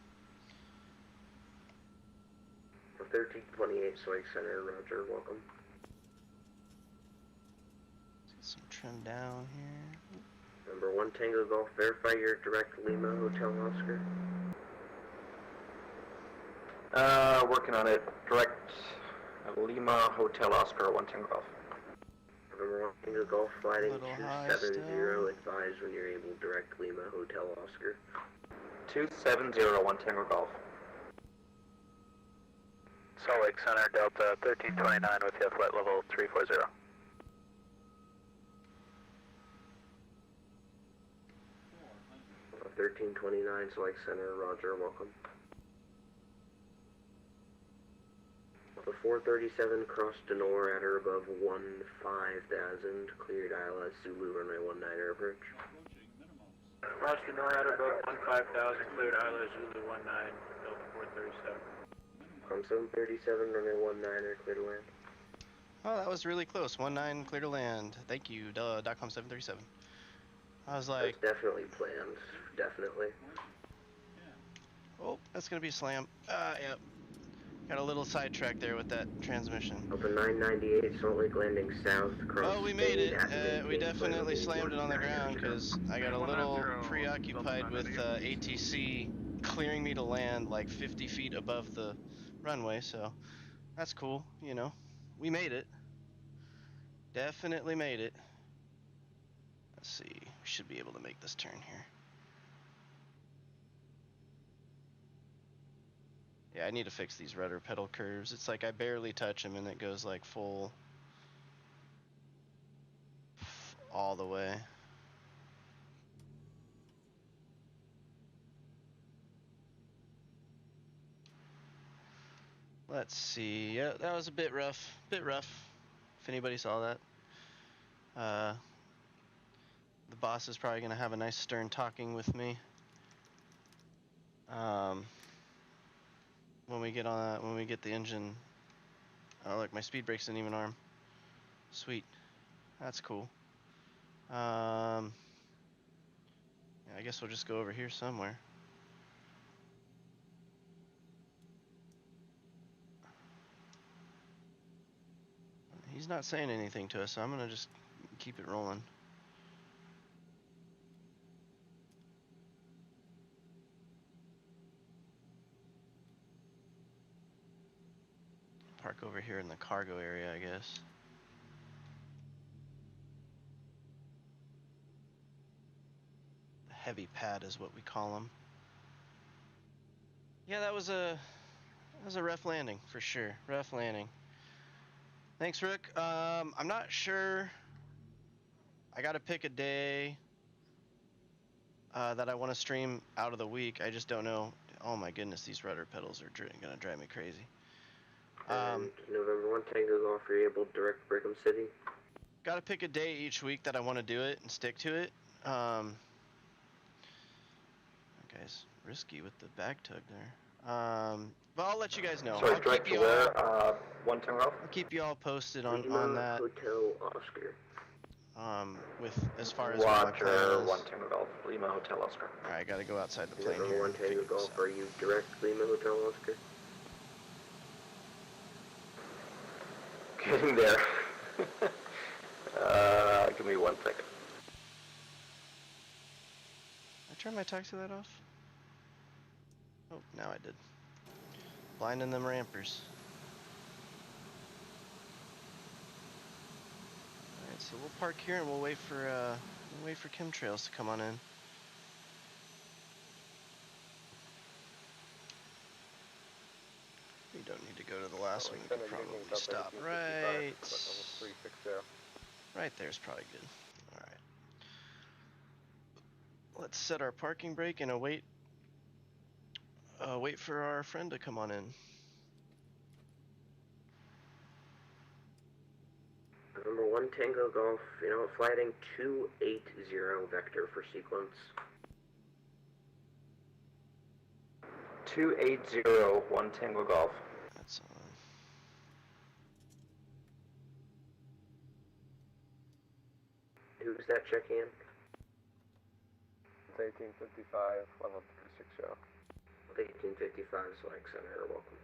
1328 Swag Center, roger, welcome. Let's get some trim down here. Number 1 Tango Golf, verify your direct Lima Hotel Oscar. Working on it. Direct Lima Hotel Oscar 1 Tango Golf. Number 1 Tango Golf, flighting high 270, still. advise when you're able, direct Lima Hotel Oscar. 270 1 Tango Golf. Salt Lake Center, Delta 1329 with you, flight level 340. 1329 Select Center, roger, welcome. The 437 cross Denor at or above 15,000, cleared ILS Zulu runway 19 approach. Cross Denor at or above 15,000, cleared ILS Zulu 19, Delta 437. 737 runway 19 clear to land. Oh, that was really close. 19 clear to land. Thank you, .com 737. I was like... That's definitely planned, definitely. Oh, that's gonna be a slam. Yep. Got a little sidetrack there with that transmission. Open 998, Salt Lake landing south, cross. Oh, we made it. We definitely slammed it on the ground because I got a little preoccupied with ATC clearing me to land like 50 feet above the runway, so that's cool, you know. We made it. Definitely made it. Let's see. We should be able to make this turn here. Yeah, I need to fix these rudder pedal curves. It's like I barely touch them and it goes like full all the way. Let's see. Yeah, that was a bit rough. If anybody saw that. The boss is probably gonna have a nice stern talking with me. When we get the engine. Oh look, my speed brakes didn't even arm. Sweet. That's cool. Yeah, I guess we'll just go over here somewhere. He's not saying anything to us, so I'm gonna just keep it rolling. Park over here in the cargo area, I guess. The heavy pad is what we call them. Yeah, that was a rough landing for sure. Rough landing. Thanks, Rook. I'm not sure. I gotta pick a day that I want to stream out of the week. I just don't know. Oh my goodness, these rudder pedals are gonna drive me crazy. November 1 Tango Golf, are you able to direct Brigham City? Gotta pick a day each week that I want to do it and stick to it. That guy's risky with the back tug there. But I'll let you guys know. Sorry, direct to where? 1 Tango Golf? I'll keep you all posted on that. Hotel Oscar. With as far as what my plan is. 1 Tango Golf, Lima Hotel Oscar. Alright, gotta go outside the plane November here. 1 Tango Golf, are you direct Lima Hotel Oscar? Getting there. Give me 1 second. I turned my taxi light off? Oh, now I did. Blinding them rampers. Alright, so we'll park here and we'll wait for chemtrails to come on in. We don't need to go to the last one. We can probably stop right. Right there's probably good. Alright. Let's set our parking brake and wait for our friend to come on in. Number 1 Tango Golf, flighting 280 vector for sequence. 280 1 Tango Golf. That's on. Who's that checking in? It's 1855, level 660. 1855 Salt Lake Center, welcome.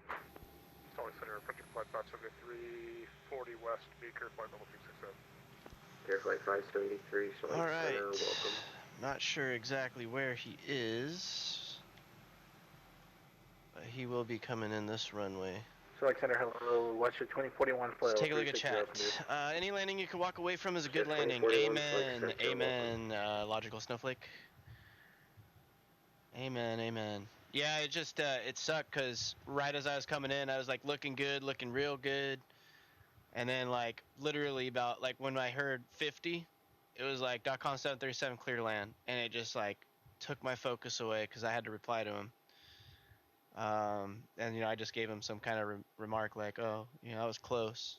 Salt Lake Center, approaching flight 573, 40 West, Beaker, flight level 260. Air Flight 573 Salt Lake All right. Center, welcome. Not sure exactly where he is, but he will be coming in this runway. Salt Lake Center, hello. Watch your 2041 flight. Let's take a look at chat. Any landing you can walk away from is a good landing. Amen. Amen. Logical Snowflake. Amen. Amen. Yeah, it just it sucked because right as I was coming in, I was like looking good, looking real good, and then like literally about like when I heard 50, it was like .com 737 clear to land, and it just like took my focus away because I had to reply to him. And you know, I just gave him some kind of remark like, oh, you know, I was close.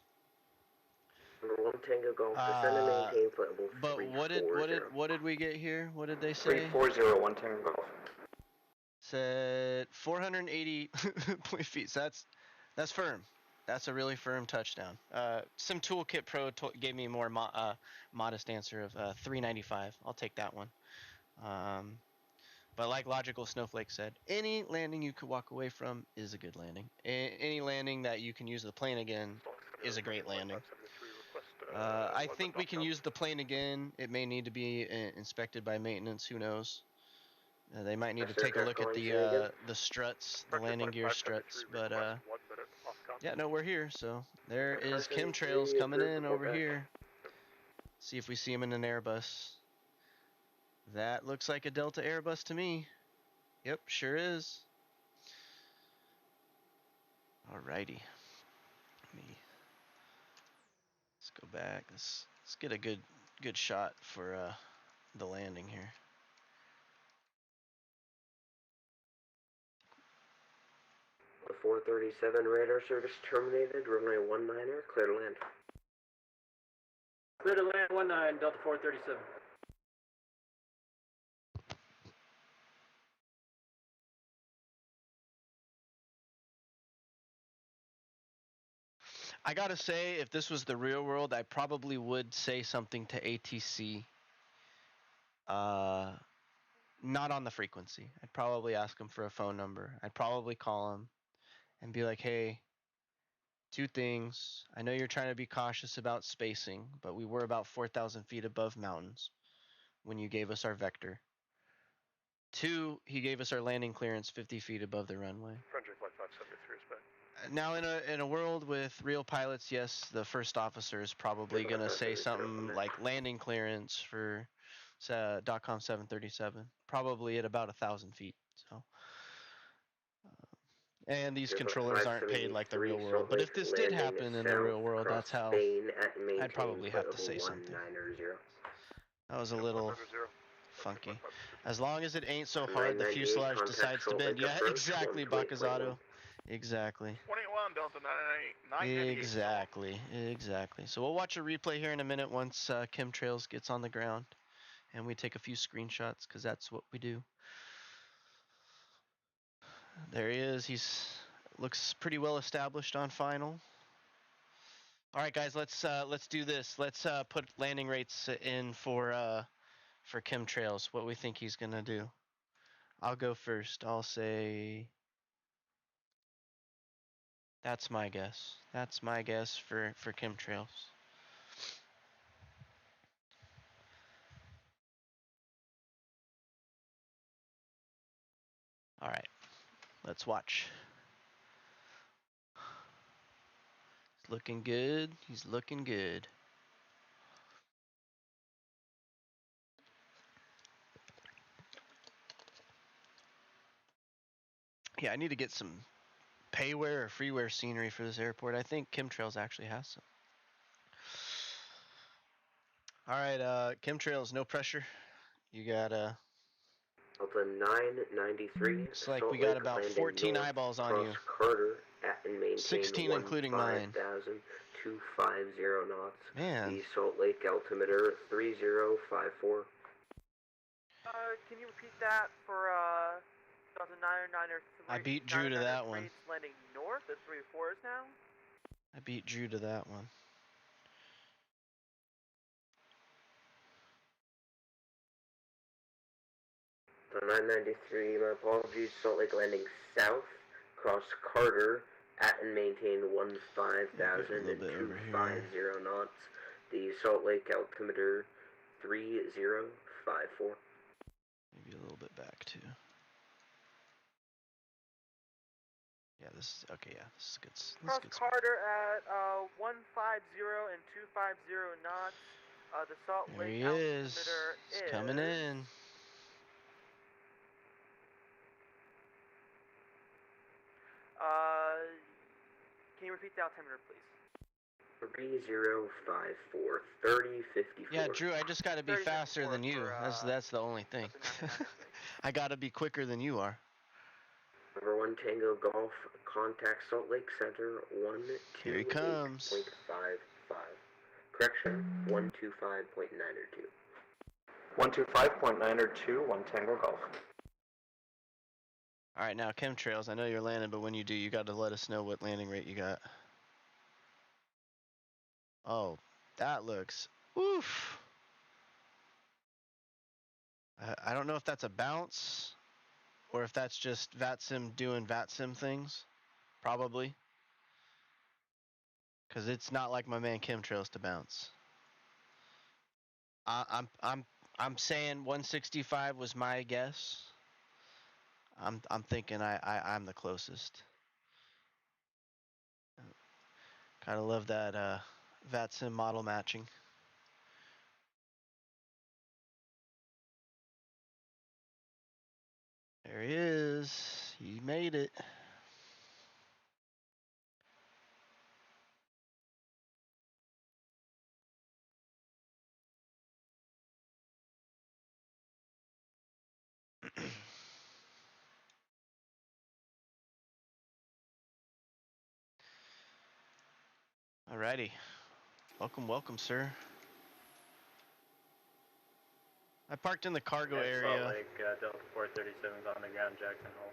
Number 1 Tango Golf, descend and maintain flight level 340. But what did we get here? What did they say? 340, 1 Tango Golf. Said 480 feet. So that's firm. That's a really firm touchdown. Some Toolkit Pro gave me a more modest answer of 395. I'll take that one. But like Logical Snowflake said, any landing you could walk away from is a good landing. Any landing that you can use the plane again is a great landing. I think we can use the plane again. It may need to be inspected by maintenance. Who knows? They might need to take a look at the struts, the landing gear struts. But yeah, no, we're here. So there is chemtrails coming in over here. See if we see him in an Airbus. That looks like a Delta Airbus to me. Yep, sure is. Alrighty. Let's go back. Let's get a good shot for the landing here. The 437 radar service terminated. Runway 19er, clear to land. Clear to land 19, Delta 437. I gotta say, if this was the real world, I probably would say something to ATC. Not on the frequency. I'd probably ask him for a phone number. I'd probably call him and be like, hey, 2 things. I know you're trying to be cautious about spacing, but we were about 4,000 feet above mountains when you gave us our vector. 2, he gave us our landing clearance 50 feet above the runway. Frontier Flight 573 is back. Now, in a world with real pilots, yes, the first officer is probably going to say something like landing clearance for .com 737, probably at about 1,000 feet. So, and these controllers aren't paid like the real world. But if this did happen in the real world, that's how I'd probably have to say something. That was a little funky. As long as it ain't so hard the fuselage decides to bend. Yeah, exactly, Bakazato. Exactly. 21 Delta 998. Exactly. So we'll watch a replay here in a minute once chemtrails gets on the ground, and we take a few screenshots because that's what we do. There he is. He's looks pretty well established on final. All right, guys, let's do this. Let's put landing rates in for chemtrails. What we think he's gonna do. I'll go first. I'll say. That's my guess. That's my guess for chemtrails. All right, let's watch. He's looking good. He's looking good. Yeah, I need to get some payware or freeware scenery for this airport. I think chemtrails actually has some. All right, chemtrails, no pressure. You got Delta 993. Looks like we got about 14 eyeballs on you. Carter at and maintain 16 including mine. 250 knots. Man. The Salt Lake altimeter 3054. Can you repeat that for 2009 or 3? I beat Drew to that one. Landing north at 3-4 now. I beat Drew to that one. So 993, my apologies, Salt Lake landing south, cross Carter, at and maintain 15,250 knots. The Salt Lake altimeter 3054. Maybe a little bit back too. Yeah, this is okay. Yeah, this is good. Cross Carter at 150 and 250 knots. The Salt There Lake he altimeter is. He's coming in. Can you repeat the altimeter, please? 3054, 3054. Yeah, Drew, I just got to be faster than you. That's the only thing. I got to be quicker than you are. Number 1 Tango Golf, contact Salt Lake Center 128.55. Here he comes. Correction, 125.902. 125.902, 1 Tango Golf. All right, now chemtrails. I know you're landing, but when you do, you got to let us know what landing rate you got. Oh, that looks oof. I don't know if that's a bounce or if that's just VATSIM doing VATSIM things. Probably. Because it's not like my man chemtrails to bounce. I'm saying 165 was my guess. I'm thinking I'm the closest. Kind of love that VATSIM model matching. There he is. He made it. Alrighty. Welcome, sir. I parked in the cargo area. Salt Lake, Delta 437's on the ground, Jackson Hole.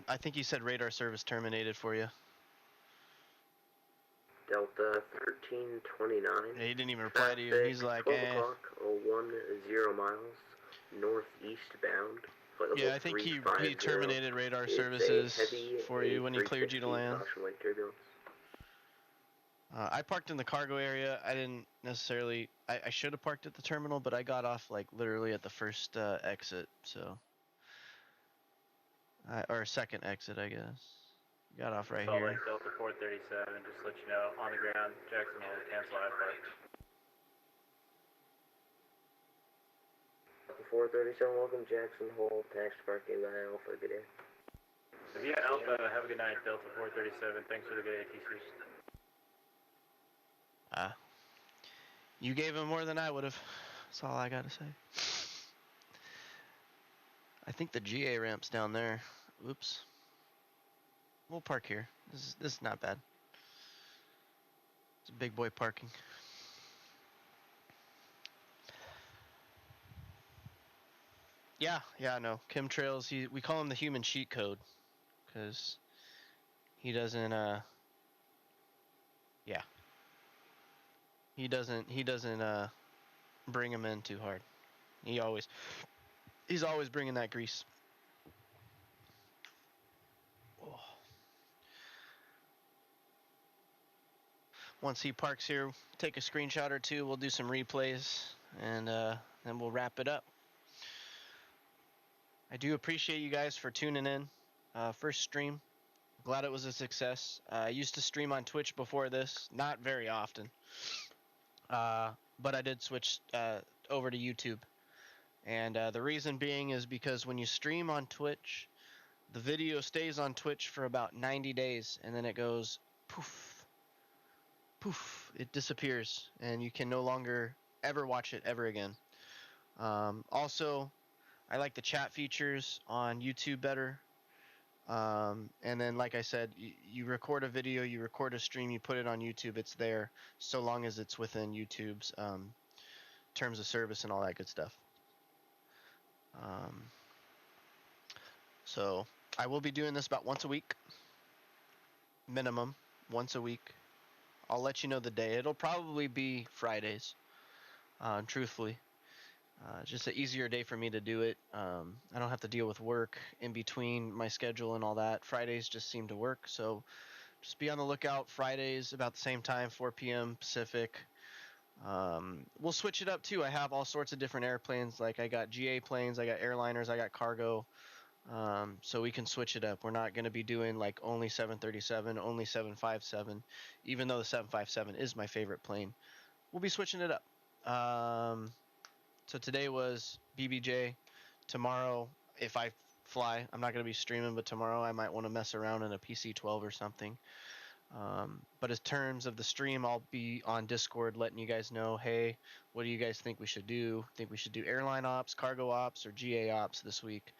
I think you said radar service terminated for you. Delta 1329. Yeah, he didn't even reply to you. He's like, 12 o'clock, 10 miles, northeastbound. Yeah, I think he terminated radar services for you when he cleared you to land. I parked in the cargo area. I didn't necessarily... I should have parked at the terminal, but I got off like literally at the first exit, so... or second exit, I guess. Got off right Salt here. Lake, Delta 437, just let you know, on the ground, Jackson Hole, cancel IFR. Delta 437, welcome Jackson Hole, taxi parking by Alpha, good day. Via Alpha, have a good night, Delta 437, thanks for the good ATC. You gave him more than I would have. That's all I gotta say. I think the GA ramp's down there. Oops. We'll park here. This is not bad. It's a big boy parking. Yeah, no. Chemtrails, we call him the human cheat code. Because he doesn't, yeah. He doesn't bring him in too hard. He's always bringing that grease. Oh. Once he parks here, take a screenshot or two. We'll do some replays, and then we'll wrap it up. I do appreciate you guys for tuning in. First stream. Glad it was a success. I used to stream on Twitch before this, not very often. But I did switch over to YouTube. And the reason being is because when you stream on Twitch, the video stays on Twitch for about 90 days, and then it goes poof, poof, it disappears, and you can no longer ever watch it ever again. Also, I like the chat features on YouTube better. And then, like I said, you record a video, you record a stream, you put it on YouTube, it's there, so long as it's within YouTube's terms of service and all that good stuff. So I will be doing this about once a week, minimum, once a week. I'll let you know the day. It'll probably be Fridays, truthfully. Just an easier day for me to do it. I don't have to deal with work in between my schedule and all that. Fridays just seem to work, so just be on the lookout. Fridays about the same time, 4 p.m. Pacific. We'll switch it up too. I have all sorts of different airplanes. Like I got GA planes, I got airliners, I got cargo. So we can switch it up. We're not going to be doing like only 737, only 757, even though the 757 is my favorite plane. We'll be switching it up. So today was BBJ. Tomorrow, if I fly, I'm not going to be streaming, but tomorrow I might want to mess around in a PC-12 or something. But in terms of the stream, I'll be on Discord letting you guys know, hey, what do you guys think we should do? Think we should do airline ops, cargo ops, or GA ops this week?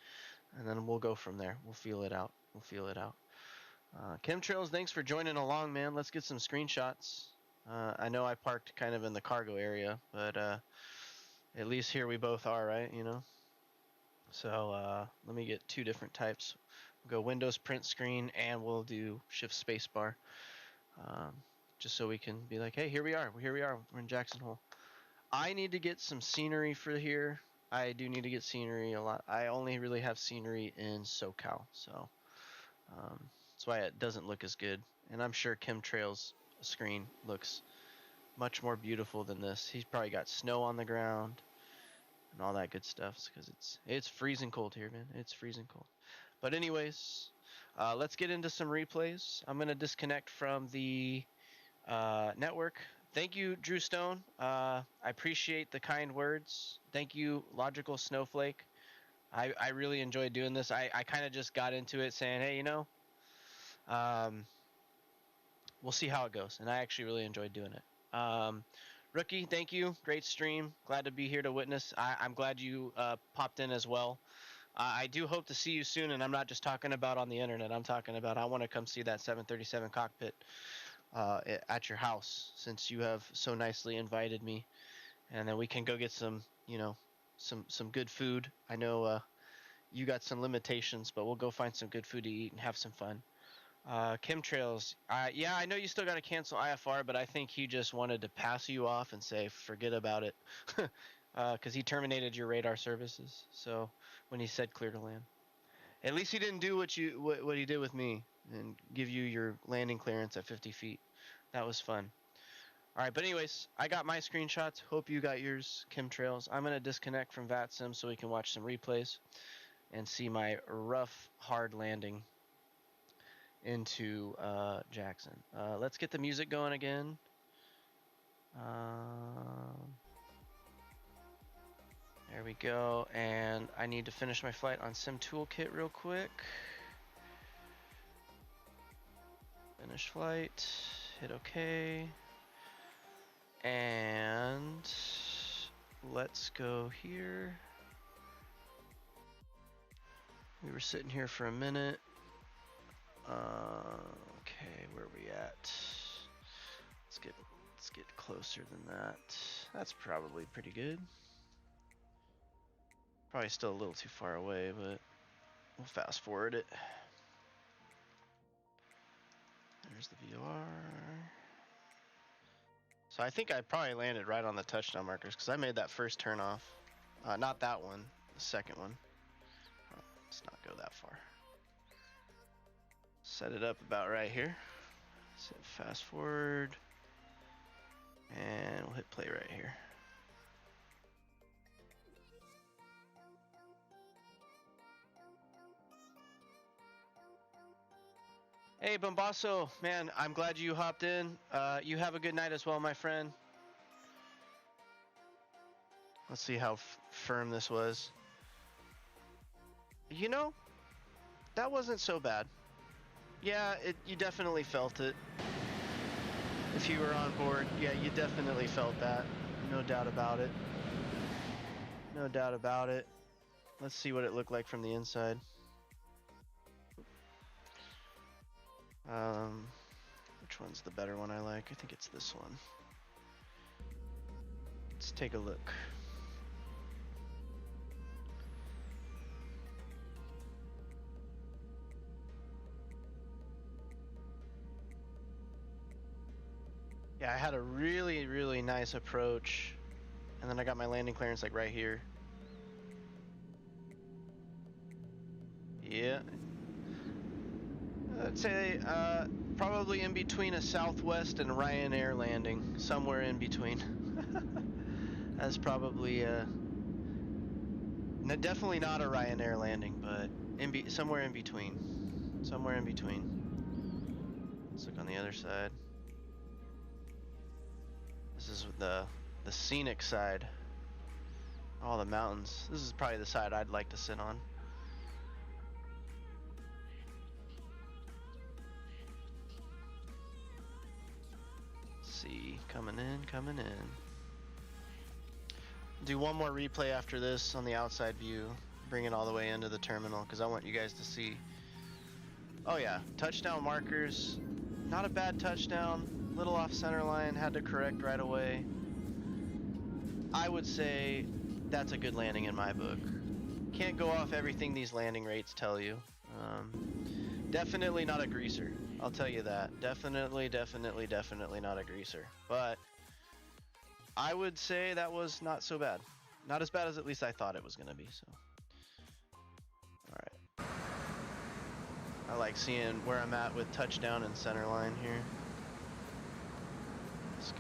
And then we'll go from there. We'll feel it out. Chemtrails, thanks for joining along, man. Let's get some screenshots. I know I parked kind of in the cargo area, but at least here we both are, right? You know. So let me get two different types. We'll go Windows print screen, and we'll do shift spacebar, just so we can be like, hey, here we are. We're in Jackson Hole. I need to get some scenery for here. I do need to get scenery a lot. I only really have scenery in SoCal, so that's why it doesn't look as good. And I'm sure Chemtrail's screen looks much more beautiful than this. He's probably got snow on the ground and all that good stuff, because it's freezing cold here, man. It's freezing cold. But anyways, let's get into some replays. I'm going to disconnect from the network. Thank you, Drew Stone. I appreciate the kind words. Thank you, Logical Snowflake. I really enjoyed doing this. I kind of just got into it saying, hey, you know, we'll see how it goes. And I actually really enjoyed doing it. Rookie, thank you. Great stream. Glad to be here to witness. I'm glad you popped in as well. I do hope to see you soon, and I'm not just talking about on the internet. I'm talking about I want to come see that 737 cockpit at your house, since you have so nicely invited me, and then we can go get some, you know, some good food. I know you got some limitations, but we'll go find some good food to eat and have some fun. Chemtrails, yeah, I know you still got to cancel IFR, but I think he just wanted to pass you off and say forget about it, because he terminated your radar services. So when he said clear to land, at least he didn't do what he did with me and give you your landing clearance at 50 feet. That was fun. All right, but anyways, I got my screenshots. Hope you got yours, Chemtrails. I'm gonna disconnect from VATSIM so we can watch some replays and see my rough, hard landing into Jackson. Let's get the music going again. There we go, and I need to finish my flight on Sim Toolkit real quick. Finish flight, hit OK, and let's go here. We were sitting here for a minute. Okay, where are we at? Let's get closer than that. That's probably pretty good. Probably still a little too far away, but we'll fast forward it. There's the VOR. So I think I probably landed right on the touchdown markers, because I made that first turn off. Not that one, the second one. Let's not go that far. Set it up about right here. Set fast forward. And we'll hit play right here. Hey, Bombasso, man, I'm glad you hopped in. You have a good night as well, my friend. Let's see how firm this was. You know, that wasn't so bad. Yeah, you definitely felt it. If you were on board, yeah, you definitely felt that. No doubt about it. No doubt about it. Let's see what it looked like from the inside. Which one's the better one I like? I think it's this one. Let's take a look. Yeah, I had a really, really nice approach, and then I got my landing clearance like right here. Yeah. I'd say probably in between a Southwest and Ryanair landing, somewhere in between. That's probably definitely not a Ryanair landing, but somewhere in between. Somewhere in between. Let's look on the other side. This is the scenic side. All the mountains. This is probably the side I'd like to sit on. Let's see, coming in. Do one more replay after this on the outside view. Bring it all the way into the terminal because I want you guys to see. Oh yeah, touchdown markers. Not a bad touchdown. Little off center line, had to correct right away. I would say that's a good landing in my book. Can't go off everything these landing rates tell you. Definitely not a greaser. I'll tell you that. Definitely not a greaser. But I would say that was not so bad. Not as bad as at least I thought it was going to be. So, all right. I like seeing where I'm at with touchdown and center line here. Let's go.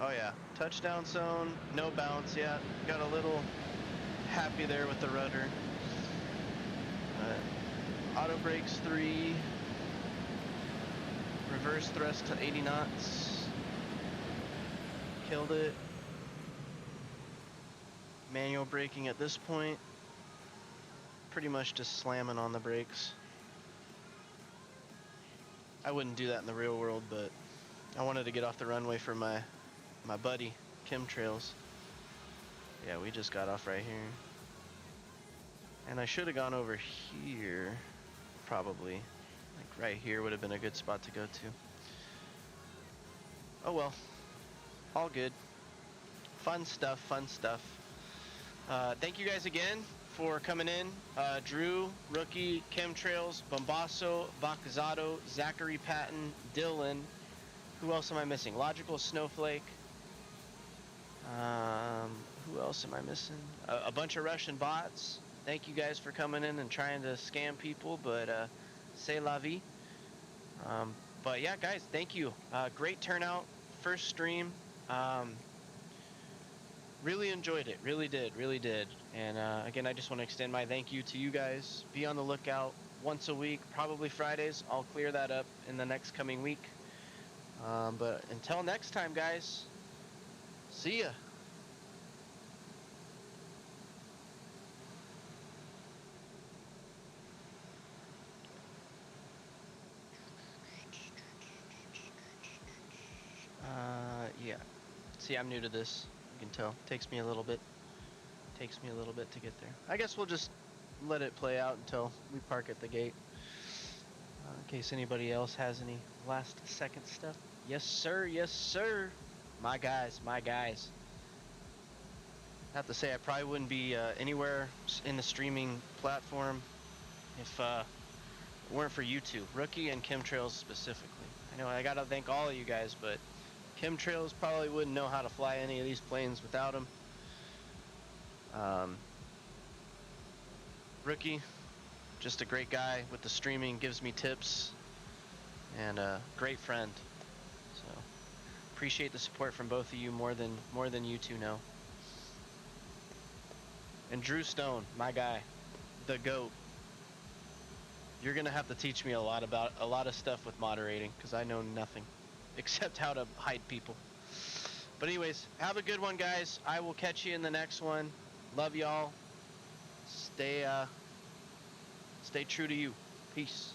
Oh yeah, touchdown zone, no bounce yet. Got a little happy there with the rudder. Auto brakes 3. Reverse thrust to 80 knots. Killed it. Manual braking at this point. Pretty much just slamming on the brakes. I wouldn't do that in the real world, but I wanted to get off the runway for my buddy, Chemtrails. Yeah, we just got off right here. And I should have gone over here, probably. Like right here would have been a good spot to go to. Oh well, all good. Fun stuff. Thank you guys again for coming in. Drew, Rookie, Chemtrails, Bombasso, Bacazado, Zachary Patton, Dylan. Who else am I missing? Logical Snowflake. Who else am I missing? A bunch of Russian bots. Thank you guys for coming in and trying to scam people, but c'est la vie. But yeah, guys, thank you. Great turnout. First stream. Really enjoyed it. Really did. And again, I just want to extend my thank you to you guys. Be on the lookout once a week, probably Fridays. I'll clear that up in the next coming week. But until next time, guys, see ya. Yeah. See, I'm new to this. You can tell. Takes me a little bit to get there. I guess we'll just let it play out until we park at the gate. In case anybody else has any last second stuff. Yes, sir. My guys. I have to say, I probably wouldn't be anywhere in the streaming platform if it weren't for you two, Rookie and Chemtrails specifically. I know I gotta thank all of you guys, but Chemtrails probably wouldn't know how to fly any of these planes without him. Rookie, just a great guy with the streaming, gives me tips, and a great friend. So appreciate the support from both of you more than you two know. And Drew Stone, my guy, the GOAT. You're gonna have to teach me a lot of stuff with moderating, because I know nothing except how to hide people. But anyways, have a good one, guys. I will catch you in the next one. Love y'all. Stay true to you. Peace.